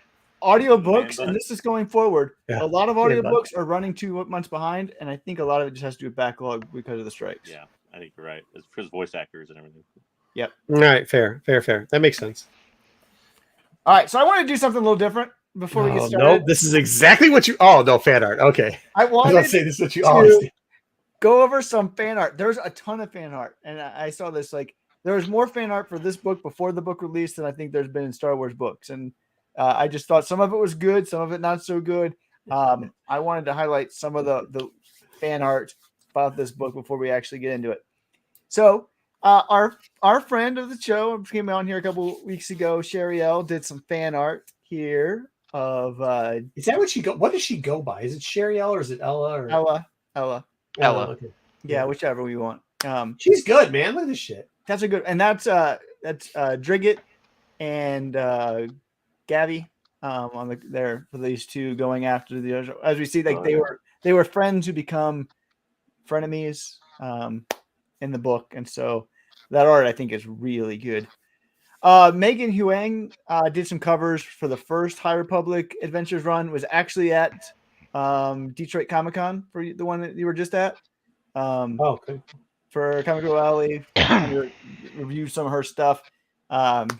Audiobooks, and this is going forward. Yeah. A lot of audiobooks are running 2 months behind, and I think a lot of it just has to do with backlog because of the strikes. Yeah, I think you're right. It's because voice actors and everything. Yep. All right, fair. That makes sense. All right, so I want to do something a little different before we get Oh, started. no, this is exactly what you. Oh no, fan art. Okay, I I was wanted going to say this is what you always to do. go over some fan art. There's a ton of fan art, and I saw this. Like, there was more fan art for this book before the book released than I think there's been in Star Wars books. And I just thought some of it was good, some of it not so good. I wanted to highlight some of the fan art about this book before we actually get into it. So our friend of the show came on here a couple weeks ago, Sherry L, did some fan art here of Is that what she go? What does she go by? Is it Sherry L or is it Ella? Or Ella. Oh, okay. Yeah, whichever we want. She's good, man. Look at this shit. That's a good, and that's Drigget and Gabby on there for these two going after the, as we see, like they were friends who become frenemies in the book, and so that art I think is really good. Megan Huang did some covers for the first High Republic Adventures run. Was actually at Detroit Comic Con for the one that you were just at. Okay. For Comic Book Alley, reviewed some of her stuff.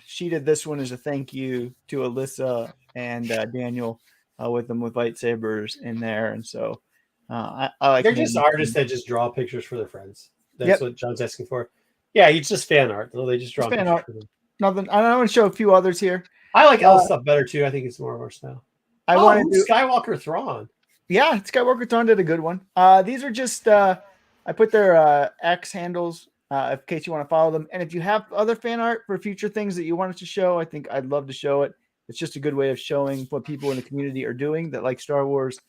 She did this one as a thank you to Alyssa and Daniel with them with lightsabers in there, and so I like. They're just artists that just draw pictures for their friends. That's what John's asking for. Yeah, it's just fan art. Though they just draw fan pictures art. for them. Nothing. I want to show a few others here. I like Ella's stuff better too. I think it's more of our style. I wanted to Skywalker Thrawn. Yeah, Skywalker Thrawn did a good one. These are just I put their X handles in case you want to follow them. And if you have other fan art for future things that you want us to show, I think I'd love to show it. It's just a good way of showing what people in the community are doing that like Star Wars.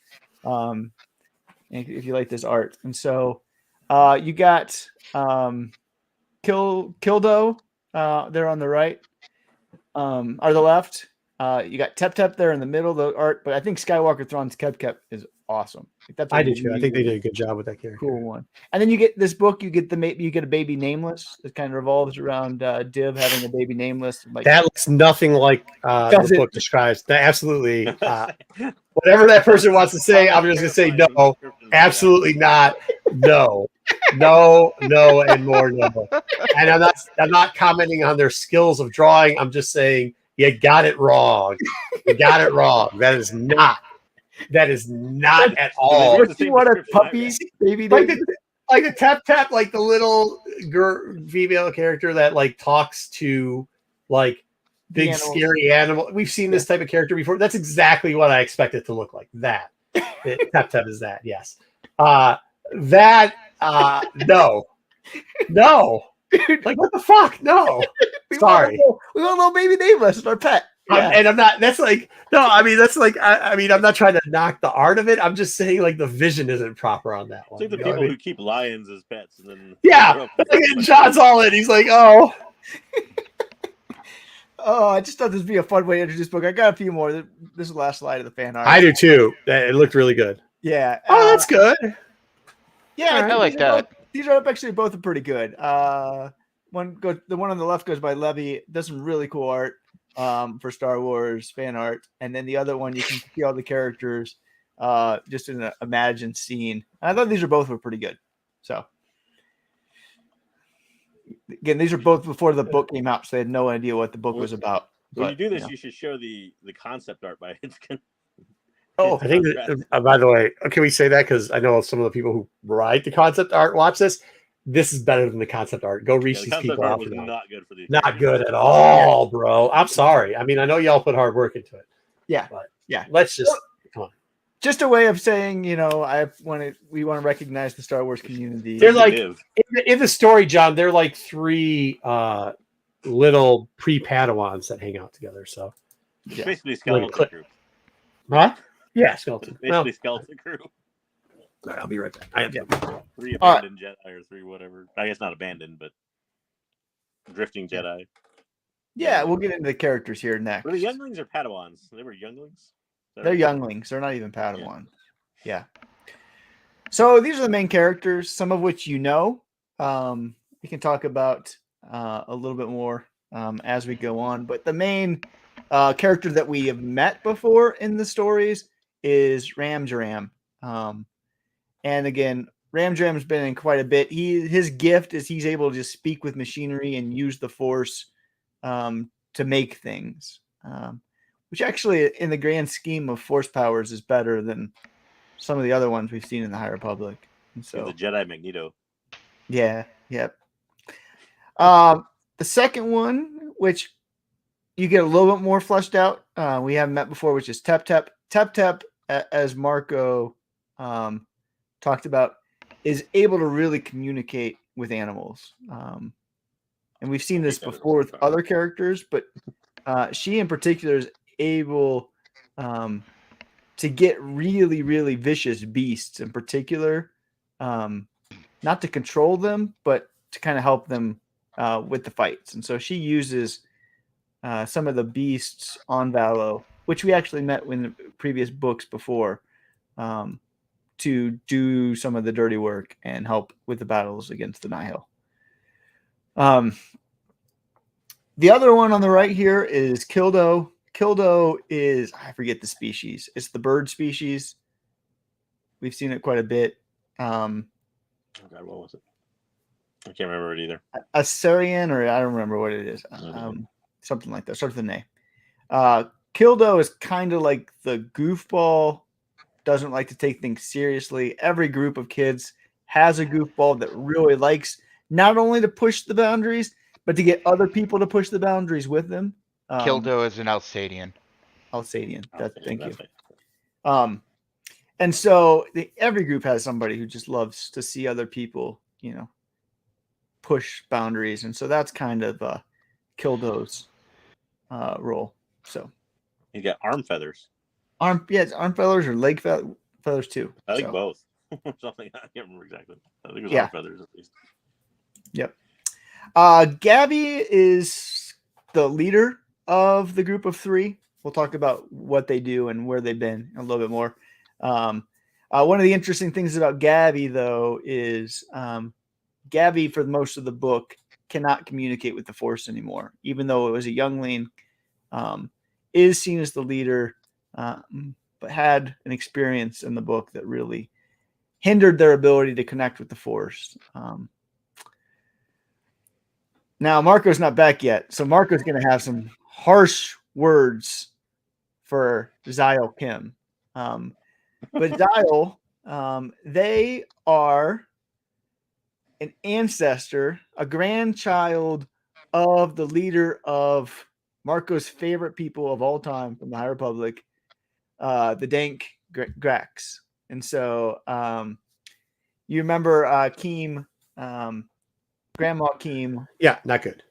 If you like this art. And so you got Kildo there on the right, or the left. You got Tep there in the middle of the art, but I think Skywalker Thrawn's Kep is awesome. That's I do too. I think they did a good job with that character. Cool one. And then you get this book. You get a baby Nameless. It kind of revolves around Div having a baby Nameless. Like that looks nothing like the book describes. That absolutely. Whatever that person wants to say, I'm just gonna say no. Absolutely not. No, and more no. And I'm not commenting on their skills of drawing. I'm just saying you got it wrong. You got it wrong. That is not at all. What you want a puppy baby? Like the Tep, like the little female character that like talks to like big scary animal. We've seen this type of character before. That's exactly what I expect it to look like. That Tep is that. Yes. No. Like what the fuck? No. Sorry. We want a little baby Nameless. It's our pet. Yeah. And I'm not. That's like no. I mean, that's like. I mean, I'm not trying to knock the art of it. I'm just saying like the vision isn't proper on that one. It's like the people who keep lions as pets, and then John's all in. He's like, oh. Oh, I just thought this would be a fun way to introduce this book. I got a few more. This is the last slide of the fan art. I do too. It looked really good. Yeah. Oh, that's good. Yeah, I like that. These are actually both are pretty good. The one on the left goes by Levy. Does some really cool art for Star Wars fan art, and then the other one you can see all the characters just in an imagined scene. And I thought these were pretty good. So again, these are both before the book came out, so they had no idea what the book was about. When you do this, you should show the concept art by it. I think by the way, can we say that? Because I know some of the people who write the concept art watch this. This is better than the concept art. Go reach these people out. Was not good for these. Not good at all, bro. I'm sorry. I mean, I know y'all put hard work into it. Yeah, but yeah. Let's just come on. Just a way of saying, we want to recognize the Star Wars community. They're like in the story, John. They're like three little pre-Padawans that hang out together. So yeah. Basically, skeleton crew. Huh? Yeah, skeleton. Basically, skeleton crew. All right, I'll be right back. I am 3 abandoned Jedi or 3 whatever. I guess not abandoned, but drifting Jedi. Yeah, we'll get into the characters here next. Were they younglings or Padawans? They were younglings. They're younglings. They're not even Padawans. Yeah. So these are the main characters, some of which you know. We can talk about a little bit more as we go on. But the main character that we have met before in the stories is Ram Jaram. And again, Ramjam's been in quite a bit. His gift is he's able to just speak with machinery and use the Force to make things, which actually, in the grand scheme of Force powers, is better than some of the other ones we've seen in the High Republic. And so, the Jedi Magneto. yeah, yep. The second one, which you get a little bit more fleshed out, we haven't met before, which is Tep Tep. Tep Tep, as Marco talked about, is able to really communicate with animals. And we've seen this before with other characters, but she in particular is able to get really, really vicious beasts in particular, not to control them, but to kind of help them with the fights. And so she uses some of the beasts on Valo, which we actually met in the previous books before, to do some of the dirty work and help with the battles against the Nihil. The other one on the right here is Kildo. Kildo is, I forget the species. It's the bird species. We've seen it quite a bit. Oh God, what was it? I can't remember it either. Assyrian, or I don't remember what it is. Something like that. Starts with an A. Kildo is kind of like the goofball, doesn't like to take things seriously. Every group of kids has a goofball that really likes not only to push the boundaries, but to get other people to push the boundaries with them. Kildo is an Alsatian. Alsatian. Thank you. Right. And so every group has somebody who just loves to see other people, push boundaries. And so that's kind of Kildo's role. So You got arm feathers. arm feathers or leg feathers too. I think So, both. Something I can't remember exactly. I think it was Yeah. arm feathers at least. Yep. Gabby is the leader of the group of three. We'll talk about what they do and where they've been a little bit more. One of the interesting things about Gabby, though, is Gabby, for most of the book, cannot communicate with the Force anymore, even though it was a youngling, is seen as the leader, but had an experience in the book that really hindered their ability to connect with the Force. Now, Marco's not back yet, so Marco's going to have some harsh words for Zyle Kim. But Zyle, they are an ancestor, a grandchild of the leader of Marco's favorite people of all time from the High Republic, the Dank Grax. And so you remember Keem, Grandma Keem. Yeah, not good.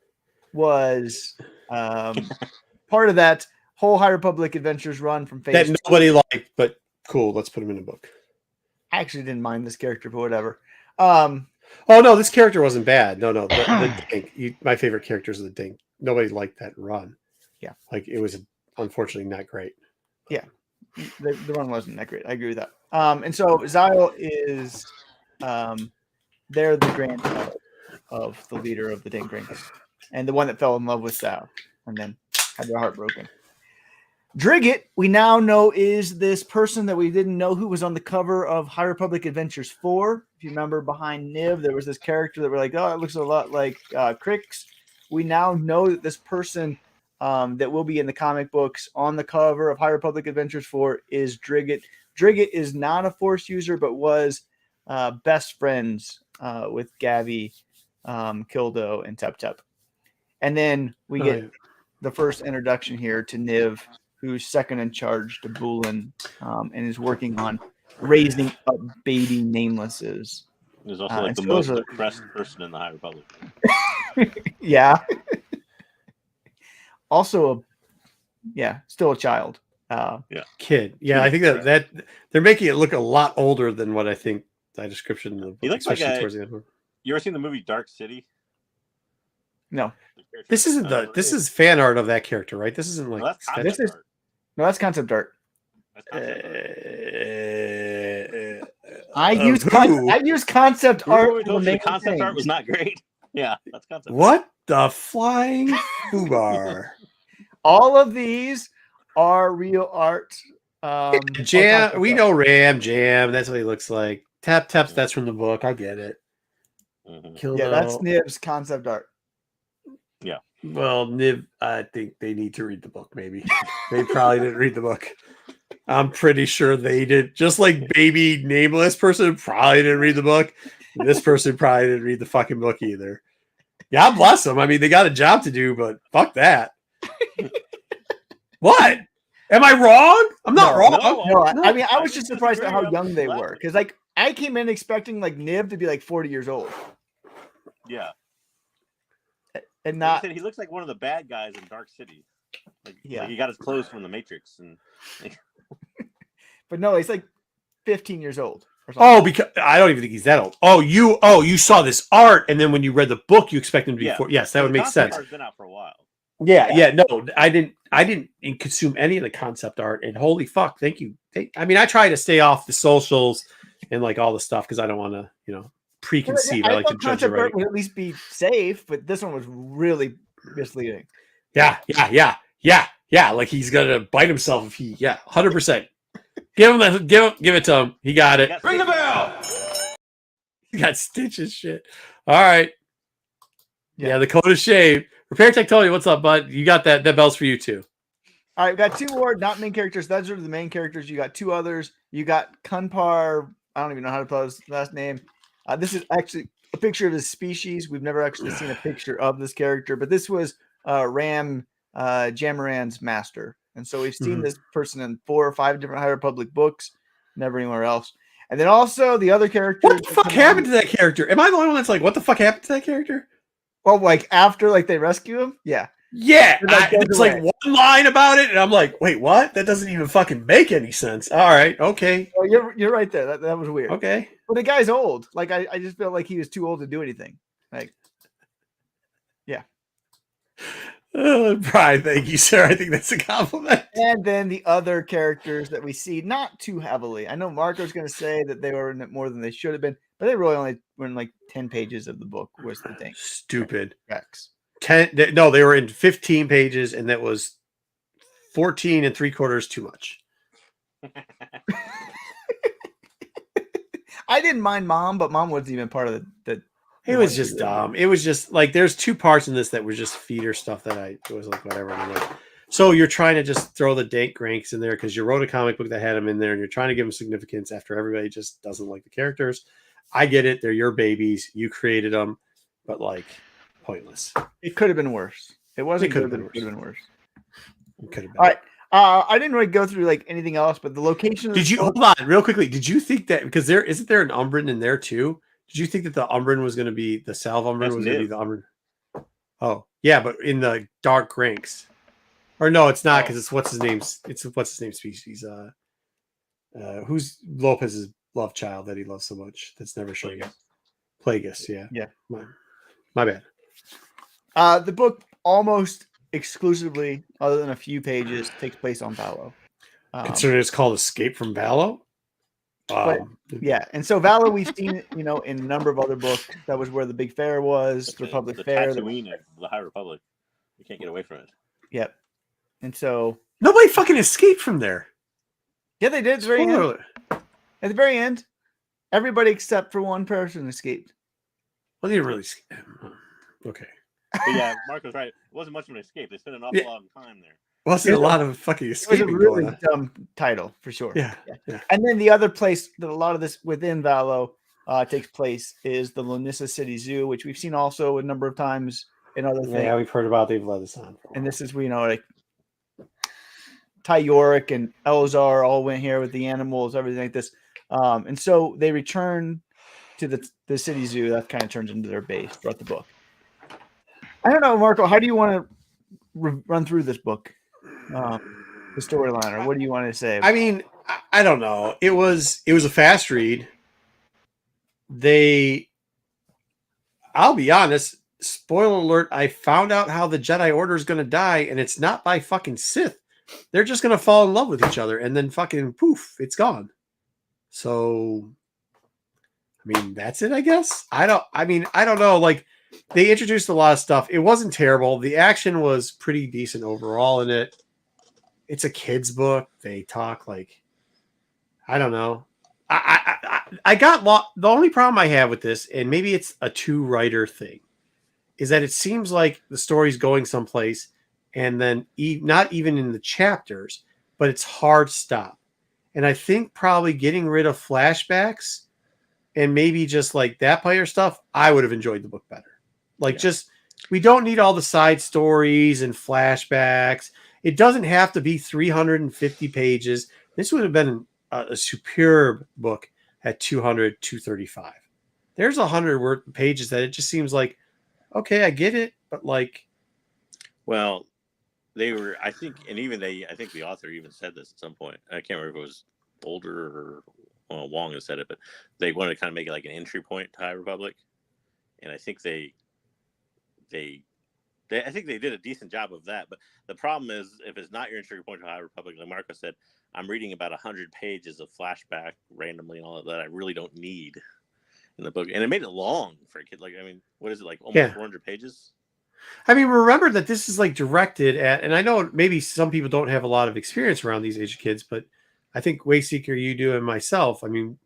Was part of that whole High Republic Adventures run from phase That 2. nobody liked, but cool. Let's put him in a book. I actually didn't mind this character, but whatever. Oh no, this character wasn't bad. No, the Dink. My favorite character is the Dink. Nobody liked that run. Yeah, like it was unfortunately not great. Yeah, the run wasn't that great. I agree with that. And so Zyle is, they're the grandchild of the leader of the Dink Rings, and the one that fell in love with Sal and then had their heart broken. Drigget, we now know, is this person that we didn't know who was on the cover of High Republic Adventures 4. If you remember, behind Niv, there was this character that we're like, oh, it looks a lot like Crix. We now know that this person that will be in the comic books on the cover of High Republic Adventures 4 is Drigget. Drigget is not a Force user, but was best friends with Gabby, Kildo, and Tep Tep. And then we get the first introduction here to Niv, who's second in charge to Bulin, and is working on raising up baby namelesses. There's also like the most oppressed person in the High Republic. Yeah. Also, still a child. Kid. Yeah, I think that they're making it look a lot older than what I think that description in the book, he looks like towards the end. You ever seen the movie Dark City? No. This isn't this is fan art of that character, right? This isn't like that's concept art. I use concept art. The concept art was not great. Yeah, that's concept. What the flying foobar? All of these are real art. Jam, we know Ram Jam. That's what he looks like. Tap taps. That's from the book. I get it. Mm-hmm. Yeah, that's Nib's concept art. Yeah. Well, Nib, I think they need to read the book. Maybe they probably didn't read the book. I'm pretty sure they did. Just like baby nameless person probably didn't read the book. This person probably didn't read the fucking book either. God bless them. I mean, they got a job to do, but fuck that. What? Am I wrong? I'm not wrong. No, I mean, I was I just didn't surprised at how disagree. young they I'm were. Because, like, I came in expecting, like, Nib to be, like, 40 years old. Yeah. And Like I not... said, he looks like one of the bad guys in Dark City. Like he got his clothes from the Matrix. And But no, he's, like, 15 years old. Oh, because I don't even think he's that old. Oh, you saw this art, and then when you read the book, you expect him to be 40. Yes, that would make sense. Art's been out for a while. Yeah. No, I didn't consume any of the concept art, and holy fuck, thank you. I mean, I try to stay off the socials and like all the stuff because I don't want to, preconceive. I like to judge concept it right. art would at least be safe, but this one was really misleading. Yeah. Like he's gonna bite himself if he. Yeah, 100%. Give it to him. He got it. Ring the bell. He got stitches. Shit. All right. Yeah, the code is shaved. Repair Tech told you what's up, bud. You got that. That bell's for you too. All right, we got two more not main characters. Those are the main characters. You got two others. You got Kunpar. I don't even know how to pronounce his last name. This is actually a picture of his species. We've never actually seen a picture of this character, but this was Ram Jamaran's master. And so we've seen this person in 4 or 5 different High Republic books, never anywhere else. And then also the other character. What the fuck happened to that character? Am I the only one that's like, what the fuck happened to that character? Well, like after like they rescue him? Yeah. Yeah. Like, there's like one line about it, and I'm like, wait, what? That doesn't even fucking make any sense. All right. Okay. Oh, you're right there. That was weird. Okay. But the guy's old. Like I just felt like he was too old to do anything. Like, yeah. Brian, thank you, sir. I think that's a compliment. And then the other characters that we see not too heavily. I know Marco's going to say that they were in it more than they should have been, but they really only were in like 10 pages of the book was the thing. Stupid. Rex. 10. No, they were in 15 pages, and that was 14 3/4 too much. I didn't mind Mom, but Mom wasn't even part of the It was just dumb. It was just like there's 2 parts in this that were just feeder stuff that it was like whatever. And I'm like, so you're trying to just throw the dank granks in there because you wrote a comic book that had them in there, and you're trying to give them significance after everybody just doesn't like the characters. I get it; they're your babies. You created them, but like pointless. It could have been worse. It wasn't. It could good, have but been it could have been worse. It could have been. All right. I didn't really go through like anything else, but the location. Did you hold on real quickly? Did you think that because isn't there an Umbran in there too? Did you think that the Umbran was going to be the Salve Umbran was going to be the Umbran? Oh yeah, but in the dark ranks, or no, it's not because it's what's his name's species. Who's Lopez's love child that he loves so much that's never showing up? Plagueis, yeah. My bad. The book almost exclusively, other than a few pages, takes place on Valo. Considering it's called Escape from Valo. Yeah, and so Valo we've seen, in a number of other books. That was where the big fair was, the Republic Fair. Tatooine of the High Republic. You can't get away from it. Yep. And so nobody fucking escaped from there. Yeah, they did. At the very end. At the very end, everybody except for one person escaped. Well, they didn't really. Okay. But yeah, Marco's right. It wasn't much of an escape. They spent an awful long time there. Wasn't a lot of fucking escaping. It was a really dumb title for sure. Yeah. And then the other place that a lot of this within Valo takes place is the Lonissa City Zoo, which we've seen also a number of times in other things. Yeah, we've heard about. They've let us on. And this is like Ty Yorick and Elzar all went here with the animals, everything like this. And so they return to the city zoo. That kind of turns into their base throughout the book. I don't know, Marco. How do you want to run through this book, the storyline, or what do you want to say? I mean, I don't know. It was a fast read. I'll be honest. Spoiler alert! I found out how the Jedi Order is going to die, and it's not by fucking Sith. They're just going to fall in love with each other, and then fucking poof, it's gone. So, I mean, that's it. I guess. I don't know. Like. They introduced a lot of stuff. It wasn't terrible. The action was pretty decent overall in it. It's a kid's book. They talk like, I don't know. I got the only problem I have with this, and maybe it's a 2-writer thing, is that it seems like the story's going someplace, and then not even in the chapters, but it's hard stop. And I think probably getting rid of flashbacks and maybe just like that player stuff, I would have enjoyed the book better. Like, just, we don't need all the side stories and flashbacks. It doesn't have to be 350 pages. This would have been a superb book at 200, 235. There's 100 pages that it just seems like, okay, I get it, but like, well, they were, I think, and even I think the author even said this at some point. I can't remember if it was Boulder or Wong who said it, but they wanted to kind of make it like an entry point to High Republic, and I think I think they did a decent job of that. But the problem is, if it's not your entry point to High Republic, like Marco said, I'm reading about 100 pages of flashback randomly and all that I really don't need in the book, and it made it long for a kid. Like, I mean, what is it, like almost 400 pages? I mean, remember that this is like directed at, and I know maybe some people don't have a lot of experience around these age of kids, but I think Wayseeker, you do, and myself, I mean,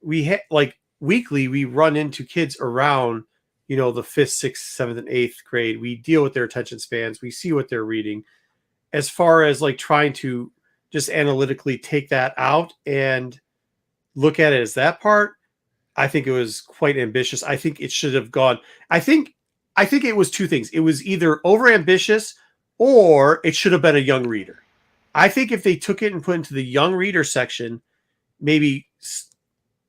we like weekly, we run into kids around, the 5th, 6th, 7th, and 8th grade. We deal with their attention spans. We see what they're reading. As far as like trying to just analytically take that out and look at it as that part, I think it was quite ambitious. I think it should have gone. I think it was 2 things. It was either over ambitious or it should have been a young reader. I think if they took it and put it into the young reader section, maybe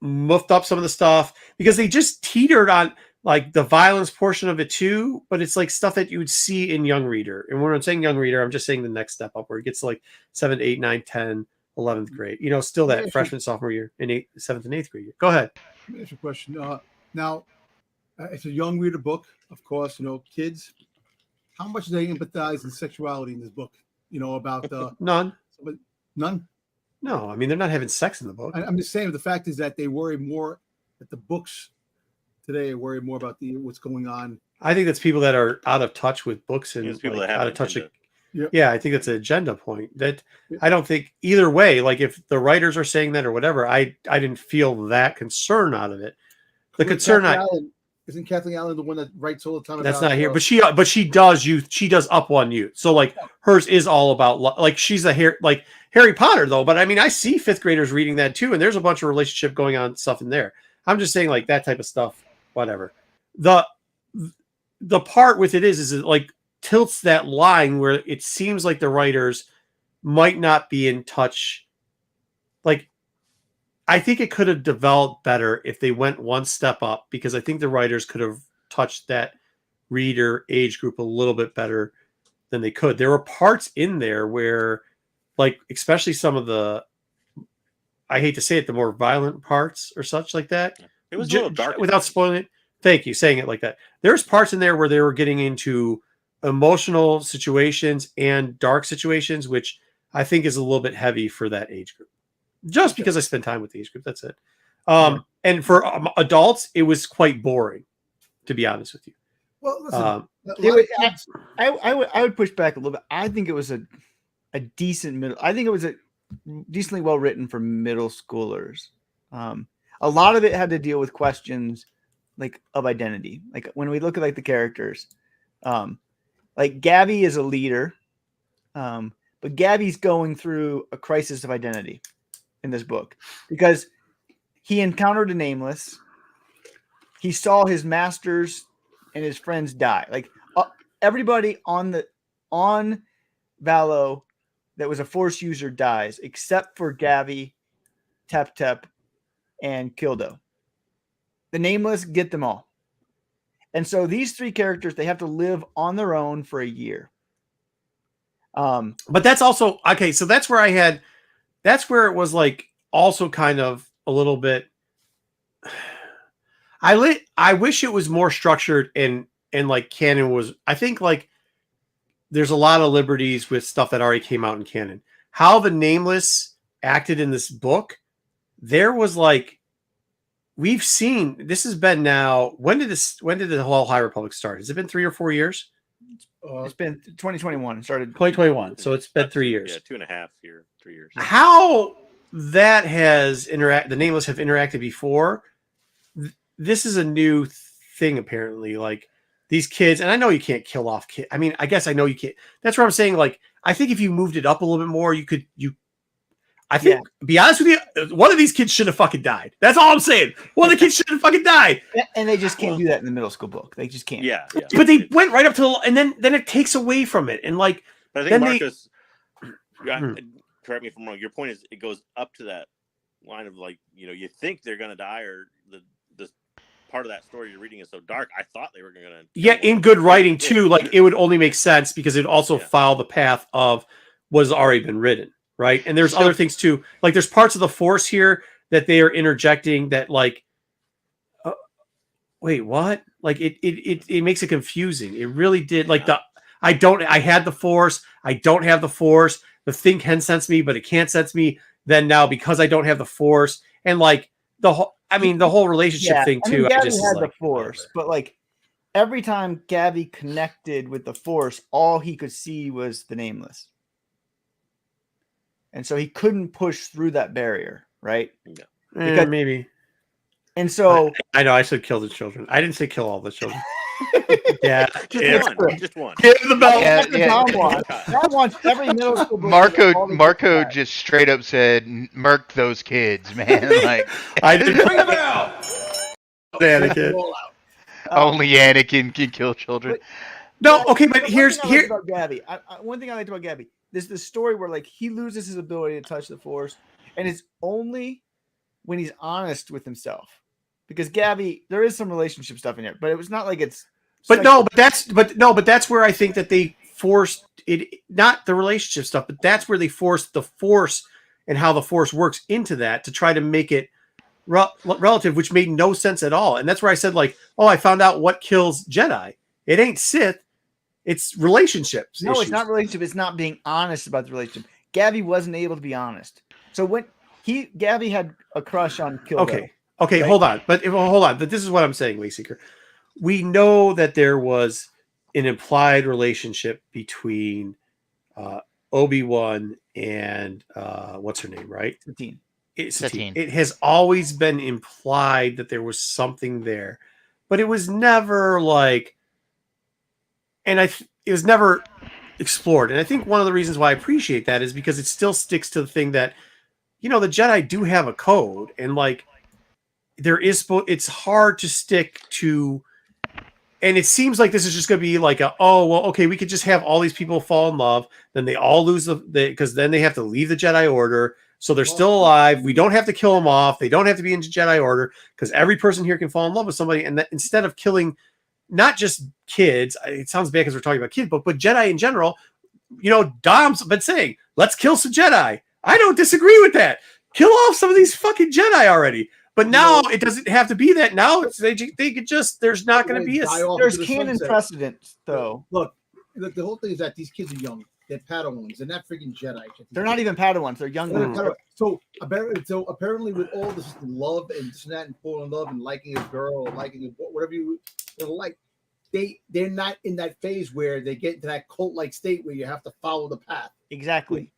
muffed up some of the stuff, because they just teetered on like the violence portion of it too, but it's like stuff that you would see in young reader. And when I'm saying young reader, I'm just saying the next step up where it gets to like 7th, 8th, 9th, 10th, 11th grade, still that freshman, sophomore year in 7th and 8th grade. Go ahead. Let me ask you a question. Now, it's a young reader book, of course, kids. How much do they empathize in sexuality in this book? About None. None? No, I mean, they're not having sex in the book. I'm just saying, the fact is that they worry more, that the books today worry more about what's going on. I think that's people that are out of touch with books and people that have out of touch. Yeah. Yeah, I think that's an agenda point. That I don't think either way. Like if the writers are saying that or whatever, I didn't feel that concern out of it. The concern isn't Kathleen Allen the one that writes all the time? That's not here, but she does up one youth. So like hers is all about like she's like Harry Potter though. But I mean, I see 5th graders reading that too, and there's a bunch of relationship going on stuff in there. I'm just saying like that type of stuff. Whatever. The part with it is it like tilts that line where it seems like the writers might not be in touch. Like, I think it could have developed better if they went one step up, because I think the writers could have touched that reader age group a little bit better than they could. There were parts in there where, like, especially some of the, I hate to say it, the more violent parts or such like that. It was a little dark. Without spoiling it. Thank you, saying it like that. There's parts in there where they were getting into emotional situations and dark situations, which I think is a little bit heavy for that age group. Just because I spend time with the age group, that's it. And for adults, it was quite boring, to be honest with you. Well, listen, I would push back a little bit. I think it was a decent middle. I think it was a decently well written for middle schoolers. A lot of it had to deal with questions like of identity. Like when we look at like the characters, like Gabby is a leader, but Gabby's going through a crisis of identity in this book because he encountered a nameless. He saw his masters and his friends die. Like everybody on Valo that was a Force user dies except for Gabby, Tep Tep, and Kildo. The nameless get them all. And so these 3 characters, they have to live on their own for a year. But that's also okay. So that's where it was like also kind of a little bit. I wish it was more structured and like canon was. I think like there's a lot of liberties with stuff that already came out in canon. How the nameless acted in this book, there was like. We've seen this has been now. When did the whole High Republic start? Has it been 3 or 4 years? It's been 2021. It started 2021. So it's been 3 years. Yeah, 2.5 years, 3 years. How that has the Nameless have interacted before. This is a new thing, apparently. Like these kids, and I know you can't kill off kids. I mean, I guess I know you can't. That's what I'm saying. Like, I think if you moved it up a little bit more, you could. I think, be honest with you, one of these kids should have fucking died. That's all I'm saying. One of the kids should have fucking died. And they just can't do that in the middle school book. They just can't. Yeah. But they went right up to the, and then it takes away from it. And like, But I think Marcus, correct me if I'm wrong. Your point is it goes up to that line of like, you think they're gonna die, or the part of that story you're reading is so dark. I thought they were gonna. Yeah, in good writing too. Like it would only make sense because it also follow the path of what's already been written, right? And there's other things too. Like there's parts of the Force here that they are interjecting that like, wait, what? Like it makes it confusing. It really did. Like I had the Force. I don't have the Force. The thing can sense me, but it can't sense me. Then now because I don't have the Force, and like the whole relationship thing too. Gabby I just had like, the Force, but like every time Gabby connected with the Force, all he could see was the Nameless, and so he couldn't push through that barrier, right? Because, maybe. And so I know I should kill the children. I didn't say kill all the children. Just one. Give the belt. That wants every middle school. Marco just straight up said, "Murk those kids, man." Like I didn't ring the bell. Anakin. Only Anakin can kill children. No, okay, but here's about Gabby. One thing I liked about Gabby. This is the story where like he loses his ability to touch the Force, and it's only when he's honest with himself. Because Gabby, there is some relationship stuff in there, but it was not like it's. But that's where I think that they forced it, not the relationship stuff, but that's where they forced the Force and how the Force works into that to try to make it relative, which made no sense at all. And that's where I said, like, oh, I found out what kills Jedi. It ain't Sith, it's relationships. No, it's not relationship. It's not being honest about the relationship. Gabby wasn't able to be honest. So when Gabby had a crush on Kilda. Okay, right? Hold on. But this is what I'm saying, Wayseeker. We know that there was an implied relationship between Obi-Wan and what's her name, right? Satine. It has always been implied that there was something there, but it was never like, and it was never explored. And I think one of the reasons why I appreciate that is because it still sticks to the thing that, the Jedi do have a code, and like it's hard to stick to. And it seems like this is just going to be like we could just have all these people fall in love, then they all lose because then they have to leave the Jedi Order, so they're still alive. We don't have to kill them off. They don't have to be in Jedi Order because every person here can fall in love with somebody. And that instead of killing not just kids, it sounds bad because we're talking about kids, but Jedi in general, Dom's been saying, let's kill some Jedi. I don't disagree with that. Kill off some of these fucking Jedi already. But now it doesn't have to be that. Now they could just. There's not going to be there's canon precedent though. Look, the whole thing is that these kids are young. They're Padawans. They're not freaking Jedi. They're not even Padawans. They're young. So apparently, with all this love and this and that, and falling in love and liking a girl or liking whatever you like, they're not in that phase where they get into that cult-like state where you have to follow the path. Exactly.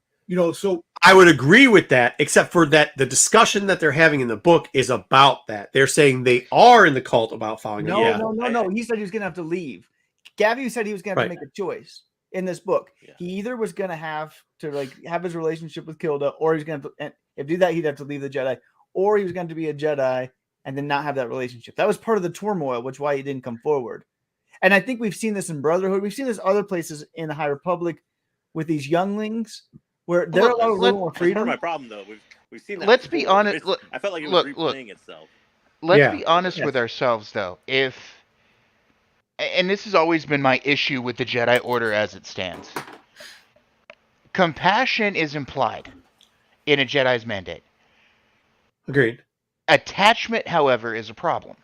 So I would agree with that, except for that the discussion that they're having in the book is about that. They're saying they are in the cult about following. No. He said he was going to have to leave. Gabby said he was going to have to make a choice in this book. Yeah. He either was going to have his relationship with Kilda, or he's going to, and if do that, he'd have to leave the Jedi, or he was going to be a Jedi and then not have that relationship. That was part of the turmoil, which why he didn't come forward. And I think we've seen this in Brotherhood. We've seen this other places in the High Republic with these younglings. Where there are a little more freedom. Part of my problem, though, we've seen that. Let's be honest. I felt like it was replaying itself. Let's be honest with ourselves, though. And this has always been my issue with the Jedi Order as it stands. Compassion is implied in a Jedi's mandate. Agreed. Attachment, however, is a problem.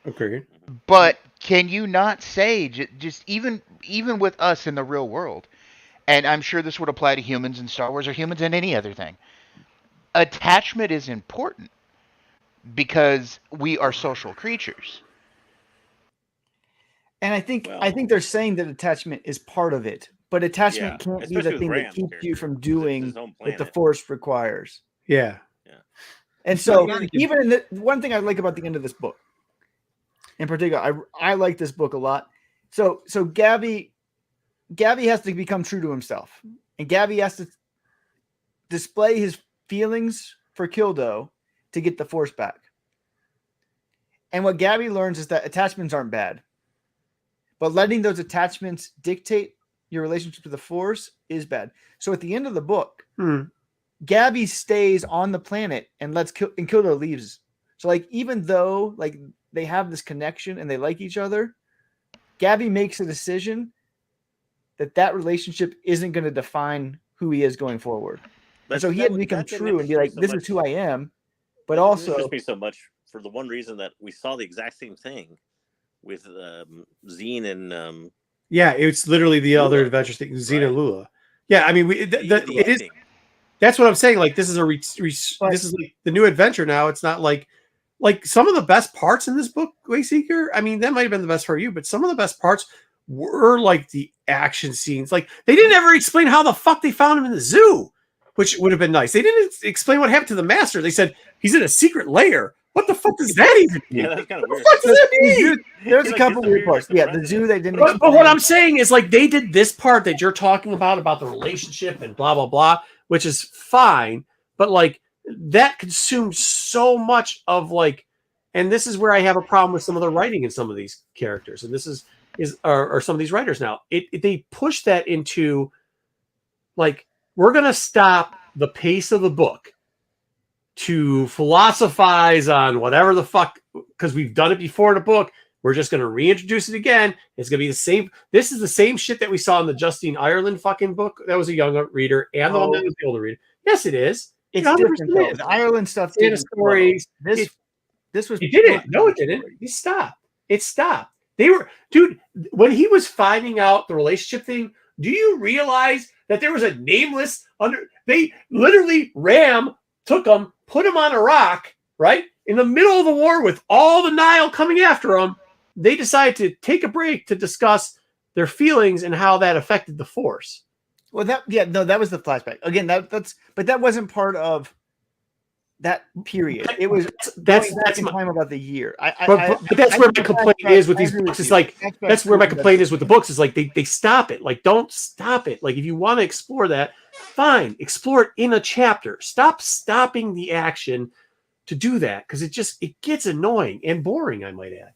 Agreed. But can you not say, just even with us in the real world, and I'm sure this would apply to humans in Star Wars or humans in any other thing, attachment is important because we are social creatures. And I think they're saying that attachment is part of it, but attachment can't be the thing that keeps you from doing what the Force requires. Yeah. And so, Anakin. even in the one thing I like about the end of this book, in particular, I like this book a lot. So Gabby has to become true to himself, and Gabby has to display his feelings for Kildo to get the Force back. And what Gabby learns is that attachments aren't bad, but letting those attachments dictate your relationship to the Force is bad. So at the end of the book, Gabby stays on the planet and and Kildo leaves. So like, even though like they have this connection and they like each other, Gabby makes a decision that relationship isn't going to define who he is going forward. And so he had to become true and be like, this is who I am. But also, it interests me so much for the one reason that we saw the exact same thing with Zine and yeah, it's literally the Lula, other adventure thing, Zine right? and Lula. Yeah, I mean, it is. That's what I'm saying. Like, this is this is like the new adventure now. It's not like some of the best parts in this book, Wayseeker. I mean, that might have been the best for you, but some of the best parts were like the action scenes. Like, they didn't ever explain how the fuck they found him in the zoo, which would have been nice. They didn't explain what happened to the master. They said he's in a secret lair. What the fuck does that even mean? Yeah, that's kind of weird. What does that mean? There's a couple weird parts. Yeah, the zoo they didn't. But what I'm saying is, like, they did this part that you're talking about the relationship and blah blah blah, which is fine. But like, that consumes so much of like, and this is where I have a problem with some of the writing in some of these characters, and this is or some of these writers now. They push that into like, we're gonna stop the pace of the book to philosophize on whatever the fuck, because we've done it before in a book. We're just going to reintroduce it again. It's going to be the same. This is the same shit that we saw in the Justine Ireland fucking book. That was a younger reader, and the one that was the older reader. Yes, it is. It's different though. The Ireland stuff didn't stories. This was. It didn't. No, it didn't. It stopped. It stopped. They were, dude, when he was finding out the relationship thing, do you realize that there was a nameless they literally took him, put him on a rock, right? In the middle of the war with all the Nile coming after him, they decided to take a break to discuss their feelings and how that affected the Force. Well, that was the flashback. Again, but that wasn't part of that period. It was that's in time about the year. But that's where my complaint is with these books. It's like, that's where my complaint is with the books. Is like, they stop it. Like, don't stop it. Like, if you want to explore that, fine, explore it in a chapter. Stop stopping the action to do that, because it gets annoying and boring, I might add.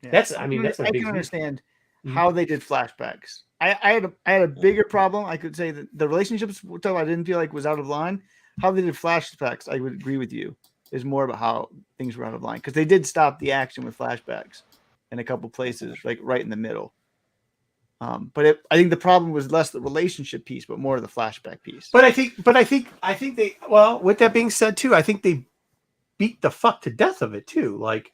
Yeah. I can understand how they did flashbacks. I had a bigger problem. I could say that the relationships I didn't feel like was out of line. How they did flashbacks, I would agree with you, is more about how things were out of line, because they did stop the action with flashbacks in a couple places, like right in the middle. But I think the problem was less the relationship piece, but more the flashback piece. But I think they, well, with that being said too, I think they beat the fuck to death of it too. Like,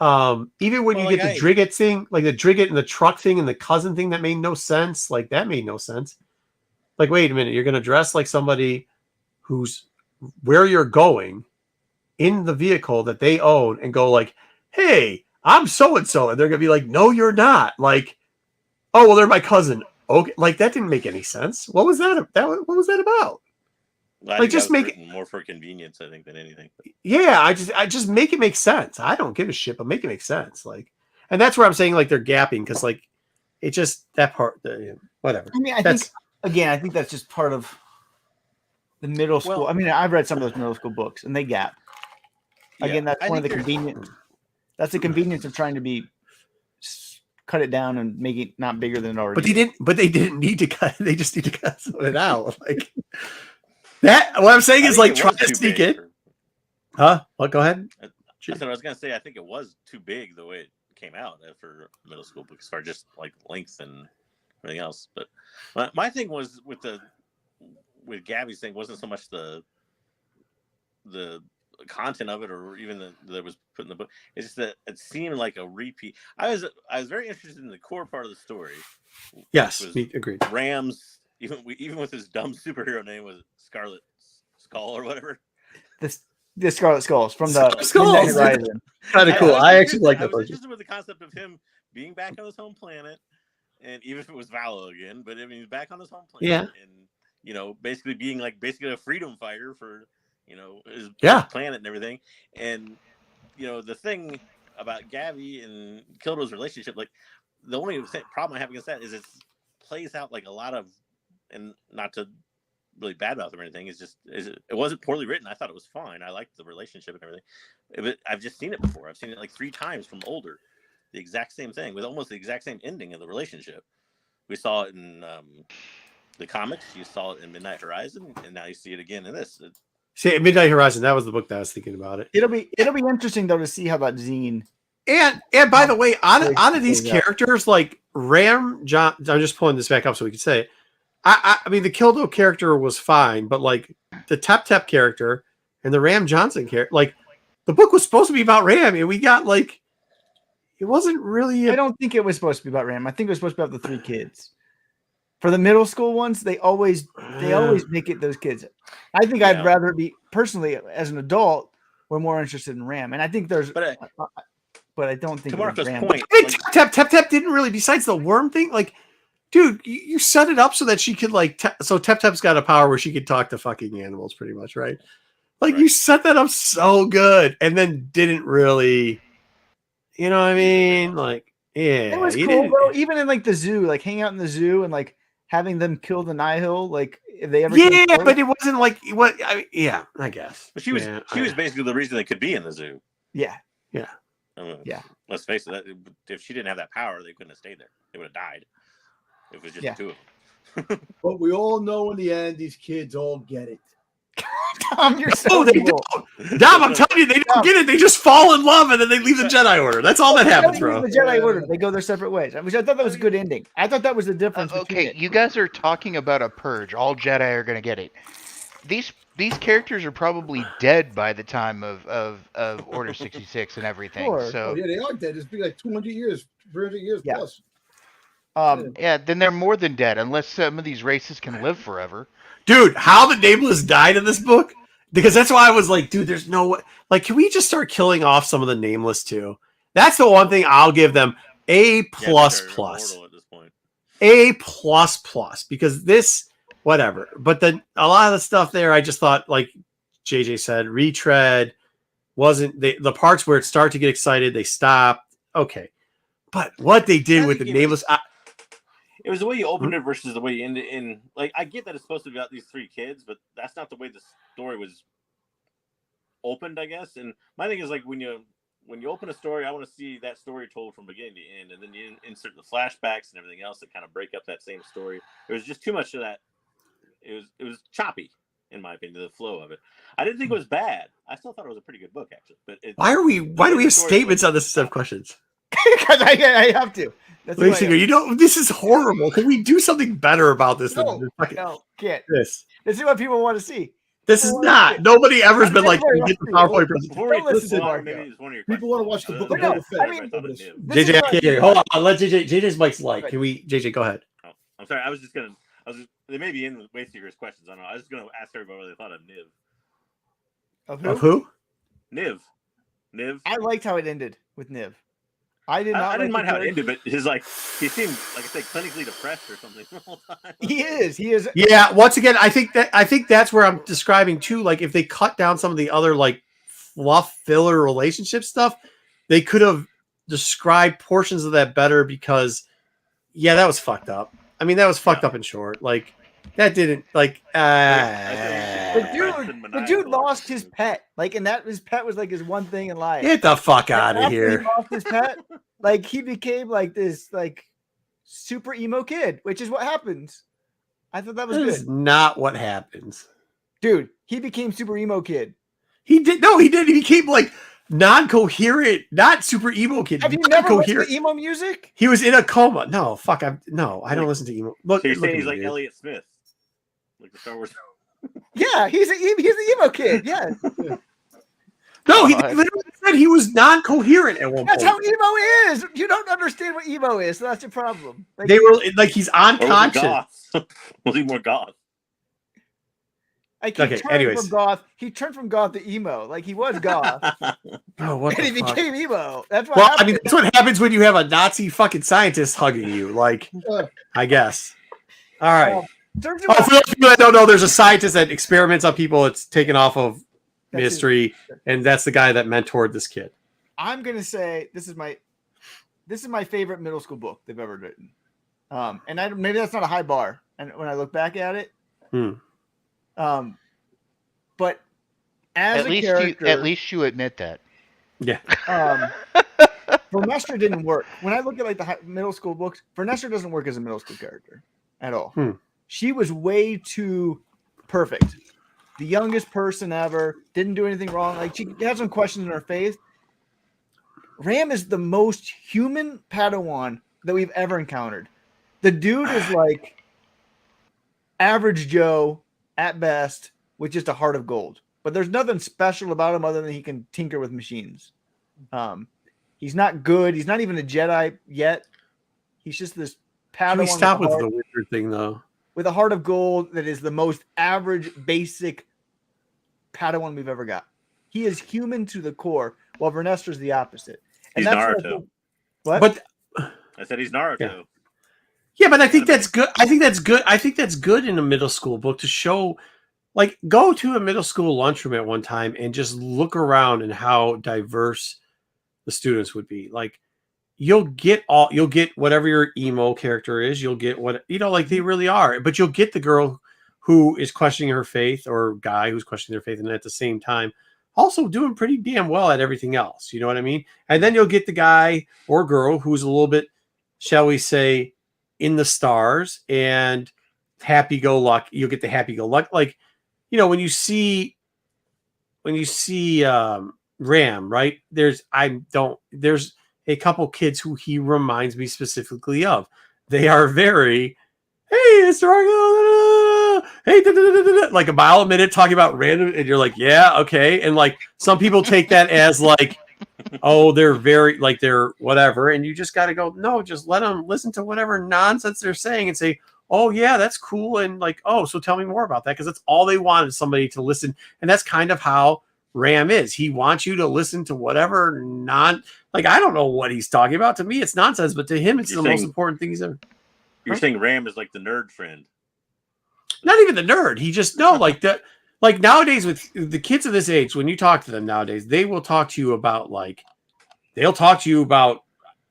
even when you get the Drigget thing, like the Drigget and the truck thing and the cousin thing, that made no sense. Like, that made no sense. Like, wait a minute, you're gonna dress like somebody who's where you're going in the vehicle that they own and go like, hey, I'm so and so, and they're gonna be like, no, you're not. Like, oh, well, they're my cousin. Okay, like, that didn't make any sense. What was that? What was that about? Well, like, just make it more for convenience, I think, than anything. Yeah, I just make it make sense. I don't give a shit, but make it make sense. Like, and that's where I'm saying, like, they're gapping, because like, it just, that part, whatever. I mean, I think that's just part of the middle school. I mean, I've read some of those middle school books, and they gap. Again, that's one of the convenience. That's the convenience of trying to cut it down and make it not bigger than it already. But they didn't need to cut. They just need to cut it out. Like that. What I'm saying is, like, try to sneak it. Huh? What? Go ahead. That's what I was gonna say. I think it was too big the way it came out for middle school books, for just like length and everything else. But my thing was with Gabby's thing wasn't so much the content of it, or even that was put in the book. It's just that it seemed like a repeat. I was very interested in the core part of the story. Yes, agreed. Rams, even with his dumb superhero name, was Scarlet Skull or whatever. The Scarlet Skulls from the Skulls. Kind of cool. I actually like that. I was interested with the concept of him being back on his home planet, and even if it was Valo again, but I mean, he's back on his home planet, and basically being like a freedom fighter for his Yeah. planet and everything. And the thing about Gabby and Kildo's relationship, like the only problem I have against that is it plays out like a lot of, and not to really badmouth them or anything, it wasn't poorly written. I thought it was fine. I liked the relationship and everything. But I've just seen it before. I've seen it like 3 times from older. The exact same thing with almost the exact same ending of the relationship. We saw it in the comics. You saw it in Midnight Horizon, and now you see it again in this. See, Midnight Horizon, that was the book that I was thinking about it. It'll be interesting though to see how that zine. And by the way, out of these characters, like Ram John, I'm just pulling this back up so we can say it. I mean, the Kildo character was fine, but like the Tep Tep character and the Ram Johnson character, like the book was supposed to be about Ram, and we got like it wasn't really. I don't think it was supposed to be about Ram. I think it was supposed to be about the 3 kids. For the middle school ones, they always make it those kids. I think I'd rather be personally as an adult. We're more interested in Ram, and I think there's. But I don't think. To Marco's Ram. point, Tep Tep didn't really. Besides the worm thing, like. Dude, you set it up so that she could like. So Tep Tep's got a power where she could talk to fucking animals, pretty much, right? Like you set that up so good, and then didn't really. You know what I mean? Like, yeah, it was cool, bro. Even in like the zoo, like hanging out in the zoo and like having them kill the Nihil, like if they ever. Yeah, but it wasn't like what. Yeah, I guess. But she was basically the reason they could be in the zoo. Yeah. Yeah. Yeah. Let's face it. If she didn't have that power, they couldn't have stayed there. They would have died. It was just the 2 of them. But we all know in the end, these kids all get it. Dom, you're so they don't. Dom, I'm telling you, they don't get it. They just fall in love and then they leave the Jedi Order. That's all that happens, bro. The Jedi Order, they go their separate ways. Which I thought that was a good ending. I thought that was the difference. Okay, you guys are talking about a purge. All Jedi are going to get it. These characters are probably dead by the time of Order 66 and everything. Sure. So yeah, they are dead. It's been like 200 years, 300 years plus. Then they're more than dead, unless some of these races can live forever. Dude, how the Nameless died in this book? Because that's why I was like, dude, there's no way. Like, can we just start killing off some of the Nameless too? That's the one thing I'll give them A++. At this point. A++, because this, whatever. But then a lot of the stuff there, I just thought, like JJ said, retread wasn't the parts where it started to get excited, they stopped. Okay. But what they did with the Nameless. It was the way you opened it versus the way you ended in. Like, I get that it's supposed to be about these 3 kids, but that's not the way the story was opened, I guess. And my thing is, like, when you open a story, I want to see that story told from beginning to end, and then you insert the flashbacks and everything else that kind of break up that same story. It was just too much of that. It was choppy, in my opinion, the flow of it. I didn't think it was bad. I still thought it was a pretty good book, actually. But why do we have statements on this set of questions? Because I have to. Wayseeker, this is horrible. Can we do something better about this? No, can't. This is what people want to see. This is not. Nobody ever has been like, we get the PowerPoint presentation. People want to watch the book of Boba Fett. I mean, JJ, I can't hear you. Hold on. Let JJ's mic's light. Can we, JJ, go ahead. Oh, I'm sorry. They may be in Wayseekers questions. I don't know. I was just going to ask everybody what they thought of Niv. Of who? Niv. I liked how it ended with Niv. I didn't mind how it ended, but he seemed, like I say, clinically depressed or something the whole time. He is. Yeah. Once again, I think that's where I'm describing too. Like, if they cut down some of the other like fluff filler relationship stuff, they could have described portions of that better. Because, that was fucked up. I mean, that was fucked up in short. Like, that didn't like. The dude lost his pet. Like, and that his pet was like his one thing in life. Get the fuck out of here. He lost his pet. Like, he became like this like super emo kid, which is what happens. I thought that was good. Is not what happens, dude. He became super emo kid. He did. No, he did. He became like non-coherent, not super emo kid. Have you never listened to emo music? He was in a coma. No, fuck. I don't listen to emo. Look, so you're saying he's like Elliott Smith, like the Star Wars. Yeah, he's the emo kid. Yeah. No, he literally said he was non-coherent at one point. That's how emo is. You don't understand what emo is, so that's your problem. Like, they were like, he's unconscious. Was he more goth? Like, from goth. He turned from goth to emo. Like, he was goth. Oh, and he became emo. That's what happened. I mean, that's what happens when you have a Nazi fucking scientist hugging you. Like, I guess. All right. For those people that don't know, there's a scientist that experiments on people. It's taken off of mystery, and that's the guy that mentored this kid. I'm gonna say this is my favorite middle school book they've ever written. And maybe that's not a high bar. And when I look back at it, but as at least you admit that. Yeah. Vernestra didn't work. When I look at like the middle school books, Vernestra doesn't work as a middle school character at all. She was way too perfect. The youngest person ever, didn't do anything wrong. Like she had some questions in her faith. Ram is the most human Padawan that we've ever encountered. The dude is like average Joe at best with just a heart of gold. But there's nothing special about him other than he can tinker with machines. He's not good. He's not even a Jedi yet. He's just this Padawan. Can we stop with the wizard thing, though? With a heart of gold that is the most average, basic Padawan we've ever got. He is human to the core, while Vernestra's the opposite. And he's that's Naruto. What? But I said he's Naruto. Yeah, but I think that's good. I think that's good in a middle school book to show. Like, go to a middle school lunchroom at one time and just look around and how diverse the students would be. Like, you'll get whatever your emo character is. You'll get what, like they really are. But you'll get the girl who is questioning her faith, or guy who's questioning their faith, and at the same time also doing pretty damn well at everything else. You know what I mean? And then you'll get the guy or girl who's a little bit, shall we say, in the stars and happy-go-lucky. You'll get the happy-go-lucky, like. When you see Ram, right? There's a couple kids who he reminds me specifically of. They are very, hey, it's hey, like a mile a minute talking about random, and you're like, yeah, okay. And like some people take that as like, oh, they're very like they're whatever, and you just got to go, no, just let them listen to whatever nonsense they're saying and say, oh yeah, that's cool, and like, oh, so tell me more about that, because that's all they want is somebody to listen, and that's kind of how Ram is. He wants you to listen to whatever I don't know what he's talking about. To me, it's nonsense, but to him, it's the most important thing he's ever. You're saying Ram is like the nerd friend? Not even the nerd. He just like that. Like nowadays, with the kids of this age, when you talk to them nowadays, they will talk to you about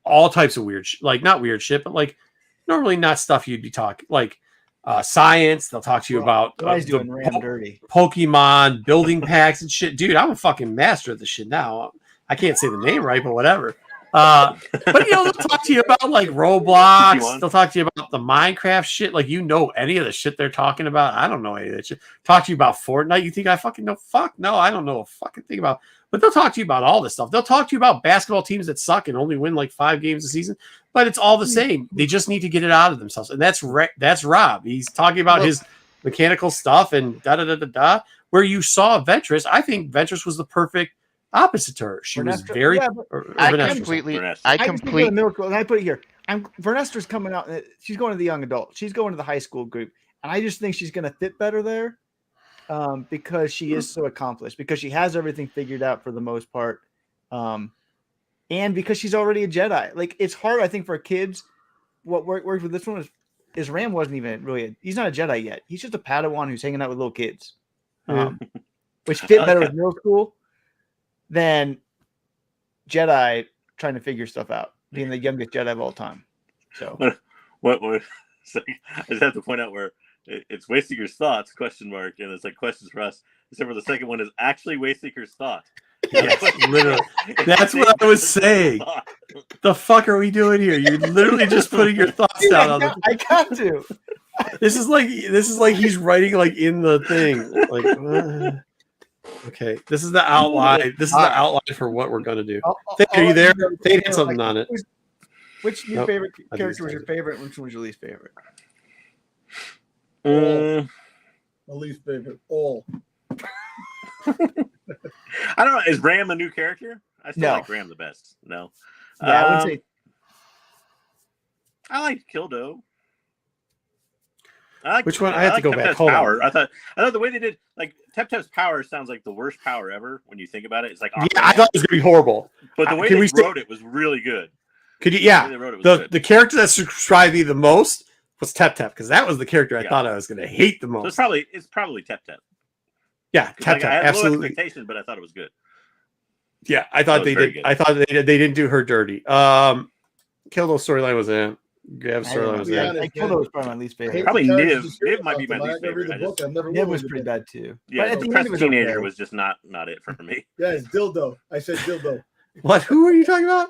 all types of weird, like not weird shit, but like. Normally not stuff you'd be talking like science. They'll talk to you about doing Ram dirty. Pokemon, building packs and shit. Dude, I'm a fucking master of this shit now. I can't say the name right, but whatever. But they'll talk to you about like Roblox. They'll talk to you about the Minecraft shit. Like any of the shit they're talking about. I don't know any of that shit. Talk to you about Fortnite. You think I fucking know? Fuck no, I don't know a fucking thing about. But they'll talk to you about all this stuff. They'll talk to you about basketball teams that suck and only win like 5 games a season. But it's all the same. They just need to get it out of themselves. And that's Rob. He's talking about his mechanical stuff and da-da-da-da-da. Where you saw Ventress, I think Ventress was the perfect opposite to her. She was very... I completely... The middle school, and I put it here. Vernestra's coming out. She's going to the young adult. She's going to the high school group. And I just think she's going to fit better there. Because she is so accomplished, because she has everything figured out for the most part, and because she's already a Jedi. Like, it's hard, I think, for kids. What worked with this one is Ram wasn't even really he's not a Jedi yet. He's just a Padawan who's hanging out with little kids, which fit better with middle school than Jedi trying to figure stuff out, being the youngest Jedi of all time. So what so I just have to point out where it's Wayseekers' thoughts ? And it's like questions for us. Except for the second one is actually Wayseekers' thought. Yes, literally. That's what I was saying. The fuck are we doing here? You're literally just putting your thoughts down. I got to. This is like he's writing like in the thing. Like, okay, this is the outline. This is the outline for what we're gonna do. Are you there? They had something on it. Which favorite character was your favorite? Which one was your least favorite? My least favorite. All. I don't know. Is Ram a new character? I still like Ram the best. No. Yeah, I would say. I like Kildo. Which one? I have to go back. Hold on. I thought the way they did, like Tep-Tep's power sounds like the worst power ever when you think about it. It's like I thought it was gonna be horrible, but the way they wrote it was really good. Could you? Yeah, the character that subscribed me the most was Tep-Tep, because that was the character I thought I was gonna hate the most. So it's probably Tep-Tep. Yeah, Like, I had low absolutely. expectations, but I thought it was good. Yeah, I thought they did. Good. I thought they didn't do her dirty. Kildo storyline was in. Gav's storyline was in. Kildo was probably my least favorite. Probably Niv. Niv might be my least favorite. Niv was pretty bad too. Yeah, but at the Press end, it was Teenager okay. was just not it for me. Yeah, it's dildo. I said dildo. What? Who are you talking about?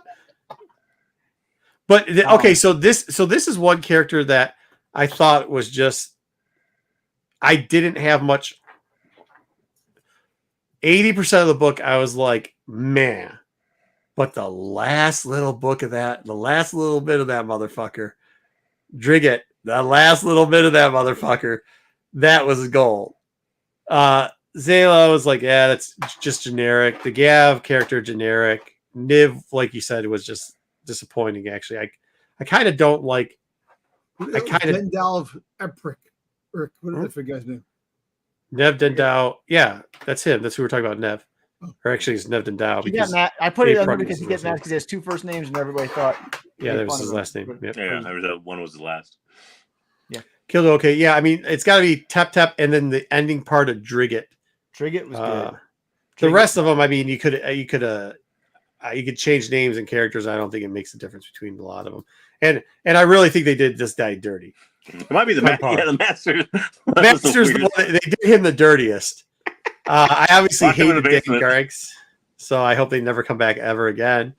But okay, so this is one character that I thought was just. I didn't have much. 80% of the book, I was like, man. But the last little bit of that motherfucker, Drigget, the last little bit of that motherfucker, that was gold. Zayla was like, yeah, that's just generic. The Gav character, generic. Niv, like you said, was just disappointing, actually. I kind of don't like. I kind of. Dendalv Eprick. What is that for guy's name? Nev Dendau. Yeah, that's him. That's who we're talking about, Nev. Or actually, it's Nev Dendau. Because I put it under because he gets mad because he has two first names and everybody thought. Yeah, that was his last name. Yep. Yeah, there was one was the last. Yeah. Kildo, okay. Yeah, I mean, it's got to be Tep and then the ending part of Drigget. Drigget was good. The rest of them, I mean, you could change names and characters. I don't think it makes a difference between a lot of them. And I really think they did this guy dirty. It might be the Master. Master's the one, they did him the dirtiest. I obviously hated Dan Garrix, so I hope they never come back ever again.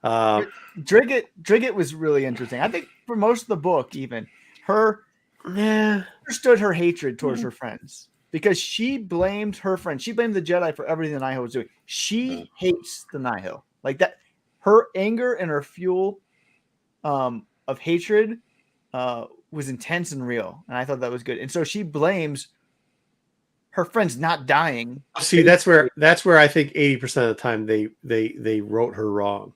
Drigget was really interesting. I think for most of the book, even her understood her hatred towards her friends because she blamed her friends. She blamed the Jedi for everything the Nihil was doing. She hates the Nihil like that. Her anger and her fuel of hatred was intense and real, and I thought that was good. And so she blames her friends not dying. See, that's where I think 80% of the time they wrote her wrong.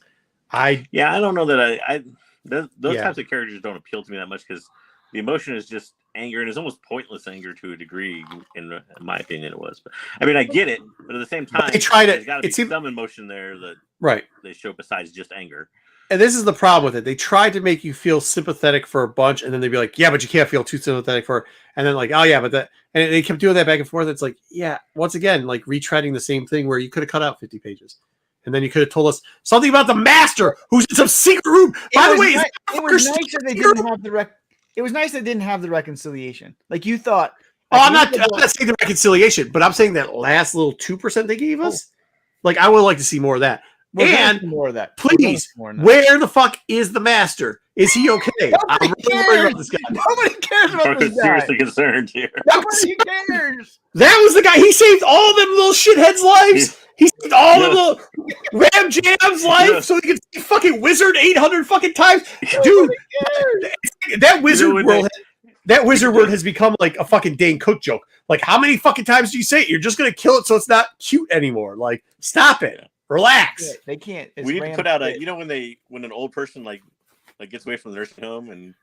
I don't know that those types of characters don't appeal to me that much because the emotion is just anger, and it's almost pointless anger to a degree. In my opinion, it was. But I mean, I get it, but at the same time, they try to. There's got to be some emotion there that they show besides just anger. And this is the problem with it. They tried to make you feel sympathetic for a bunch, and then they'd be like, yeah, but you can't feel too sympathetic for her. And then like, oh yeah, but that, and they kept doing that back and forth. It's like, yeah, once again, like retreading the same thing where you could have cut out 50 pages. And then you could have told us something about the Master who's in some secret room. By the way, it was nice that they didn't have it was nice they didn't have the reconciliation. Like you thought. Oh, I'm not saying the reconciliation, but I'm saying that last little 2% they gave us. Like I would like to see more of that. And more of that. Please, where the fuck is the Master? Is he okay? I'm really worried about this guy. Nobody cares about this guy. Seriously concerned here. Nobody cares. That was the guy. He saved all them little shitheads' lives. He saved all them little Ram Jam's life so he could see fucking Wizard 800 fucking times. Dude, that Wizard world. That Wizard word has become like a fucking Dane Cook joke. Like, how many fucking times do you say it? You're just gonna kill it so it's not cute anymore? Like, stop it. Relax. Yeah, they can't. We need to put out when an old person like gets away from the nursing home and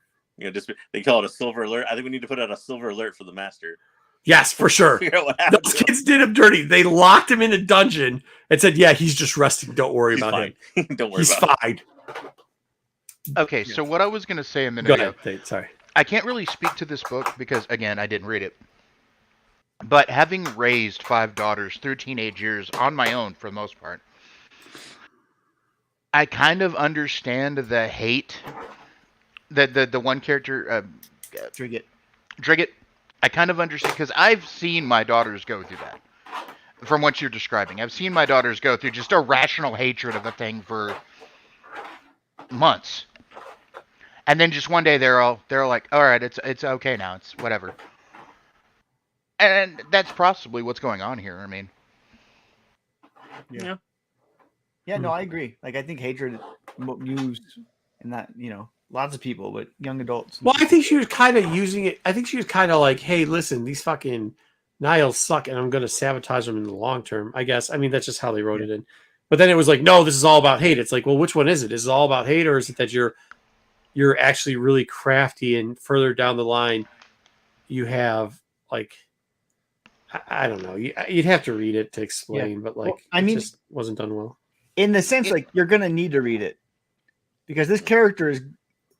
just they call it a silver alert. I think we need to put out a silver alert for the Master. Yes, for sure. Those kids did him dirty. They locked him in a dungeon and said, "Yeah, he's just resting. Don't worry about him. Don't worry. He's fine." Okay, so what I was going to say a minute ago. Sorry. I can't really speak to this book because, again, I didn't read it. But having raised 5 daughters through teenage years on my own, for the most part, I kind of understand the hate that the one character, Drigget. I kind of understand because I've seen my daughters go through that. From what you're describing, I've seen my daughters go through just irrational hatred of a thing for months. And then just one day they're like, all right, it's okay now. It's whatever. And that's possibly what's going on here. I mean, yeah, no, I agree. Like, I think hatred used in that, lots of people, but young adults. Well, I think she was kind of using it. I think she was kind of like, hey, listen, these fucking Nihils suck, and I'm going to sabotage them in the long term, I guess. I mean, that's just how they wrote it in. But then it was like, no, this is all about hate. It's like, well, which one is it? Is it all about hate, or is it that you're actually really crafty and further down the line you have, like, I don't know. You'd have to read it to explain, but, like, it just wasn't done well. In the sense, like, you're going to need to read it. Because this character is,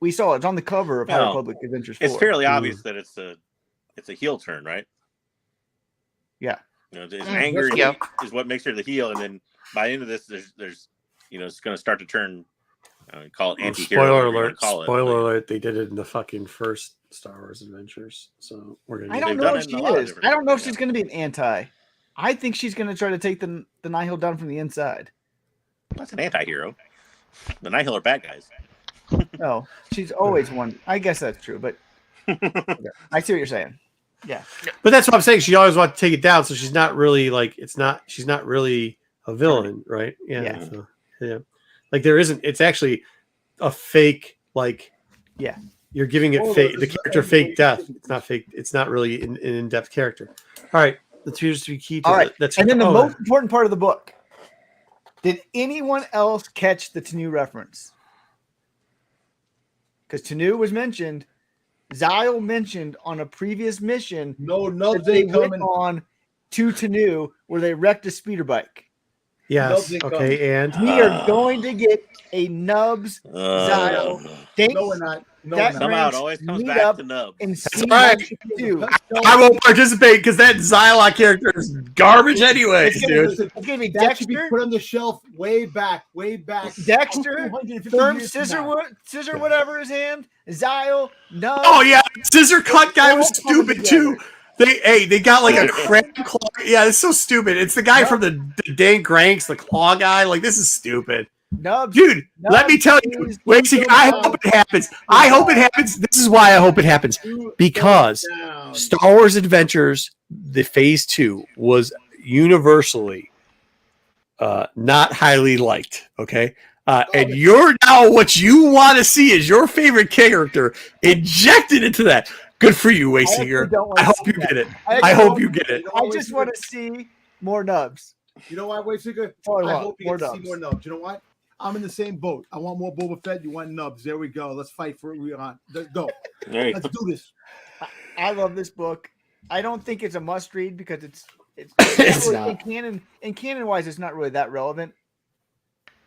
we saw it's on the cover of High Republic Adventures 4. It's fairly obvious that it's a heel turn, right? Yeah. His anger is what makes her the heel, and then by the end of this, there's it's going to start to turn. Call it anti-hero. Spoiler alert! Spoiler alert! They did it in the fucking first Star Wars Adventures, so we're gonna. I don't know if she is. I don't know if she's going to be an anti. I think she's going to try to take the Nihil down from the inside. That's an anti-hero. The Nihil are bad guys. No, she's always one. I guess that's true, but I see what you're saying. Yeah, but that's what I'm saying. She always wants to take it down, so she's not really like she's not really a villain, right? Yeah. So, yeah. Like there isn't. It's actually a fake. Like you're giving it fake. The character fake death. It's not fake. It's not really an in-depth character. All right, let's here's the key. All right, and then the most important part of the book. Did anyone else catch the Tanu reference? Because Tanu was mentioned. Zyle mentioned on a previous mission. No, they went on to Tanu where they wrecked a speeder bike. Yes. Okay. And we are going to get a Nubs Zyle. No, we're not. Somehow it always comes back to Nubs. That's right. I won't participate because that Zylok character is garbage anyways, dude. It's gonna be that should be Dexter. put on the shelf way back. Dexter, firm scissor, whatever his hand. Zyle, Nubs. Oh yeah, scissor cut guy was stupid too. They got like a crab claw. Yeah, it's so stupid. It's the guy from the dang Granks, the claw guy. Like this is stupid. Nubs, dude, let me tell you. Wayseekers, I hope it happens. I hope it happens. This is why I hope it happens. Because Star Wars Adventures, the Phase 2, was universally not highly liked. Okay. And you're now what you want to see is your favorite character injected into that. Good for you, Wayseeker. I hope you get it. I hope you get it. I just want to see more Nubs. You know why, Wayseeker? I hope you get to see more Nubs. You know what? I'm in the same boat. I want more Boba Fett. You want Nubs. There we go. Let's fight for it. Let's go. Let's do this. I love this book. I don't think it's a must read because it's not. In canon wise, it's not really that relevant.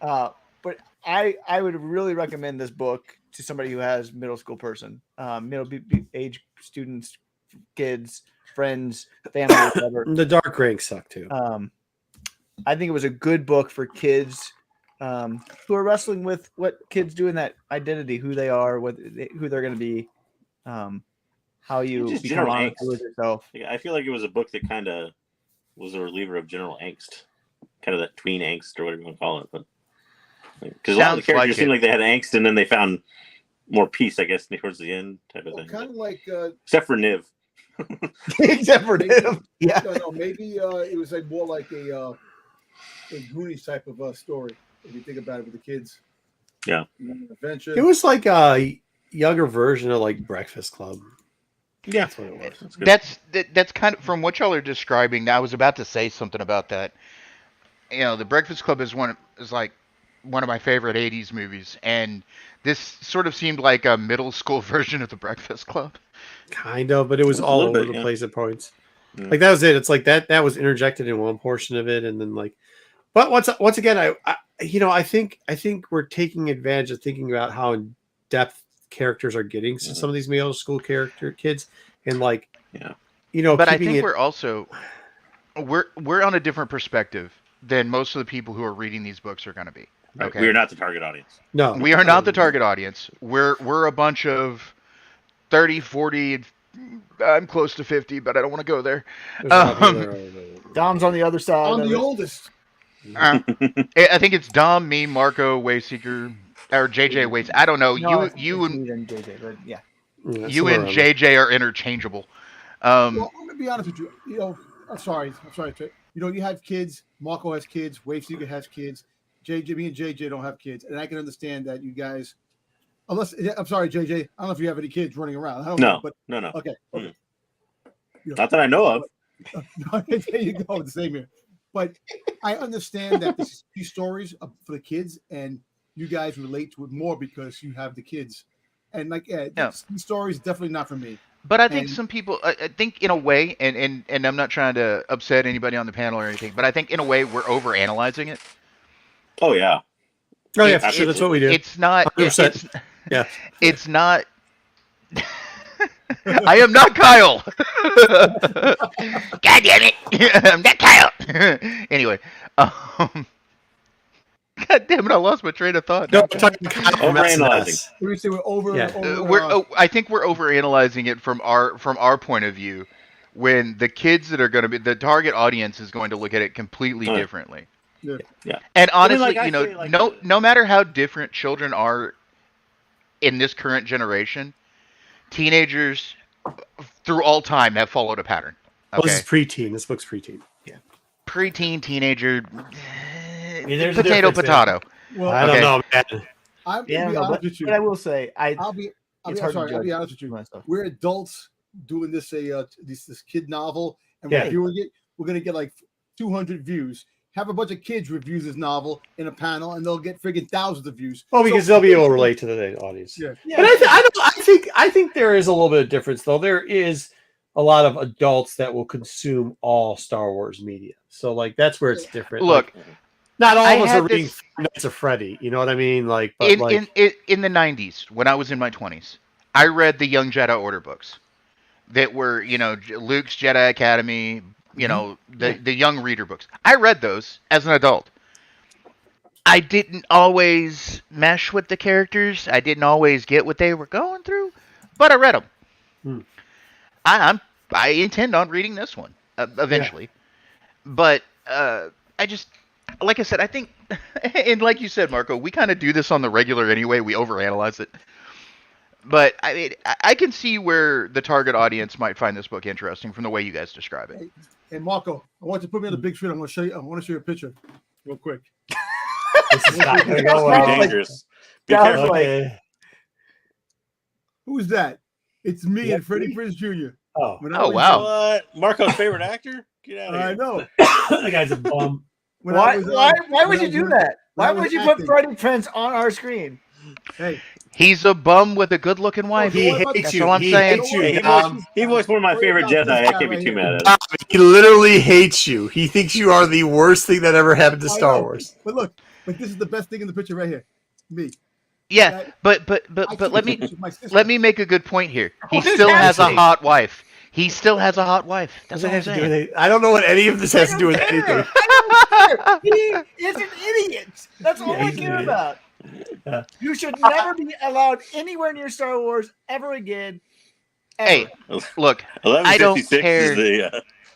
But I would really recommend this book to somebody who has middle school person, middle age students, kids, friends, family, whatever. The Dark Ranks suck too. I think it was a good book for kids who are wrestling with what kids do in that identity, who they are, who they're going to be, how you become honest with yourself. I feel like it was a book that kind of was a reliever of general angst, kind of that tween angst or whatever you want to call it. But because a lot of the characters seemed like they had angst, and then they found more peace, I guess, towards the end, type of thing. Kind of like, except for Niv. Except for Niv, yeah. No, maybe it was like more like a Goonies type of story. If you think about it with the kids, adventure. It was like a younger version of like Breakfast Club. Yeah, that's what it was. That's kind of from what y'all are describing. I was about to say something about that. You know, the Breakfast Club is like one of my favorite '80s movies, and this sort of seemed like a middle school version of the Breakfast Club. Kind of, but it was all over the place at points. Yeah. Like that was it. It's like that was interjected in one portion of it, and then like. But once again, I think we're taking advantage of thinking about how in depth characters are getting some of these middle school kids, and like But I think we're also we're on a different perspective than most of the people who are reading these books are going to be. Okay, we are not the target audience. No, we are not the target audience. We're a bunch of 30, 40. I'm close to 50, but I don't want to go there. Dom's on the other side. I'm the oldest. I think it's Dom, me, Marco, Wayseeker, or JJ Waits. I don't know. No, you and JJ, but yeah. You and JJ are interchangeable. Well, I'm gonna be honest with you. You know, I'm sorry, Trip. You know, you have kids. Marco has kids. Wayseeker has kids. Me and JJ don't have kids, and I can understand that you guys. Unless I'm sorry, JJ. I don't know if you have any kids running around. I don't know, but no. Okay. You know, not that I know of. There you go. The same here. But I understand that these stories are for the kids, and you guys relate to it more because you have the kids. And like, these stories definitely not for me. But I think some people, I think in a way, and I'm not trying to upset anybody on the panel or anything, but I think in a way we're overanalyzing it. Oh yeah. Oh yeah, for sure. That's what we do. It's not. It's not. I am not Kyle. God damn it! I'm not Kyle. Anyway, God damn it! I lost my train of thought. No, Now. I'm talking Kyle from Overanalyzing. SNS. Let me say we're over. Yeah. I think we're overanalyzing it from our point of view. When the kids that are going to be the target audience is going to look at it completely Right. differently. Yeah. Yeah. And honestly, like I you know, say, like no matter how different children are in this current generation, teenagers through all time have followed a pattern. Well, this Okay, is preteen. This book's preteen. Yeah. preteen, teenager, there's a potato, difference, man. potato. Well, I don't Okay. know, man. I'm Yeah, gonna be no, honest with you. but I will say, I'll be it's hard to sorry. I'll be judge honest with you. myself. We're adults doing this this kid novel, and Yeah. we're viewing it. We're gonna get like 200 views. Have a bunch of kids review this novel in a panel, and they'll get friggin' thousands of views. Well, because So- they'll be able to relate to the audience. Yeah. Yeah, But I think there is a little bit of difference, though. There is a lot of adults that will consume all Star Wars media. So, like, that's where it's different. Look, Like, not all I of us had are reading this- Five Nights at Freddy. You know what I mean? Like, but in the 90s, when I was in my 20s, I read the Young Jedi Order books that were, you know, Luke's Jedi Academy, you know, the young reader books. I read those as an adult. I didn't always mesh with the characters. I didn't always get what they were going through, but I read them. Hmm. I intend on reading this one eventually, but I just, like I said, I think, and like you said, Marco, we kind of do this on the regular anyway. We overanalyze it. But I mean, I can see where the target audience might find this book interesting from the way you guys describe it. Hey, Marco, I want you to put me on the big screen. I'm going to show you. I want to show you a picture, real quick. this is not going to That's go not Be well. like- dangerous. Be Sounds careful. like- Okay. Who's that? It's me Yeah, and Freddie me? Prinze Jr. Oh, When I Oh, was wow. What? Marco's favorite actor? Get out of I here. know. the guy's a bum. When I Why was, would when I you was do doing- that? when I Why was would you put acting. Freddie Prinze on our screen? Hey, He's a bum with a good-looking wife. He What about- hates That's you. all I'm He saying. hates you. Hey, Dom. he voiced one of my Worry favorite about this Jedi. I guy can't be right too here. mad at it. Dom, he literally hates you. He thinks you are the worst thing that ever happened to I Star know. Wars. But look, this is the best thing in the picture right here. Me. Yeah, but I took let a me picture with my sister. let me make a good point here. He What is still has a happening? hot wife. He still has a hot wife. That's Doesn't all I'm have to do saying. with anything. I don't know what any of this has to do with I don't anything. care. I don't care. He is an idiot. That's all Yeah, I he's an care idiot. about. Yeah. You should never be allowed anywhere near Star Wars ever again. Ever. Hey, look, I don't 11:56 care. is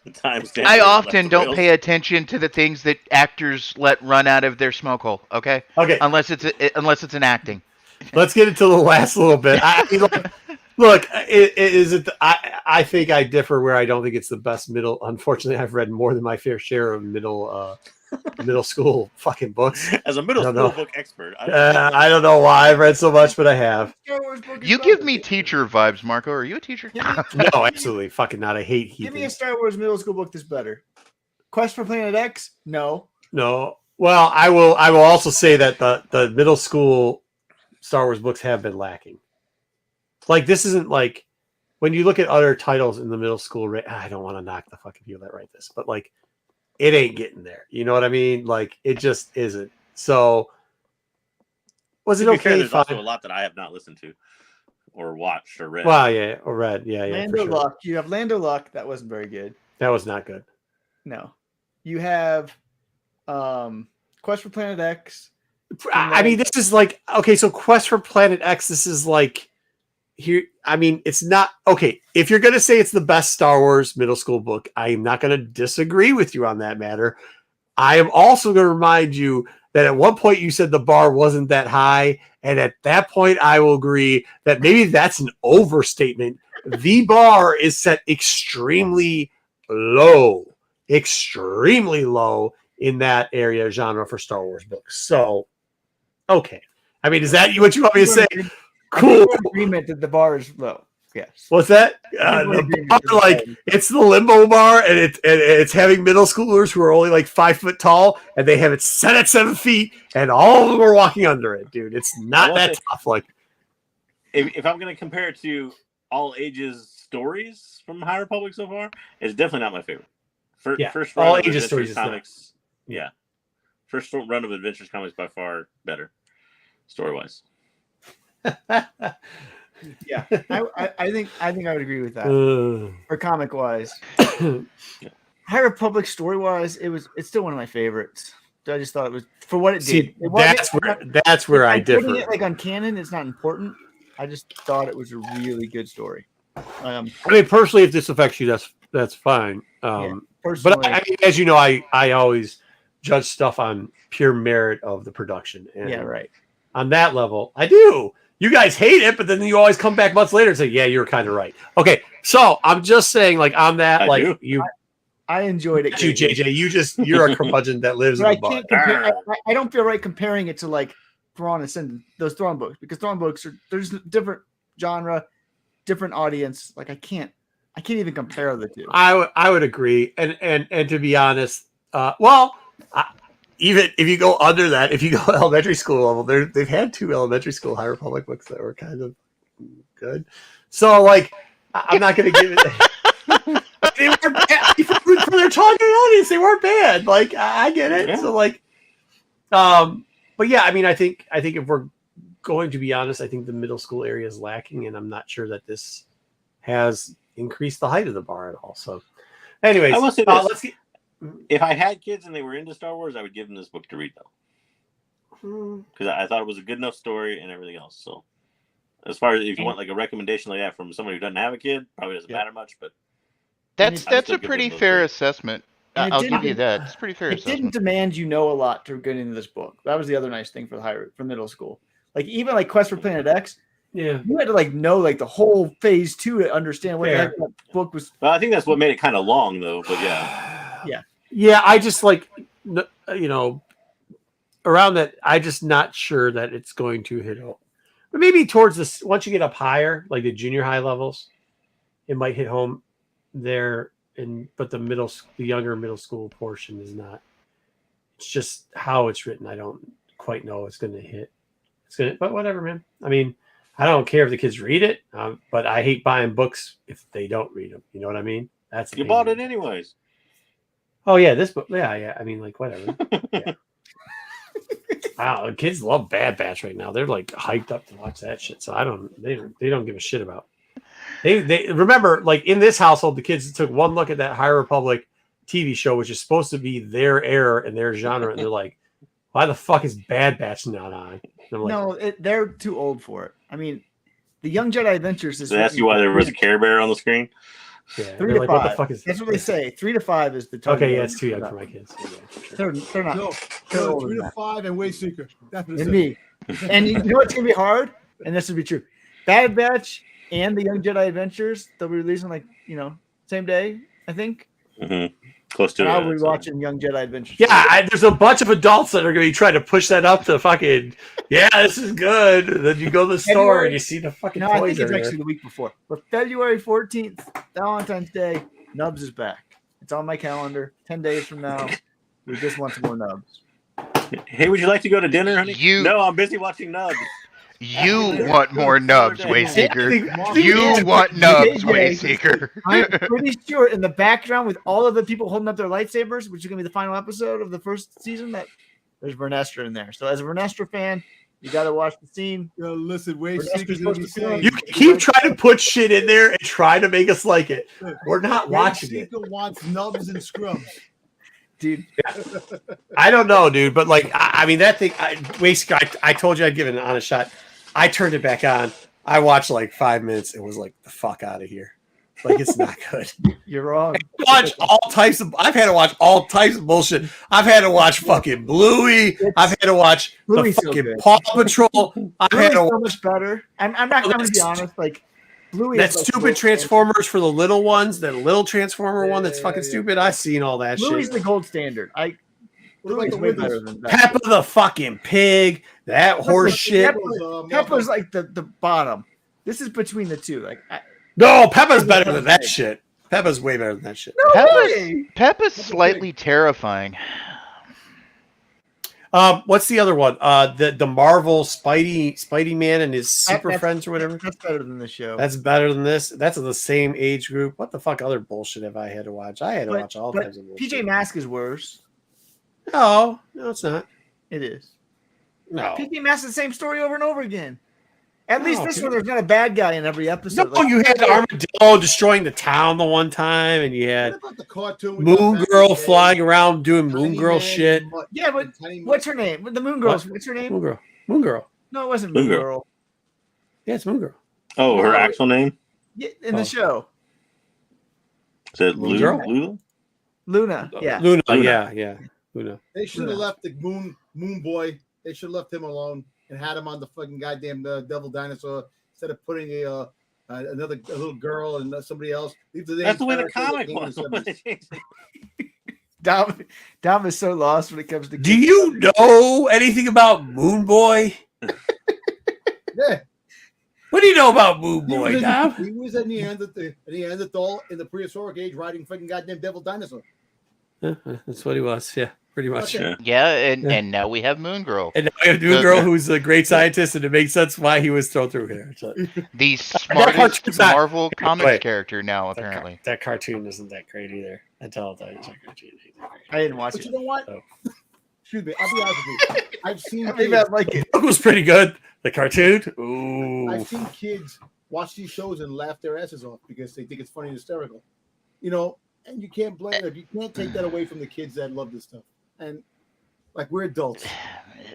the time stamp. I for often Left the don't Rails. pay attention to the things that actors let run out of their smoke hole. Okay, Okay, unless it's an acting. let's get into the last little bit. I mean, look, it is it. I think I differ where I don't think it's the best middle. Unfortunately, I've read more than my fair share of middle school fucking books. As a middle I don't school know. book expert, I don't know. I don't know why I've read so much, but I have. Star Wars book is You give better. me teacher vibes, Marco. Are you a teacher? Give me, No, absolutely fucking not. I hate give me a heathens. Star Wars middle school book that's better. Quest for Planet X? No. No. Well, I will also say that the middle school Star Wars books have been lacking. Like, this isn't like when you look at other titles in the middle school. I don't want to knock the fucking people that write this, but like, it ain't getting there. You know what I mean? Like, it just isn't. So, was it To be fair, okay? there's also a Fine. lot that I have not listened to, or watched, or read. Well, yeah, or read. Yeah, for Lando sure. Luck. You have Lando Luck. That wasn't very good. That was not good. No. You have Quest for Planet X. I mean, this is like, okay, so Quest for Planet X, this is like, here, I mean, it's not, okay, if you're going to say it's the best Star Wars middle school book, I am not going to disagree with you on that matter. I am also going to remind you that at one point you said the bar wasn't that high, and at that point I will agree that maybe that's an overstatement. The bar is set extremely low in that area genre for Star Wars books. So, okay. I mean, is that what you want me to say? Cool. We're in agreement that the bar is low. Yes. What's that? The bar, like, it's the limbo bar, and it's having middle schoolers who are only like 5 foot tall, and they have it set at 7 feet, and all of them are walking under it, dude. It's not that tough. Like, if I'm going to compare it to all ages stories from High Republic so far, it's definitely not my favorite. First run all of ages Adventures stories is not. comics. Yeah. First run of Adventures comics by far better, story wise. Yeah, I think I would agree with that. For comic wise, High Republic story wise, it's still one of my favorites. I just thought it was for what it See, did. that's where I differ. Putting it like on canon, it's not important. I just thought it was a really good story. I mean, personally, if this affects you, that's fine. Personally, but I mean, as you know, I always judge stuff on pure merit of the production. And yeah, right. On that level, I do. You guys hate it, but then you always come back months later and say, "Yeah, you're kind of right." Okay, so I'm just saying, like on that, I enjoyed it. You, JJ, you're a curmudgeon that lives in the bar. I don't feel right comparing it to like Thrawn and those Thrawn books because Thrawn books there's different genre, different audience. Like I can't even compare the two. I would agree, and to be honest, even if you go under that, if you go elementary school level, they've had 2 elementary school High Republic books that were kind of good. So like, I'm not going to give it. They weren't bad. For their target audience, they weren't bad. Like I get it. Yeah. So like, but yeah, I mean, I think if we're going to be honest, I think the middle school area is lacking, and I'm not sure that this has increased the height of the bar at all. So, anyways, I will say this. If I had kids and they were into Star Wars, I would give them this book to read though, because I thought it was a good enough story and everything else. So, as far as if you want like a recommendation like that from somebody who doesn't have a kid, probably doesn't matter much, but. That's a pretty fair assessment. I'll give you that. It's pretty fair assessment. It didn't demand you know a lot to get into this book. That was the other nice thing for middle school. Like even like Quest for Planet X, you had to like know like the whole phase 2 to understand what the heck that book was. Well, I think that's what made it kind of long though. But yeah. I just like around that. I just not sure that it's going to hit home. But maybe towards this once you get up higher, like the junior high levels, it might hit home. There but the younger middle school portion is not. It's just how it's written. I don't quite know it's going to hit. But whatever, man. I mean, I don't care if the kids read it, but I hate buying books if they don't read them. You know what I mean? That's you bought it anyways. Oh yeah, this book. Yeah. I mean, like whatever. Yeah. Wow, kids love Bad Batch right now. They're like hyped up to watch that shit. So they don't give a shit about. They remember, like in this household, the kids took one look at that High Republic TV show, which is supposed to be their era and their genre, and they're like, "Why the fuck is Bad Batch not on?" They're too old for it. I mean, the Young Jedi Adventures is. They ask you why there was a Care Bear on the screen. Yeah, 3 to 5. What the fuck is That's what they say. 3 to 5 is the target. Okay, yeah, it's too young for my kids. They're not. No, 3 to 5 and Wayseeker. And me. And you know what's gonna be hard? And this would be true. Bad Batch and the Young Jedi Adventures, they'll be releasing same day, I think. Mm-hmm. Close to it. I'll be watching Young Jedi Adventures. Yeah, there's a bunch of adults that are going to be trying to push that up to fucking, this is good. And then you go to the store and you see the fucking toys. I think it's actually the week before. But February 14th, Valentine's Day, Nubs is back. It's on my calendar. 10 days from now, we just want some more Nubs. Hey, would you like to go to dinner, honey? No, I'm busy watching Nubs. You want more Nubs, Wayseeker. You want Nubs, Wayseeker. I'm pretty sure in the background with all of the people holding up their lightsabers, which is going to be the final episode of the first season, that there's Vernestra in there. So as a Vernestra fan, you got to watch the scene. Listen, Wayseeker's supposed to say. You keep trying to put shit in there and try to make us like it. We're not watching it. Wayseeker wants Nubs and Scrubs. Dude, I don't know, dude, but like, I mean, that thing, Wayseeker, I told you I'd give it an honest shot. I turned it back on. I watched like 5 minutes and was like, the fuck out of here. Like, it's not good. You're wrong. I've had to watch all types of bullshit. I've had to watch fucking Bluey. I've had to watch Bluey's the fucking Paw Patrol. I've had to so much better. I'm not going to be honest. Like, Bluey that stupid Transformers for the little ones, that little Transformer one that's fucking stupid. I've seen all that shit. Bluey's the gold standard. Bluey's way better than that. Peppa the fucking pig, that horse shit. Peppa's like the bottom. This is between the two. No, Peppa's better than that shit. Peppa's way better than that shit. No Peppa's slightly terrifying. What's the other one? The Marvel Spidey Man and his super friends or whatever. That's better than the show. That's better than this. That's of the same age group. What the fuck other bullshit have I had to watch? I had to watch all kinds of bullshit. PJ Masks is worse. No, it's not. It is. No. PJ Masks is the same story over and over again. At least this one, there's not a bad guy in every episode. No, you had the Armadillo destroying the town the one time, and you had What about the cartoon? we Moon got back Girl in the day? flying around doing Tiny Moon Girl Man shit. and Yeah, but Tiny what's her name? The Moon Girl. What's her name? Moon Girl. Moon Girl. No, it wasn't Moon Moon Girl. Girl. Yeah, it's Moon Girl. Oh, her No. actual name? Yeah, in the show. Is it Moon Girl? Lula? Luna. Yeah. Luna. Luna. Yeah. Luna. They should have Yeah. left the Moon Boy. They should have left him alone and had him on the fucking goddamn Devil Dinosaur instead of putting a little girl and somebody else. That's the way the comic was. Dom is so lost when it comes to. Do you know anything about Moon Boy? Yeah. What do you know about Moon He Boy, was, Dom? he was a Neanderthal in the prehistoric age riding fucking goddamn Devil Dinosaur. That's what he was. Yeah, pretty much. Okay. Yeah, and now we have Moon Girl, And now we have Moon Girl, who's a great scientist, and it makes sense why he was thrown through here. So, the smartest cartoon's not- Marvel Comics Wait. character now, apparently. that cartoon isn't that great either. Until cartoon. I didn't watch But it. you know what? Oh. Excuse me. I'll be honest with you. I've seen Maybe I kids, like it. It was pretty good. The cartoon. Ooh. I've seen kids watch these shows and laugh their asses off because they think it's funny and hysterical. You know, and you can't blame them. You can't take that away from the kids that love this stuff. And like we're adults.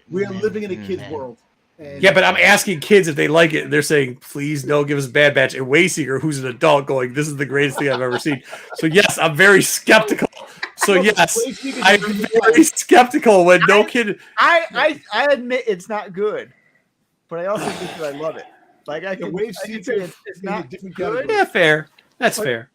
We're living in a kid's world. And Yeah, but I'm asking kids if they like it, and they're saying, "Please, no, give us a Bad Batch." And Wayseeker, who's an adult, going, "This is the greatest thing I've ever seen." So yes, I'm very skeptical. So yes, I'm very skeptical when no kid. I admit it's not good, but I also think that I love it. Like I can say it's not different good. category. Yeah, fair. That's fair.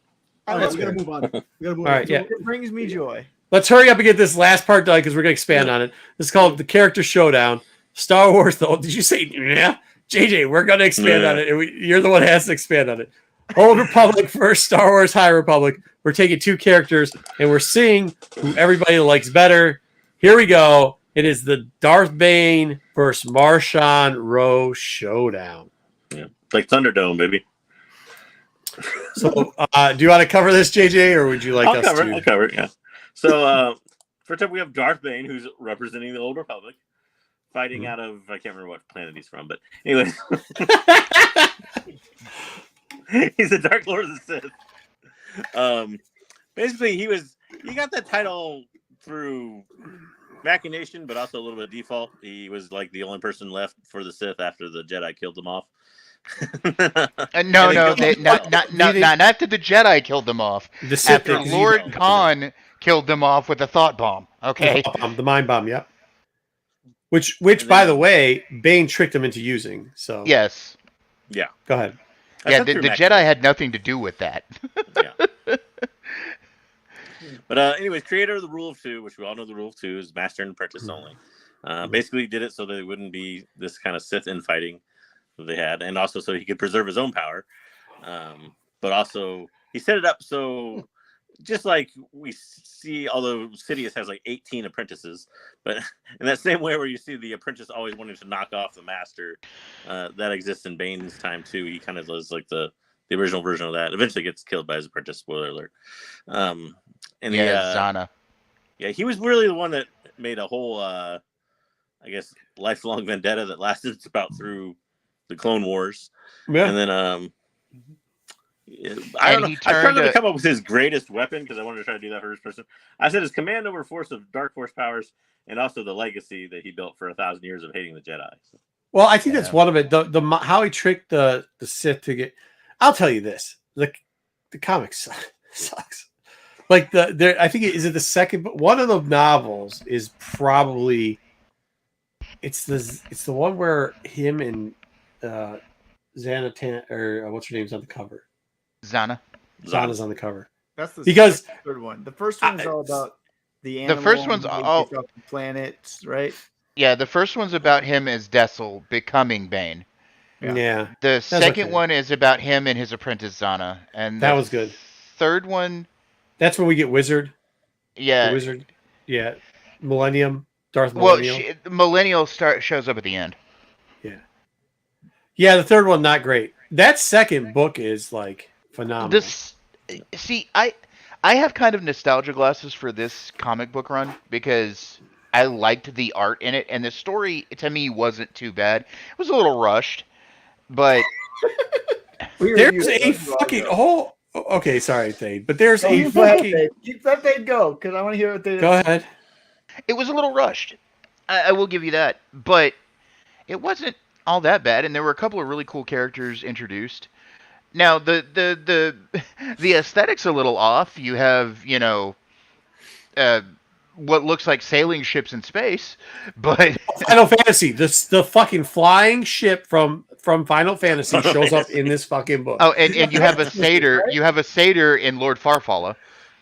All right, That's we gotta fair. move on. We gotta move All on. right, yeah. It brings me joy. Let's hurry up and get this last part done because we're going to expand on it. This is called the Character Showdown. Star Wars, though. Did you say, yeah? JJ, we're going to expand on it. And you're the one who has to expand on it. Old Republic versus Star Wars High Republic. We're taking two characters and we're seeing who everybody likes better. Here we go. It is the Darth Bane versus Marshawn Rowe showdown. Yeah. It's like Thunderdome, baby. So, do you want to cover this, JJ, or would you like us to? I'll cover it, yeah. So, first up, we have Darth Bane, who's representing the Old Republic, fighting out of, I can't remember what planet he's from, but anyway. He's the Dark Lord of the Sith. Basically, he got that title through machination, but also a little bit of default. He was like the only person left for the Sith after the Jedi killed them off. No, not after the Jedi killed them off. The Sith After did. Lord Khan killed them off with a thought bomb. Okay. The mind bomb, yep. Which, by the way, Bane tricked him into using. So Yes. Yeah. Go ahead. Yeah, the Jedi had nothing to do with that. Yeah. But anyways, creator of the Rule of Two, which we all know the Rule of Two is Master and Apprentice only. Basically did it so that it wouldn't be this kind of Sith infighting that they had, and also so he could preserve his own power. But also he set it up so just like we see, although Sidious has like 18 apprentices, but in that same way where you see the apprentice always wanting to knock off the master, that exists in Bane's time too. He kind of does like the original version of that. Eventually gets killed by his apprentice. Spoiler alert. And Zana. Yeah, he was really the one that made a whole, I guess, lifelong vendetta that lasted about through the Clone Wars. Yeah. And then, I don't know. I tried to come up with his greatest weapon because I wanted to try to do that for his person. I said his command over force of dark force powers, and also the legacy that he built for 1,000 years of hating the Jedi. Well, I think that's one of it. The how he tricked the Sith to get. I'll tell you this: the comics sucks. Like I think is it the second, but one of the novels is probably it's the one where him and Xanatan or what's her name's on the cover. Zana's on the cover. That's the because third one. The first one is all about the animal. The first one's all planets, right? Yeah, the first one's about him as Dessel becoming Bane. Yeah. The second one is about him and his apprentice Zana, and that was good. Third one. That's when we get Wizard. Yeah. The Wizard. Yeah. Millennium. Darth Millennial. Well, Millennial shows up at the end. Yeah. Yeah, the third one not great. That second book is like phenomenal. I have kind of nostalgia glasses for this comic book run because I liked the art in it, and the story to me wasn't too bad. It was a little rushed, But There's a fucking whole. Okay, sorry, Thane, but there's a fucking. Let Thane go because I want to hear what Thane. Go ahead. it was a little rushed. I will give you that. But it wasn't all that bad, and there were a couple of really cool characters introduced. Now the aesthetics a little off. You have what looks like sailing ships in space, but Final Fantasy, the fucking flying ship from Final Fantasy shows up in this fucking book. oh, and you have a satyr. You have a satyr in Lord Farfalla.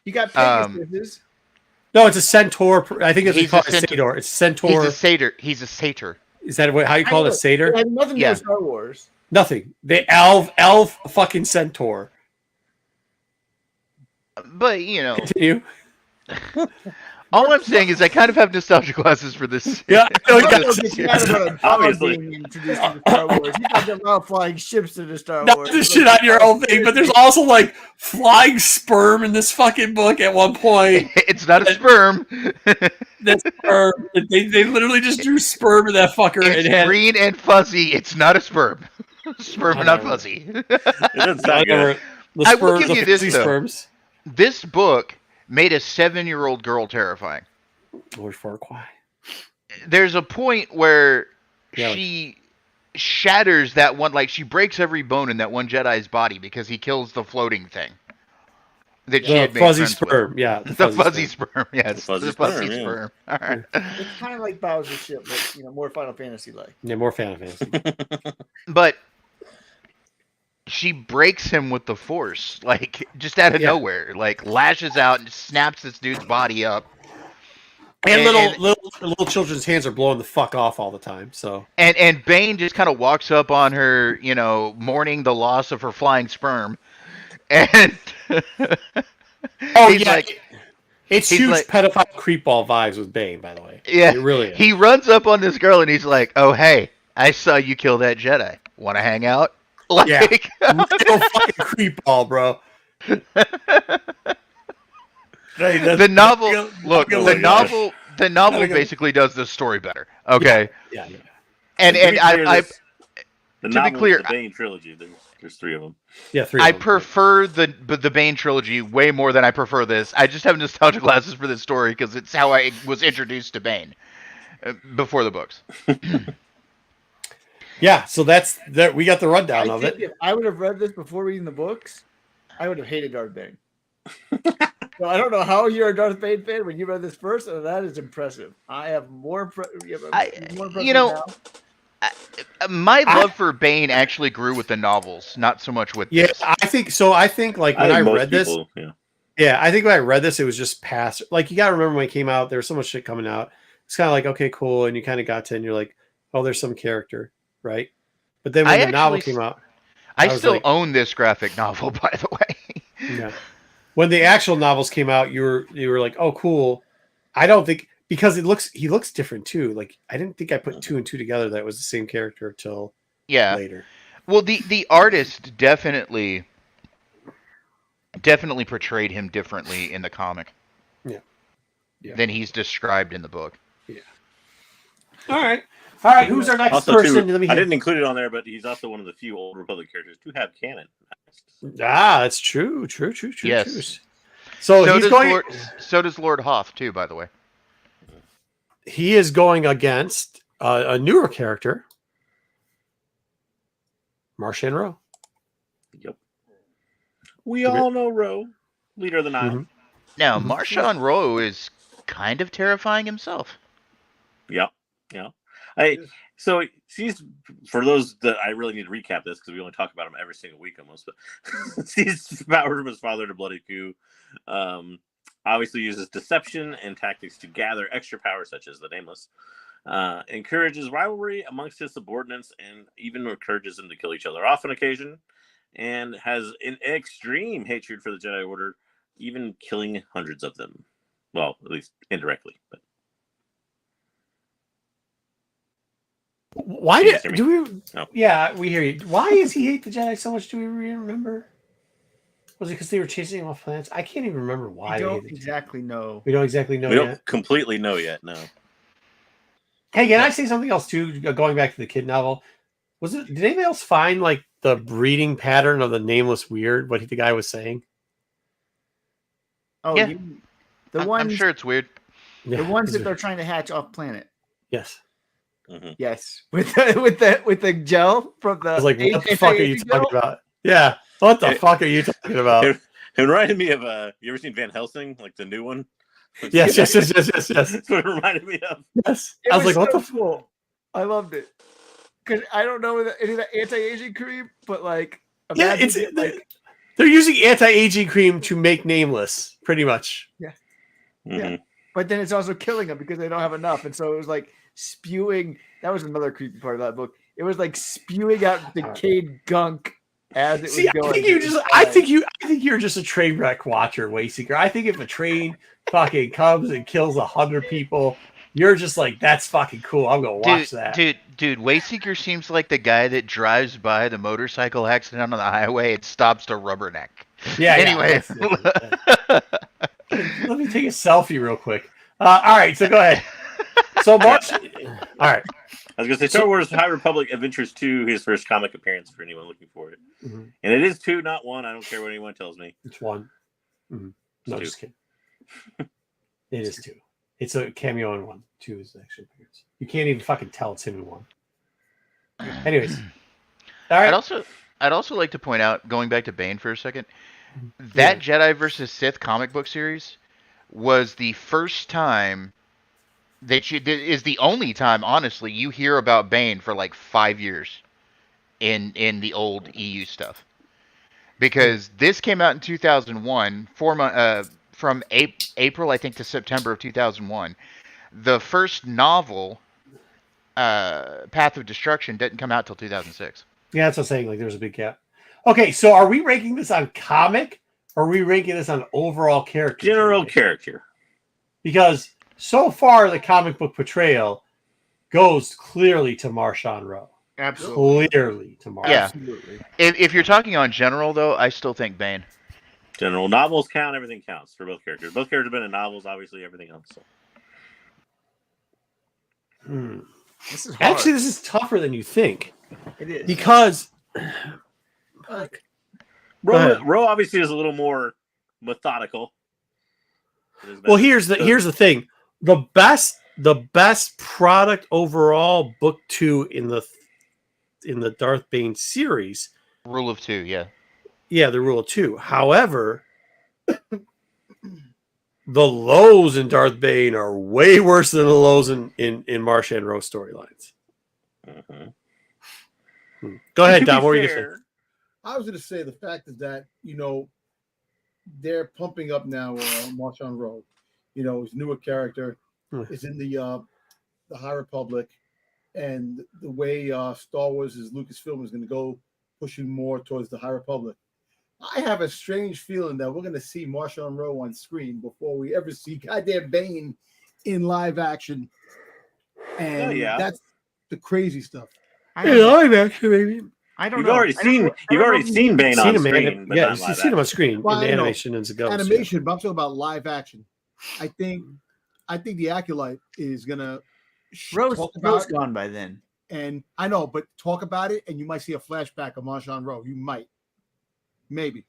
You got Pegasus. No, it's a centaur. I think it's He's called a a centaur. satyr. It's centaur. He's a satyr. He's a satyr. Is that how you call it? A satyr? It had nothing to do Yeah. with Star Wars. Nothing. The elf fucking centaur. But Continue. all I'm saying is I kind of have nostalgia glasses for this. Yeah, I know you for got this It's series. kind of a dog Obviously. being introduced to Star Wars. You talking about flying ships to the Star not Wars. to shit on your own thing, but there's also like flying sperm in this fucking book at one point. It's not a sperm. That's sperm. They literally just drew sperm in that fucker. It's and had, green and fuzzy. It's not a sperm. Sperm, not fuzzy. It doesn't sound good. The I will sperms, give the you this, fuzzy though. sperms. This book made a 7-year-old girl terrifying. Lord Farquaad. There's a point where Yeah, she shatters that one, like she breaks every bone in that one Jedi's body because he kills the floating thing that she The had made fuzzy friends with. sperm. Yeah, The fuzzy sperm. Yes, The fuzzy the fuzzy sperm, yeah. sperm. All right. It's kind of like Bowser's ship, but more Final Fantasy like. Yeah, more Final Fantasy. But she breaks him with the force, like just out of Yeah. nowhere, like lashes out and snaps this dude's body up. And And- little children's hands are blowing the fuck off all the time. So And Bane just kind of walks up on her, mourning the loss of her flying sperm, and he's like, it's he's huge like- pedophile creepball vibes with Bane, by the way. yeah, It really is. he runs up on this girl and he's like, "Oh hey, I saw you kill that Jedi. Want to hang out?" Like, Yeah. Real fucking creepball, bro. the novel. Look, Gotta the go. novel. The novel Gotta go. basically does the story better. Okay, Yeah. and To be clear, I the be novel clear, is the Bane trilogy. There's 3 of them. Yeah, 3 I of them. prefer the Bane trilogy way more than I prefer this. I just have nostalgia glasses for this story because it's how I was introduced to Bane before the books. Yeah, so that's that. We got the rundown I of think it. if I would have read this before reading the books, I would have hated Darth Bane. So I don't know how you're a Darth Bane fan when you read this first, and that is impressive. I have more impressive now. My love for Bane actually grew with the novels, not so much with Yeah, this. I think so. I think like when I think most read this, people, yeah. yeah, I think when I read this, it was just past. Like you got to remember when it came out, there was so much shit coming out. It's kind of like okay, cool, and you kind of got to, and you're like, oh, there's some character, right? But then when I the novel actually came out, I was still like- own this graphic novel, by the way. yeah, when the actual novels came out, you were like, oh, cool. I don't think because he looks different too. Like I didn't think I put 2 and 2 together that it was the same character till Yeah. later. Well, the artist definitely portrayed him differently in the comic. Yeah. Yeah. Than he's described in the book. All right. Who's our next Also, person? too, Let me I hear. didn't include it on there, but he's also one of the few Old Republic characters to have canon. Ah, that's true. Yes. True. So he's going. So does Lord Hoth too, by the way. He is going against a newer character, Martian Rowe. Yep. We all know Ro, leader of the Nine. Mhm. Now, Marshawn Rowe is kind of terrifying himself. Yep. So she's, for those that I really need to recap this because we only talk about him every single week almost, but she's powered from his father to bloody coup. Obviously uses deception and tactics to gather extra power, such as the Nameless. Encourages rivalry amongst his subordinates and even encourages them to kill each other off on occasion, and has an extreme hatred for the Jedi Order, even killing hundreds of them. Well, at least indirectly. But Why You guys hear did me? do we? No. Yeah, we hear you. Why does he hate the Jedi so much? Do we remember? Was it because they were chasing him off planets? I can't even remember why. I they don't hated the Jedi. exactly know. We don't exactly know we yet. don't completely know yet. No. Hey, can I say something else too? Going back to the kid novel, Was it? Did anybody else find like the breeding pattern of the nameless weird? What the guy was saying? Oh, Yeah. the I'm ones, sure it's weird. the ones that they're trying to hatch off planet. Yes. Mm-hmm. Yes, with the gel from the. I was like, what the fuck are you talking about? Yeah. What the fuck are you talking about? It reminded me of you ever seen Van Helsing, like the new one? Yes. That's what it reminded me of. Yes. It I was like, what so the cool. I loved it because I don't know any of the anti-aging cream, but like, yeah, imagine like they're using anti-aging cream to make nameless, pretty much. yeah, Mm-hmm. yeah. But then it's also killing them because they don't have enough, and so it was like spewing. That was another creepy part of that book. It was like spewing out decayed gunk as it was going. I think you're just a train wreck watcher, Wayseeker. I think if a train fucking comes and kills 100 people, you're just like, that's fucking cool. I'm gonna watch that. Dude, Wayseeker seems like the guy that drives by the motorcycle accident on the highway and stops to rubberneck. Yeah. Anyway, let me take a selfie real quick. All right, so go ahead. So March. All right. I was gonna say Star Wars High Republic Adventures 2, his first comic appearance for anyone looking for it, and it is 2, not 1. I don't care what anyone tells me. It's 1. No, It's 2. just kidding. It is 2. It's a cameo in 1. 2 is the actual appearance. You can't even fucking tell it's him in 1. Anyways, all right. I'd also like to point out, going back to Bane for a second, that Jedi versus Sith comic book series was the first time is the only time, honestly, you hear about Bane for like 5 years in the old EU stuff. Because this came out in 2001, from April, I think, to September of 2001. The first novel, Path of Destruction, didn't come out till 2006. Yeah, that's what I'm saying. Like, there's a big gap. Okay, so are we ranking this on comic, or are we ranking this on overall character? General character. Because so far, the comic book portrayal goes clearly to Marshawn Rowe. Absolutely. Clearly to Marshawn. Yeah. Absolutely. If you're talking on general, though, I still think Bane. General novels count. Everything counts for both characters. Both characters have been in novels. Obviously, everything else. So. This is hard. Actually, this is tougher than you think. It is Because Roe obviously is a little more methodical. Well, here's the thing. The best product overall, book 2 in the Darth Bane series. Rule of 2, yeah. Yeah, the rule of 2. However, the lows in Darth Bane are way worse than the lows in Marsha and Rowe storylines. Go ahead, Dom. What were you going to say? I was going to say the fact is that, they're pumping up now Marshawn Rowe. His newer character is in the High Republic, and the way Star Wars is Lucasfilm is going to go pushing more towards the High Republic. I have a strange feeling that we're going to see Marshawn Rowe on screen before we ever see goddamn Bane in live action, and that's the crazy stuff. Live action, maybe. I don't You've know. already seen Bane on screen. Yeah, you've seen him on screen in the animation and Zagos. Animation, but I'm talking about live action. I think the Acolyte is gonna Rowe's gone by then, and I know, but talk about it, and you might see a flashback of Marshawn Rowe. You might, maybe,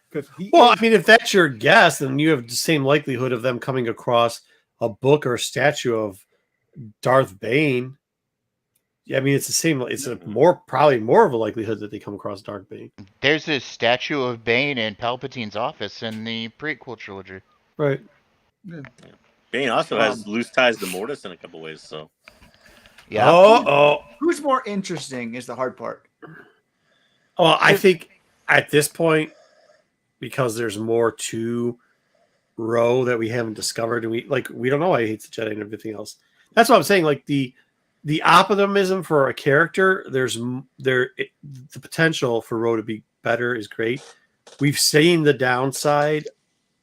because I mean, if that's your guess, then you have the same likelihood of them coming across a book or a statue of Darth Bane. Yeah, I mean, it's the same. It's probably more of a likelihood that they come across Darth Bane. There's a statue of Bane in Palpatine's office in the prequel trilogy. Right. Yeah. Bane also has loose ties to Mortis in a couple ways. So, yeah. Who's more interesting is the hard part. Well, I think at this point, because there's more to Rowe that we haven't discovered, and we don't know why he hates the Jedi and everything else. That's what I'm saying. Like the optimism for a character, the potential for Rowe to be better is great. We've seen the downside.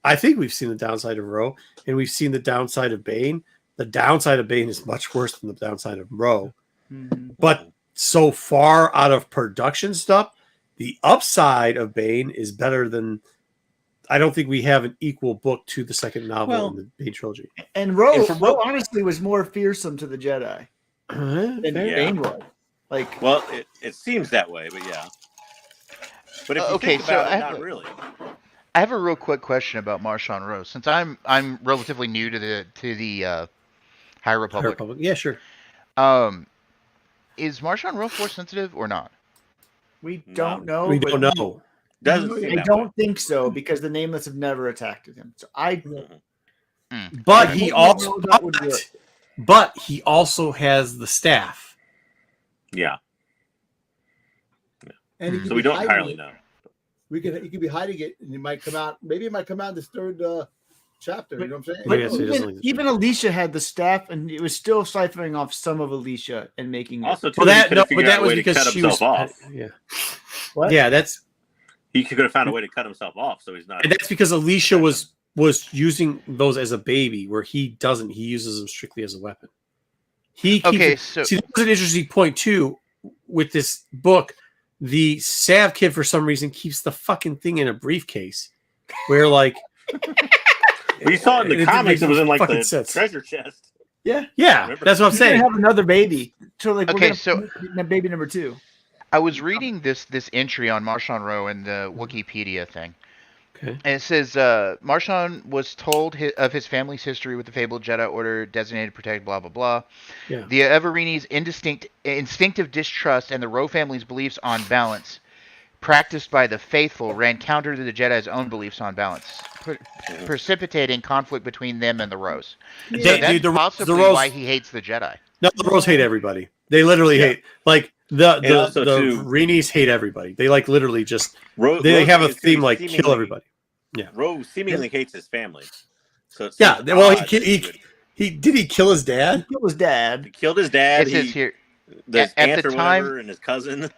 I think we've seen the downside of Rowe, and we've seen the downside of Bane. The downside of Bane is much worse than the downside of Rowe. Mm-hmm. But so far out of production stuff, the upside of Bane is better than. I don't think we have an equal book to the second novel in the Bane trilogy. And Rowe honestly was more fearsome to the Jedi than Bane was. Like, well, it seems that way, but yeah. But if you Okay, think so about it, not really. I have a real quick question about Marchand Rose, since I'm relatively new to the High High Republic. Republic. Yeah, sure. Is Marchand Rose force sensitive or not? we No. don't know. We but don't know. Doesn't seem I that don't way. think so because the nameless have never attacked him. So But I he don't also know that would work. but he also has the staff. Yeah. And he could So be we don't hiding entirely it. know. He could be hiding it, and it might come out. Maybe it might come out in this third chapter. You know what I'm saying? But- Yeah, so he doesn't like the Even Alicia had the staff, and it was still siphoning off some of Alicia and making it. Also, too, Well, he that could no, have but figured that out a was way to because cut she himself was. off. Yeah. What? Yeah, that's He could have found a way to cut himself off, so he's not. and that's because Alicia was using those as a baby, where he doesn't. He uses them strictly as a weapon. He keeps Okay, it- so see, that was an interesting point too with this book. The Sav kid, for some reason, keeps the fucking thing in a briefcase, where like We saw it in the comics. It was in like fucking the sense. treasure chest. Yeah. Yeah, Remember? that's what I'm He's gonna saying. have another baby. So like, Okay, we're so- gonna baby number 2. I was reading this entry on Marchand Rowe in the Wikipedia thing. Okay. And it says Marchand was told of his family's history with the fabled Jedi Order, designated to protect, blah blah blah. Yeah. The Everini's instinctive distrust and the Rowe family's beliefs on balance, practiced by the faithful, ran counter to the Jedi's own beliefs on balance, precipitating conflict between them and the Rows. So They- that's dude, the possibly Rows- why he hates the Jedi. No, the Rose hate everybody. They literally Yeah. hate like the And also, too- Reenies hate everybody. They like literally just Ro- they Rose have a seems to theme be like kill seemingly- everybody. Rose seemingly hates his family. So it Yeah, seems well, odd that he did he kill his dad? He killed his dad. he killed his dad. It says here. His at aunt the or time- whatever, and his cousin.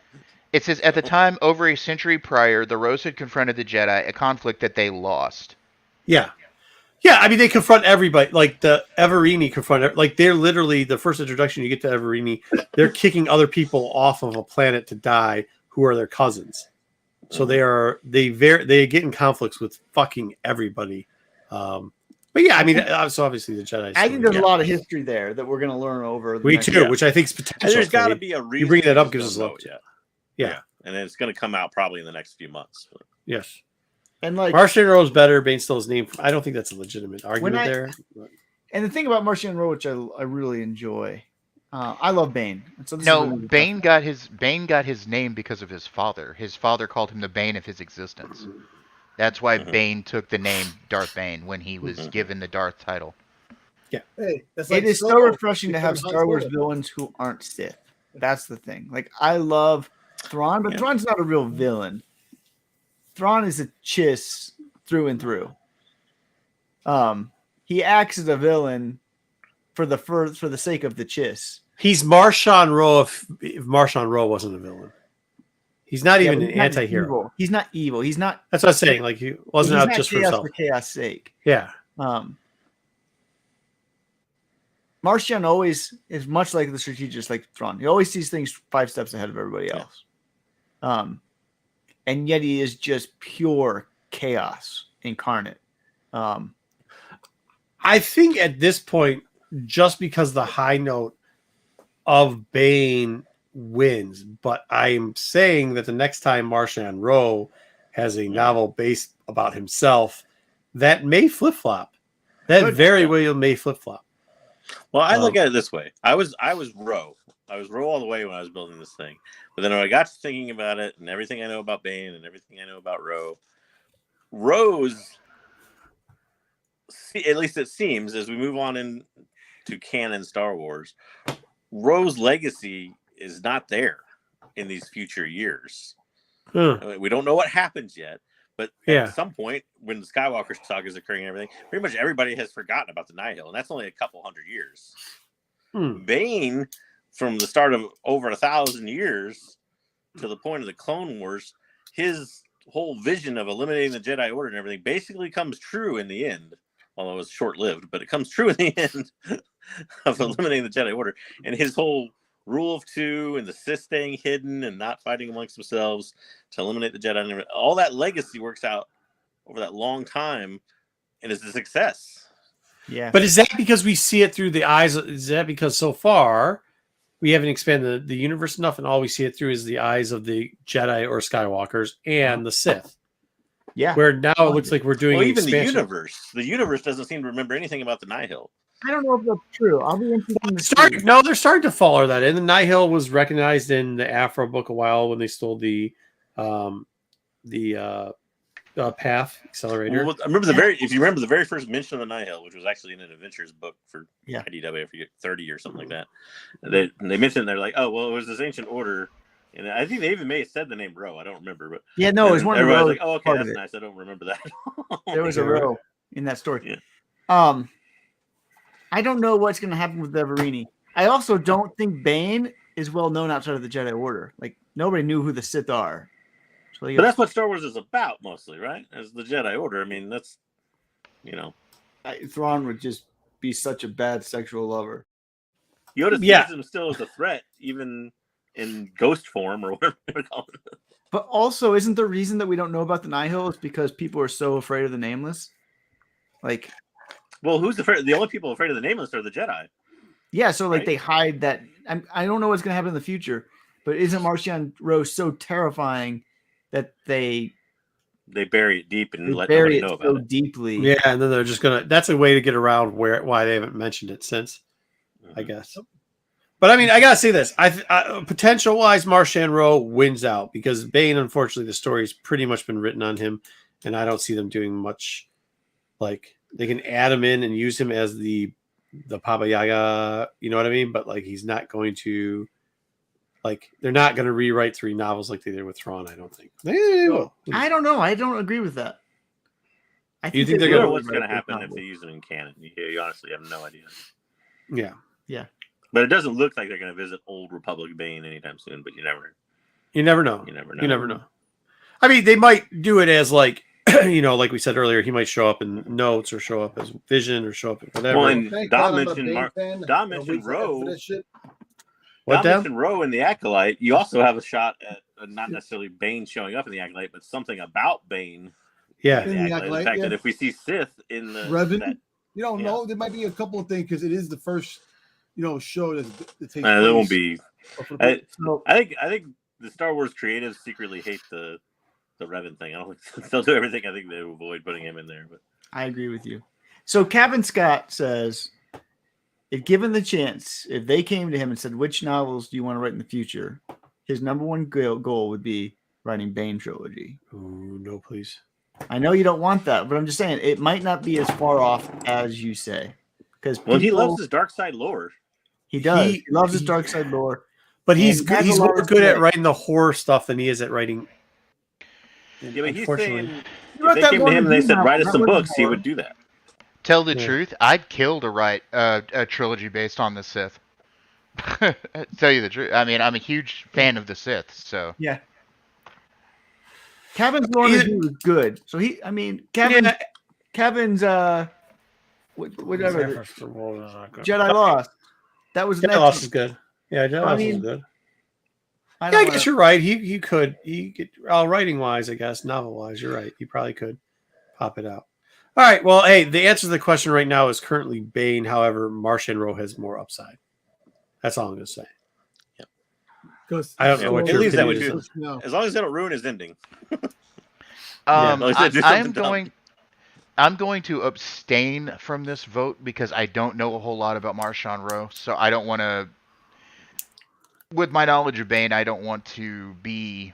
It says at the time, over a century prior, the Rose had confronted the Jedi, a conflict that they lost. Yeah, yeah. I mean, they confront everybody. Like the Everini confront. Like they're literally the first introduction you get to Everini. They're kicking other people off of a planet to die who are their cousins. So they get in conflicts with fucking everybody. But yeah, I mean, so obviously the Jedi. I think there's a lot of history there that we're gonna learn over. The We next too, Yeah. which I think is And potential. there's got to Cade. be a reason. You bring that we up just gives us don't love. know yet. Yeah. And then it's going to come out probably in the next few months. Yes. And like, Martian Rose better. Bane still his name. I don't think that's a legitimate argument I- there. and the thing about Martian Rowe, which I really enjoy, I love Bane. And so this is No, really Bane got his name because of his father. His father called him the Bane of his existence. That's why Bane took the name Darth Bane when he was given the Darth title. Hey, that's It is so Solo. refreshing to He have comes Star on Wars Solo. villains who aren't Sith. That's the thing. Like, I love Thrawn, but Yeah. Thrawn's not a real villain. Thrawn is a chiss through and through. He acts as a villain for the sake of the chiss. He's Marchand Rowe if Marchand Rowe wasn't a villain. He's not even but an he's not anti-hero. evil. He's not evil. He's not. That's what I'm saying. Like he wasn't he's out not just for chaos himself. for chaos' sake. Yeah. Martian always is much like the strategist, like Thrawn. He always sees things 5 steps ahead of everybody else. And yet he is just pure chaos incarnate. I think at this point, just because the high note of Bane wins, but I'm saying that the next time Marchand Rowe has a novel based about himself, that may flip flop. That Good. very well may flip flop. Well, I look at it this way. I was Roe. I was Roe all the way when I was building this thing. But then when I got to thinking about it and everything I know about Bane and everything I know about Rose, at least it seems, as we move on into canon Star Wars, Roe's legacy is not there in these future years. Huh. I mean, we don't know what happens yet, but Yeah. at some point when the Skywalker saga is occurring and everything, pretty much everybody has forgotten about the Nihil, and that's only a couple hundred years. Bane, from the start of over 1,000 years to the point of the Clone Wars, his whole vision of eliminating the Jedi Order and everything basically comes true in the end. Although it was short-lived, but it comes true in the end of eliminating the Jedi Order. And his whole rule of 2 and the Sith staying hidden and not fighting amongst themselves to eliminate the Jedi, and everything, all that legacy works out over that long time and is a success. Yeah. But is that because we see it through the eyes? Is that because so far we haven't expanded the universe enough, and all we see it through is the eyes of the Jedi or Skywalkers and the Sith. Yeah. Where now it looks like we're doing even expansion. the universe doesn't seem to remember anything about the Nihil. I don't know if that's true. I'll be interested to see. No, they're starting to follow that. And the Nihil was recognized in the Afro book a while when they stole the path accelerator. Well, I remember if you remember the very first mention of the Nihil, which was actually in an adventures book for IDW, I forget 30 or something like that. They mentioned they're like, oh well, it was this ancient order, and I think they even may have said the name Row. I don't remember, but yeah, no, it was one of the rows. Like, oh, okay, that's nice. I don't remember that. There was a row in that story. Yeah. I don't know what's going to happen with Everini. I also don't think Bane is well known outside of the Jedi Order. Like nobody knew who the Sith are. So but that's what Star Wars is about, mostly, right? As the Jedi Order. I mean, that's Thrawn would just be such a bad sexual lover. Yoda sees him still as a threat, even in ghost form or whatever you call it. But also, isn't the reason that we don't know about the Nihil is because people are so afraid of the Nameless? Like. Well, who's afraid? The only people afraid of the Nameless are the Jedi. Yeah, so like they hide that. I don't know what's going to happen in the future, but isn't Marchion Rose so terrifying that they bury it deep and let nobody know about it deeply? Yeah, and then they're just gonna. That's a way to get around why they haven't mentioned it since, I guess. But I mean, I gotta say this: potential wise, Marchand Rowe wins out because Bane. Unfortunately, the story's pretty much been written on him, and I don't see them doing much. Like. They can add him in and use him as the Baba Yaga, you know what I mean? But like he's not going to they're not going to rewrite 3 novels like they did with Thrawn, I don't think. They will. I don't know. I don't agree with that. I think they're going to what's going to happen if they use them in canon. You honestly have no idea. Yeah. Yeah. But it doesn't look like they're going to visit Old Republic Bane anytime soon, but you never know. You never know. I mean, they might do it as like like we said earlier, he might show up in notes or show up as Vision or show up in whatever. Well, and Dom mentioned Roe. What mentioned Roe in the Acolyte. You also have a shot at not necessarily Bane showing up in the Acolyte, but something about Bane. Yeah, in the Acolyte. The fact that if we see Sith in the Revan, you don't know. There might be a couple of things because it is the first, show that takes place. There won't be. I think the Star Wars creatives secretly hate the Revan thing. I don't think they'll do everything. I think they avoid putting him in there. But I agree with you. So Kevin Scott says, if given the chance, if they came to him and said, which novels do you want to write in the future? His number one goal would be writing Bane trilogy. Ooh, no, please. I know you don't want that, but I'm just saying it might not be as far off as you say. Because he loves his dark side lore. He does. He loves his dark side lore. But he's more good at writing the horror stuff than he is at writing. Yeah, but he's saying if they came to him and they said, write us some books, he would do that. Tell the truth, I'd kill to write a trilogy based on the Sith. Tell you the truth. I mean, I'm a huge fan of the Sith, so. Yeah. Kevin's lore review was good. So Kevin's whatever. Jedi Lost. That was Jedi Lost is good. Yeah, Jedi Lost is good. I guess you're right. He could writing wise, I guess, novel wise, you're right. He probably could pop it out. All right. Well, hey, the answer to the question right now is currently Bane. However, Marchand Rowe has more upside. That's all I'm going to say. Yeah. I don't know what your opinion is. As long as they don't ruin his ending. I'm going to abstain from this vote because I don't know a whole lot about Marchand Rowe, so I don't want to. With my knowledge of Bane, I don't want to be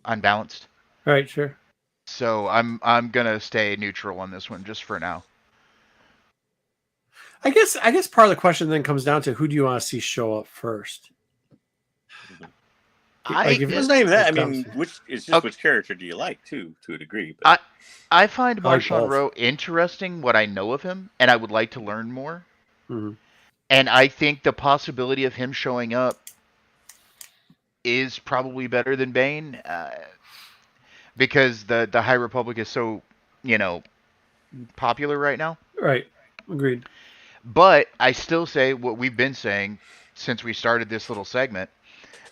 unbalanced. All right, sure. So I'm gonna stay neutral on this one just for now. I guess part of the question then comes down to who do you want to see show up first? It's not even that. I mean, which character do you like to a degree? But I find Marchand Rowe interesting. What I know of him, and I would like to learn more. Mm-hmm. And I think the possibility of him showing up is probably better than Bane, because the High Republic is so, popular right now. Right. Agreed. But I still say what we've been saying since we started this little segment.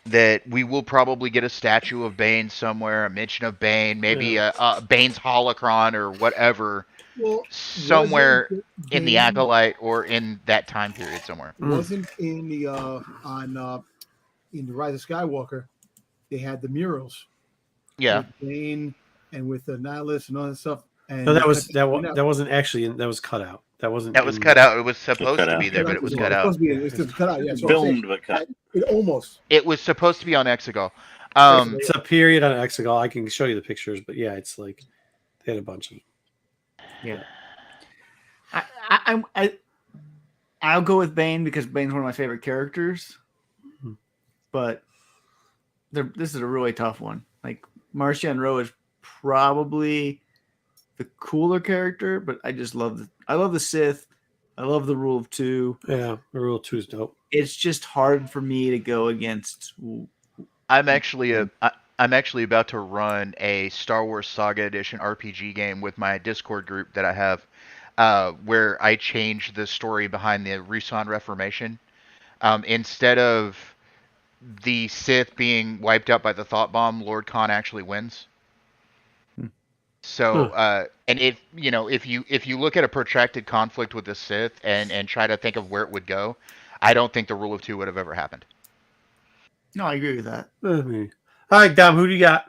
that we will probably get a statue of Bane somewhere, a mention of Bane, maybe a Bane's holocron or whatever, Well, somewhere in the Bane Acolyte or in that time period somewhere. wasn't in the in the Rise of Skywalker. They had the murals Yeah. with Bane and with the Nihilus and all that stuff. And No, they that was cut that wasn't actually that was cut out. That wasn't. That was in- cut out. It was supposed cut to out. be there, but it was It's cut out. supposed to be. It's cut out. Yeah, so Filmed but cut. it almost. It was supposed to be on Exegol. It's a period on Exegol. I can show you the pictures, but yeah, it's like they had a bunch of. Yeah. I'll go with Bane because Bane's one of my favorite characters. But this is a really tough one. Like Martian Rowe is probably the cooler character, but I just love the Sith. I love the Rule of Two. Yeah, the Rule of Two is dope. It's just hard for me to go against. I'm actually about to run a Star Wars Saga Edition RPG game with my Discord group that I have, where I change the story behind the Rusan Reformation. Instead of the Sith being wiped out by the Thought Bomb, Lord Khan actually wins. So, and if you look at a protracted conflict with the Sith and try to think of where it would go, I don't think the Rule of Two would have ever happened. No, I agree with that. All right, Dom, who do you got?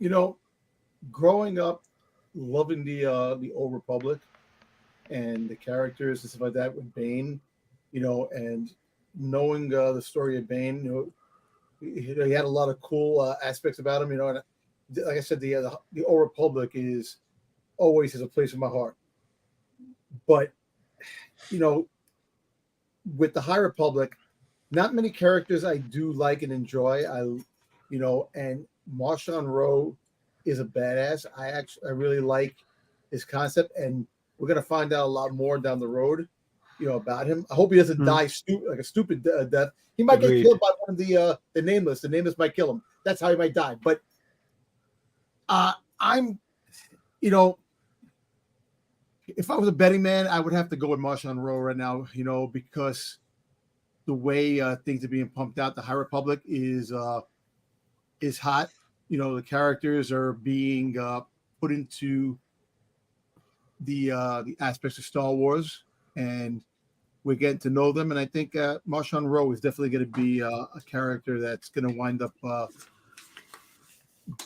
You know, growing up, loving the Old Republic and the characters and stuff like that with Bane, and knowing the story of Bane, he had a lot of cool aspects about him, and like I said, the Old Republic is always has a place in my heart. But with the High Republic, not many characters I do like and enjoy. And Marshawn Rowe is a badass. I really like his concept, and we're gonna find out a lot more down the road, about him. I hope he doesn't die like a stupid death. He might get killed by one of the Nameless. The Nameless might kill him. That's how he might die. But I'm, if I was a betting man, I would have to go with Marshawn Rowe right now, because the way things are being pumped out, the High Republic is hot. The characters are being put into the aspects of Star Wars, and we're getting to know them. And I think Marshawn Rowe is definitely going to be a character that's going to wind up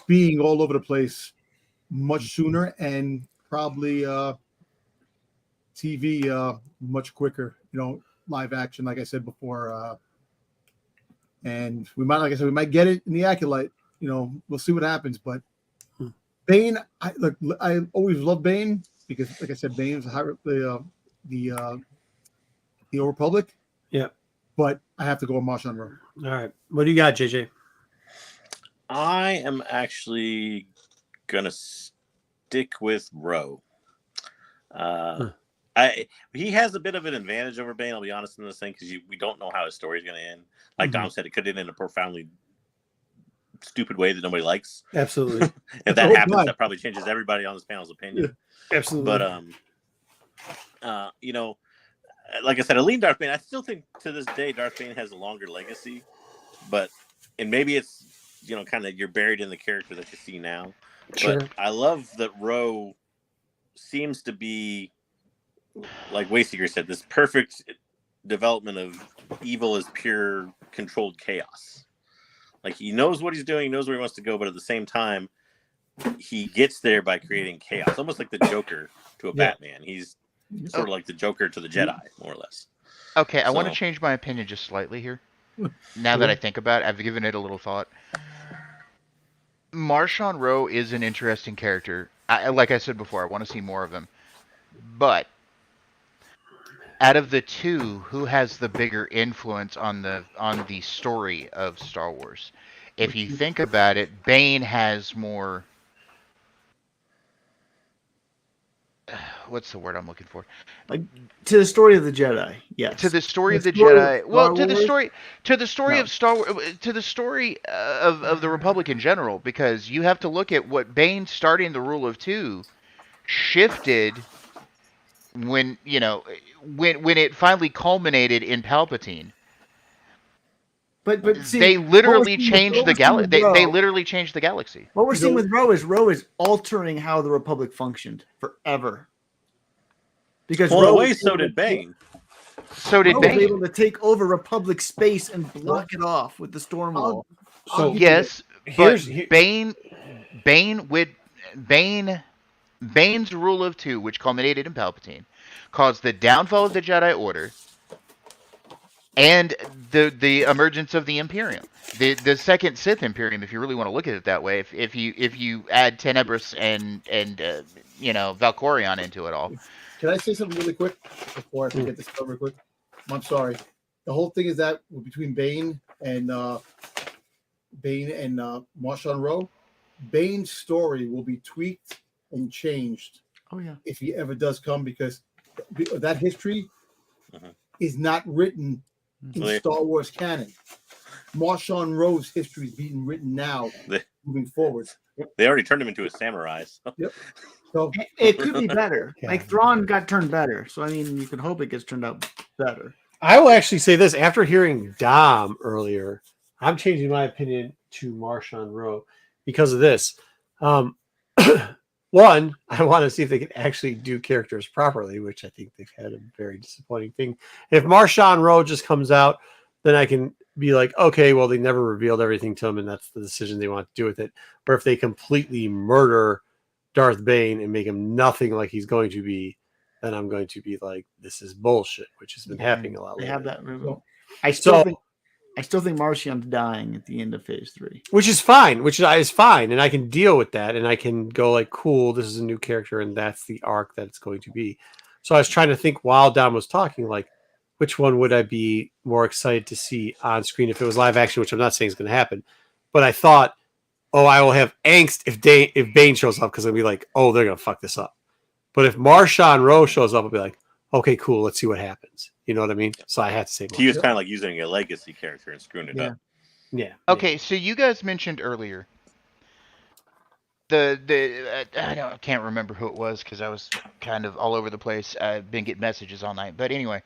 being all over the place much sooner, and probably TV much quicker. Live action, like I said before, and we might get it in the Acolyte. We'll see what happens. But Bane, I always love Bane because, like I said, Bane's the Old Republic. Yeah, but I have to go with Marshawn Rowe. All right, what do you got, JJ? I am actually gonna stick with Rowe. He has a bit of an advantage over Bane. I'll be honest in this thing because we don't know how his story is going to end. Like Dom said, it could end in a profoundly stupid way that nobody likes. Absolutely. If that happens, that probably changes everybody on this panel's opinion. Yeah, absolutely. But like I said, I lean Darth Bane. I still think to this day Darth Bane has a longer legacy, and maybe it's kind of you're buried in the character that you see now. Sure. But I love that Rowe seems to be, like Wayseeker said, this perfect development of evil is pure controlled chaos. Like he knows what he's doing, he knows where he wants to go, but at the same time, he gets there by creating chaos, almost like the Joker to a Batman. He's sort of like the Joker to the Jedi, more or less. Okay, I want to change my opinion just slightly here. Now that I think about it, I've given it a little thought. Marshawn Rowe is an interesting character. Like I said before, I want to see more of him. But out of the two, who has the bigger influence on the story of Star Wars? If you think about it, Bane has more. What's the word I'm looking for? Like to the story of the Jedi, yes. To the story of the Jedi. Well, to the story of Star Wars, to the story of the Republic in general, because you have to look at what Bane starting the Rule of Two shifted when it finally culminated in Palpatine. But see, They what literally we're seeing changed with- the what we're seeing galaxy. with They Ro- literally changed the galaxy. What we're seeing with Ro is altering how the Republic functioned forever. Because Well, in a Ro way, was so able to did Bane. So did Ro was Bane. able to take over Republic space and block it off with the storm wall. So Yes, here's but Bane with Bane's rule of two, which culminated in Palpatine, caused the downfall of the Jedi Order and the emergence of the Imperium, the second Sith Imperium, if you really want to look at it that way. If you add Tenebris and Valkorion into it all. Can I say something really quick before I forget this real quick? I'm sorry. The whole thing is that between Bane and Marshawn Rowe, Bane's story will be tweaked and changed Oh yeah. if he ever does come, because that history is not written in Well, Star Wars canon. Marshawn Rowe's history is being written now, moving forward. They already turned him into a samurai. So. Yep. So It could be better. Yeah. Like Thrawn got turned better. So I mean you could hope it gets turned out better. I will actually say this after hearing Dom earlier. I'm changing my opinion to Marshawn Rowe because of this. One, I want to see if they can actually do characters properly, which I think they've had a very disappointing thing. If Marshawn Rowe just comes out, then I can be like, okay, well, they never revealed everything to him, and that's the decision they want to do with it. Or if they completely murder Darth Bane and make him nothing like he's going to be, then I'm going to be like, this is bullshit, which has been happening a lot. They lately. have that. So- I still think Marcian's dying at the end of Phase 3. Which is fine, is fine, and I can deal with that, and I can go like, cool, this is a new character, and that's the arc that it's going to be. So I was trying to think while Dom was talking, like, which one would I be more excited to see on screen if it was live action, which I'm not saying is going to happen, but I thought, oh, I will have angst if Bane shows up, because I'll be like, oh, they're going to fuck this up. But if Marshawn Rowe shows up, I'll be like, okay, cool, let's see what happens. You know what I mean? So I had to say He was kind of like using a legacy character and screwing it up. yeah. Okay, so you guys mentioned earlier I can't remember who it was because I was kind of all over the place. I've been getting messages all night, but anyway,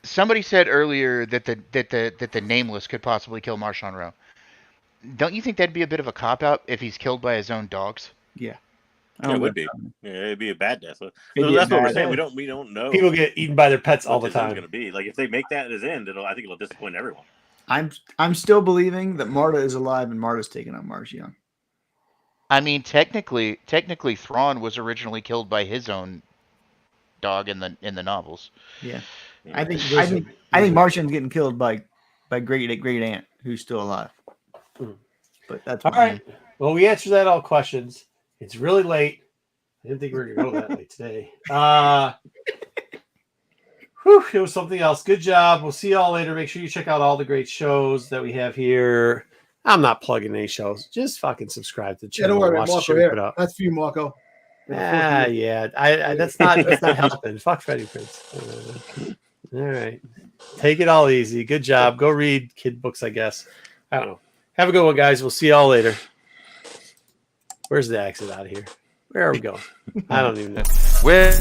somebody said earlier that the Nameless could possibly kill Marshawn Rowe. Don't you think that'd be a bit of a cop out if he's killed by his own dogs? Yeah. Yeah, it would be. Yeah, it'd be a bad death. So It'd be that's a what we're bad saying. death. We don't know. People get eaten by their pets all what the his end's time. going to be. Like if they make that his end, I think it'll disappoint everyone. I'm still believing that Marta is alive and Marta's taking on Marcion. I mean, technically, Thrawn was originally killed by his own dog in the novels. Yeah. Yeah. I think Marcian's getting killed by great aunt who's still alive. But that's All right. Well, we answered that all questions. It's really late. I didn't think we were going to go that late today. It was something else. Good job. We'll see y'all later. Make sure you check out all the great shows that we have here. I'm not plugging any shows. Just fucking subscribe to the Yeah, channel. don't worry, and watch the Marco. shit we Here. put out. That's for you, Marco. Yeah. I that's not helping. Fuck Freddy Prince. All right. Take it all easy. Good job. Go read kid books, I guess. I don't know. Have a good one, guys. We'll see y'all later. Where's the exit out of here? Where are we going? I don't even know. With